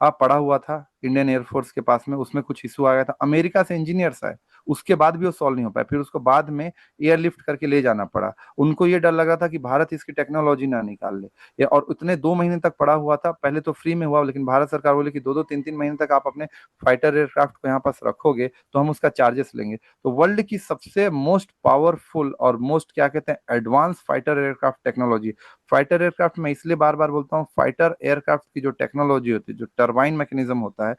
पड़ा हुआ था इंडियन एयरफोर्स के पास में। उसमें कुछ इशू आ गया था, अमेरिका से इंजीनियर्स आए, उसके बाद भी वो सॉल्व नहीं हो पाया, फिर उसको बाद में एयरलिफ्ट करके ले जाना पड़ा। उनको ये डर लग रहा था कि भारत इसकी टेक्नोलॉजी ना निकाल ले, और उतने 2 महीने तक पड़ा हुआ था। पहले तो फ्री में हुआ, लेकिन भारत सरकार बोले कि 2-2 3-3 महीने तक आप अपने फाइटर एयरक्राफ्ट को यहाँ पास रखोगे तो हम उसका चार्जेस लेंगे। तो वर्ल्ड की सबसे मोस्ट पावरफुल और मोस्ट क्या कहते हैं advance fighter aircraft technology, fighter aircraft में इसलिए बार बार बोलता हूँ, फाइटर एयरक्राफ्ट की जो टेक्नोलॉजी होती है, जो टरबाइन मैकेनिज्म होता है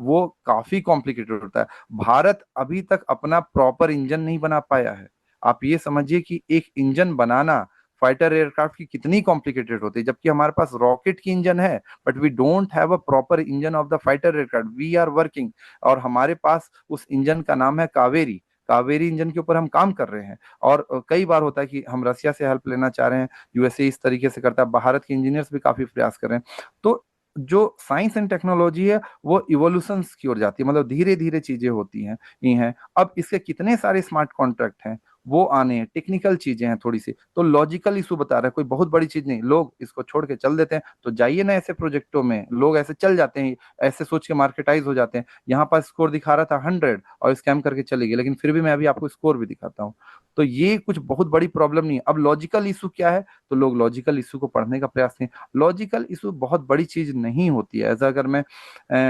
वो काफी कॉम्प्लिकेटेड होता है। भारत अभी तक अपना प्रॉपर इंजन नहीं बना पाया है। आप ये समझिए कि एक इंजन बनाना फाइटर एयरक्राफ्ट की कितनी कॉम्प्लिकेटेड होती है, जबकि हमारे पास रॉकेट की इंजन है, but we don't have a proper engine of the fighter aircraft, we are working. और हमारे पास उस इंजन का नाम है कावेरी, कावेरी इंजन के ऊपर हम काम कर रहे हैं। और कई बार होता है कि हम रसिया से हेल्प लेना चाह रहे हैं, यूएसए इस तरीके से करता है, भारत के इंजीनियर्स भी काफी प्रयास कर रहे हैं। तो जो साइंस एंड टेक्नोलॉजी है वो इवोल्यूशन की ओर जाती है, मतलब धीरे धीरे चीजें होती हैं ही हैं। अब इसके कितने सारे स्मार्ट कॉन्ट्रैक्ट हैं, वो आने हैं, टेक्निकल चीजें हैं थोड़ी सी। तो लॉजिकल इशू बता रहा है, कोई बहुत बड़ी चीज नहीं, लोग इसको छोड़ के चल देते हैं। तो जाइए ना ऐसे प्रोजेक्टों में, लोग ऐसे चल जाते हैं, ऐसे सोच के मार्केटाइज हो जाते हैं। यहाँ पर स्कोर दिखा रहा था 100 और स्कैम करके चले गए, लेकिन फिर भी मैं अभी आपको स्कोर भी दिखाता हूँ। तो ये कुछ बहुत बड़ी प्रॉब्लम नहीं है। अब लॉजिकल इशू क्या है, तो लोग लॉजिकल इशू को पढ़ने का प्रयास नहीं। लॉजिकल इशू बहुत बड़ी चीज नहीं होती है, ऐसा अगर मैं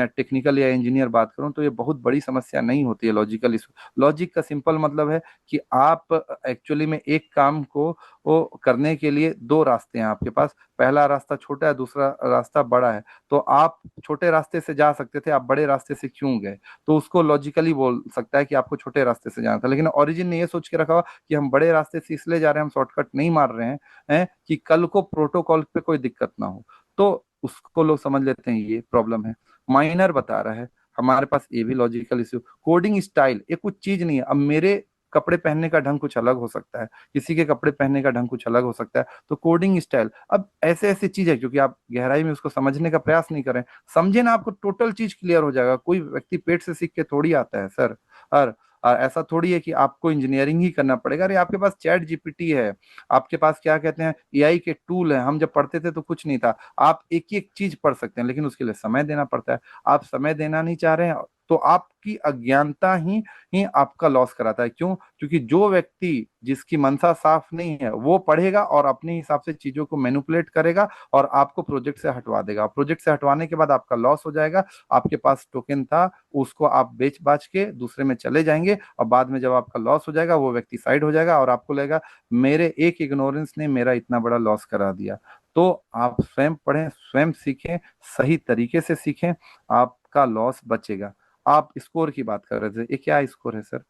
टेक्निकल या इंजीनियर बात करूं तो ये बहुत बड़ी समस्या नहीं होती है लॉजिकल इशू। लॉजिक का सिंपल मतलब है कि आप एक्चुअली में एक काम को वो करने के लिए दो रास्ते हैं आपके पास, पहला रास्ता छोटा है, दूसरा रास्ता बड़ा है। तो आप छोटे रास्ते से जा सकते थे, आप बड़े रास्ते से क्यों गए, तो उसको लॉजिकली बोल सकता है कि आपको छोटे रास्ते से जाना था। लेकिन ओरिजिन ने ये सोच के रखा हुआ कि हम बड़े रास्ते से इसलिए जा रहे हैं, हम शॉर्टकट नहीं मार रहे हैं कि कल को प्रोटोकॉल पे कोई दिक्कत ना हो। तो उसको लोग समझ लेते हैं ये प्रॉब्लम है। माइनर बता रहा है, हमारे पास ये भी लॉजिकल इश्यू। कोडिंग स्टाइल ये कुछ चीज नहीं है। अब मेरे कपड़े पहनने का ढंग कुछ अलग हो सकता है, किसी के कपड़े पहनने का ढंग कुछ अलग हो सकता है, तो कोडिंग स्टाइल अब ऐसे ऐसी चीज है, क्योंकि आप गहराई में उसको समझने का प्रयास नहीं करें, समझे ना, आपको टोटल चीज क्लियर हो जाएगा। कोई व्यक्ति पेट से सीख के थोड़ी आता है सर। और ऐसा थोड़ी है कि आपको इंजीनियरिंग ही करना पड़ेगा। अरे आपके पास चैट जीपीटी है, आपके पास क्या कहते हैं एआई के टूल है। हम जब पढ़ते थे तो कुछ नहीं था, आप एक एक चीज पढ़ सकते हैं, लेकिन उसके लिए समय देना पड़ता है। आप समय देना नहीं चाह रहे हैं, तो आपकी अज्ञानता ही आपका लॉस कराता है। क्यों? क्योंकि जो व्यक्ति जिसकी मनसा साफ नहीं है वो पढ़ेगा और अपने हिसाब से चीजों को मैनिपुलेट करेगा और आपको प्रोजेक्ट से हटवा देगा। प्रोजेक्ट से हटवाने के बाद आपका लॉस हो जाएगा। आपके पास टोकन था, उसको आप बेच बाच के दूसरे में चले जाएंगे और बाद में जब आपका लॉस हो जाएगा वो व्यक्ति साइड हो जाएगा और आपको लगेगा मेरे एक इग्नोरेंस ने मेरा इतना बड़ा लॉस करा दिया। तो आप स्वयं पढ़ें, स्वयं सीखें, सही तरीके से सीखें, आपका लॉस बचेगा। आप स्कोर की बात कर रहे थे, ये क्या स्कोर है सर?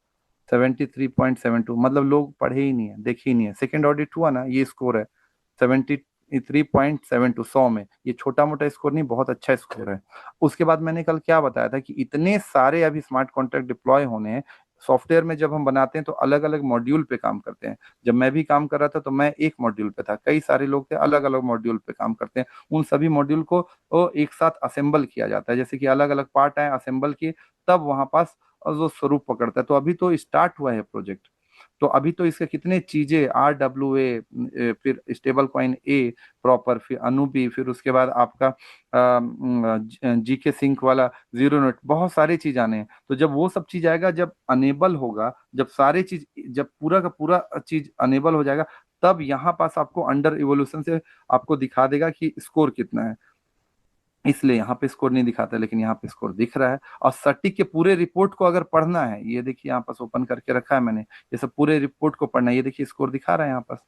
73.72, मतलब लोग पढ़े ही नहीं है, देखे ही नहीं है। सेकेंड ऑडिट हुआ ना, ये स्कोर है 73.72 100 में। ये छोटा मोटा स्कोर नहीं, बहुत अच्छा स्कोर है। उसके बाद मैंने कल क्या बताया था कि इतने सारे अभी स्मार्ट कॉन्ट्रैक्ट डिप्लॉय होने हैं। सॉफ्टवेयर में जब हम बनाते हैं तो अलग अलग मॉड्यूल पे काम करते हैं। जब मैं भी काम कर रहा था तो मैं एक मॉड्यूल पे था, कई सारे लोग थे अलग अलग मॉड्यूल पे काम करते हैं। उन सभी मॉड्यूल को वो एक साथ असेंबल किया जाता है, जैसे कि अलग अलग पार्ट है असेंबल किए, तब वहां पास जो स्वरूप पकड़ता है। तो अभी तो स्टार्ट हुआ है प्रोजेक्ट, तो अभी तो इसके कितने चीजें RWA, फिर स्टेबल कॉइन ए प्रॉपर, फिर अनुबी, फिर उसके बाद आपका GK सिंक वाला जीरो नोट, बहुत सारी चीज आने हैं। तो जब वो सब चीज आएगा, जब अनेबल होगा, जब सारी चीज, जब पूरा का पूरा चीज अनेबल हो जाएगा, तब यहाँ पास आपको अंडर इवोल्यूशन से आपको दिखा देगा कि स्कोर कितना है। इसलिए यहाँ पे स्कोर नहीं दिखाता, लेकिन यहाँ पे स्कोर दिख रहा है। और सटीक के पूरे रिपोर्ट को अगर पढ़ना है, ये देखिए यहाँ पास ओपन करके रखा है मैंने, ये सब पूरे रिपोर्ट को पढ़ना है, ये देखिए स्कोर दिखा रहा है यहाँ पास।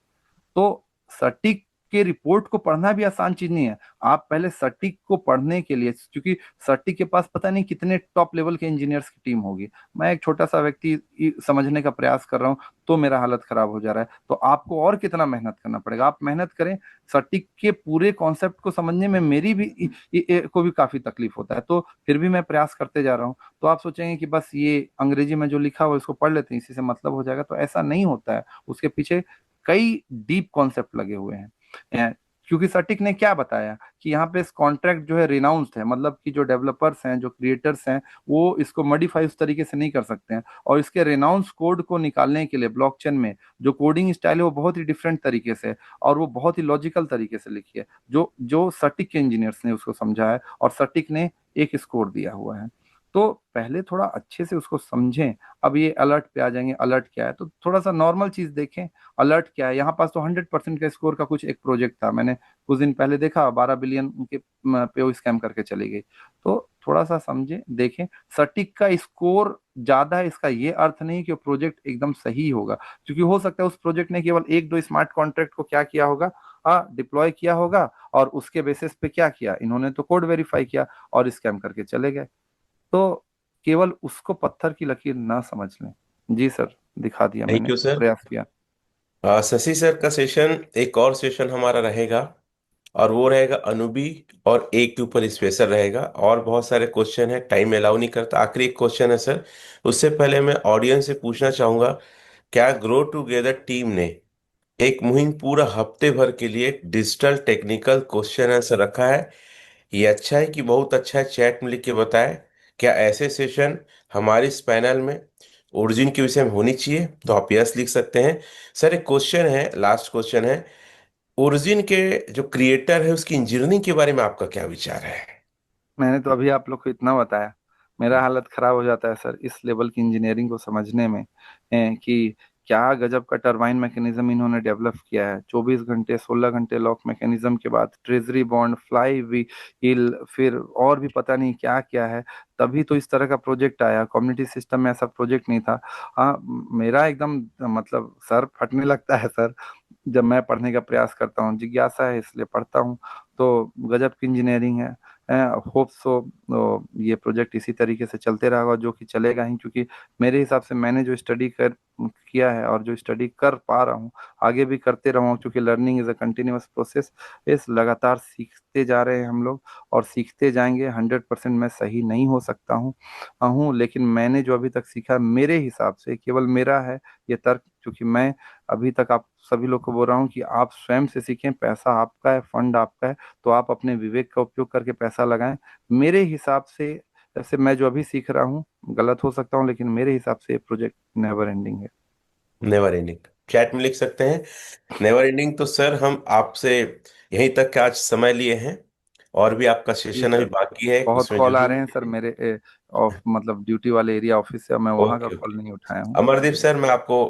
तो सटीक के रिपोर्ट को पढ़ना भी आसान चीज नहीं है। आप पहले सटीक को पढ़ने के लिए, क्योंकि सटीक के पास पता नहीं कितने टॉप लेवल के इंजीनियर्स की टीम होगी, मैं एक छोटा सा व्यक्ति समझने का प्रयास कर रहा हूँ तो मेरा हालत खराब हो जा रहा है। तो आपको और कितना मेहनत करना पड़ेगा, आप मेहनत करें। सटीक के पूरे कॉन्सेप्ट को समझने में मेरी भी को भी काफी तकलीफ होता है, तो फिर भी मैं प्रयास करते जा रहा हूँ। तो आप सोचेंगे कि बस ये अंग्रेजी में जो लिखा हुआ है इसको पढ़ लेते हैं, इसी से मतलब हो जाएगा, तो ऐसा नहीं होता है। उसके पीछे कई डीप कॉन्सेप्ट लगे हुए हैं। अ, क्योंकि सटिक ने क्या बताया कि यहाँ पे इस कॉन्ट्रैक्ट जो है रिनाउंस्ड है, मतलब कि जो डेवलपर्स हैं, जो क्रिएटर्स हैं, वो इसको मॉडिफाई उस तरीके से नहीं कर सकते हैं। और इसके रिनाउंस कोड को निकालने के लिए ब्लॉकचेन में जो कोडिंग स्टाइल है वो बहुत ही डिफरेंट तरीके से है, और वो बहुत ही लॉजिकल तरीके से लिखी है, जो जो सटिक के इंजीनियर्स ने उसको समझा है, और सटिक ने एक स्कोर दिया हुआ है। तो पहले थोड़ा अच्छे से उसको समझें। अब ये अलर्ट पे आ जाएंगे, अलर्ट क्या है, तो थोड़ा सा नॉर्मल चीज देखें। अलर्ट क्या है, यहाँ पास तो 100% का स्कोर का कुछ एक प्रोजेक्ट था, मैंने कुछ दिन पहले देखा, 12 बिलियन के पे वो स्कैम करके चली गई। तो थोड़ा सा समझें, देखें। सटीक का स्कोर ज्यादा है, इसका ये अर्थ नहीं कि वो प्रोजेक्ट एकदम सही होगा, क्योंकि हो सकता है उस प्रोजेक्ट ने केवल एक दो स्मार्ट कॉन्ट्रैक्ट को क्या किया होगा, डिप्लॉय किया होगा, और उसके बेसिस पे क्या किया इन्होंने, तो कोड वेरीफाई किया और स्कैम करके चले गए। तो केवल उसको पत्थर की लकीर ना समझ लें। जी सर, दिखा दिया थैंक मैंने, यू सर। प्रयास किया। शशि सर का सेशन, एक और सेशन हमारा रहेगा, और वो रहेगा अनुबी, और एक के ऊपर स्पेशल रहेगा, और बहुत सारे क्वेश्चन है, टाइम अलाउ नहीं करता। आखिरी एक क्वेश्चन है सर, उससे पहले मैं ऑडियंस से पूछना चाहूंगा, क्या ग्रो टुगेदर टीम ने एक मुहिम पूरा हफ्ते भर के लिए डिजिटल टेक्निकल क्वेश्चन आंसर रखा है? ये अच्छा है कि बहुत अच्छा है? चैट में लिख के बताएं। क्या ऐसे सेशन हमारे इस पैनल में ओरिजिन के विषय में होनी चाहिए? तो आप यस लिख सकते हैं। सर एक क्वेश्चन है, लास्ट क्वेश्चन है, ओरिजिन के जो क्रिएटर है उसकी इंजीनियरिंग के बारे में आपका क्या विचार है? मैंने तो अभी आप लोग को इतना बताया, मेरा हालत खराब हो जाता है सर इस लेवल की इंजीनियरिंग को समझने में। कि क्या गजब का टरबाइन मैकेनिज्म इन्होंने डेवलप किया है। 24 घंटे 16 घंटे लॉक मैकेनिज्म के बाद ट्रेजरी बॉन्ड, फ्लाई व्हील, फिर और भी पता नहीं क्या क्या है। तभी तो इस तरह का प्रोजेक्ट आया, कम्युनिटी सिस्टम में ऐसा प्रोजेक्ट नहीं था। हाँ, मेरा एकदम मतलब सर फटने लगता है सर, जब मैं पढ़ने का प्रयास करता हूँ। जिज्ञासा है इसलिए पढ़ता हूँ। तो गजब की इंजीनियरिंग है। होप सो ये प्रोजेक्ट इसी तरीके से चलते रहेगा, जो कि चलेगा ही, क्योंकि मेरे हिसाब से मैंने जो स्टडी कर किया है और जो स्टडी कर पा रहा हूँ, आगे भी करते रहूँ, क्योंकि learning is a continuous process. इस लगातार सीखते जा रहे हैं हम लोग, और सीखते जाएंगे। 100% मैं सही नहीं हो सकता हूँ, लेकिन मैंने जो अभी तक सीखा, मेरे हिसाब से केवल मेरा है ये तर्क, क्योंकि मैं अभी तक आप सभी लोग को बोल रहा हूँ कि आप स्वयं से सीखें। पैसा आपका है, फंड आपका है, तो आप अपने विवेक का उपयोग करके पैसा लगाएं। मेरे हिसाब से, जैसे मैं जो अभी सीख रहा हूँ, गलत हो सकता हूँ, लेकिन मेरे हिसाब से ये प्रोजेक्ट नेवर एंडिंग है। नेवर एंडिंग, चैट में लिख सकते हैं नेवर एंडिंग। तो सर हम आपसे यहीं तक का आज समय लिए हैं। और भी आपका जी सेशन अभी सर, बाकी है, बहुत उसमें कॉल आ जुड़िए। रहे हैं सर मेरे ऑफ मतलब ड्यूटी वाले एरिया ऑफिस से, मैं वहाँ का ओके कॉल ओके। नहीं उठाया हूँ। अमरदीप जी सर, मैं आपको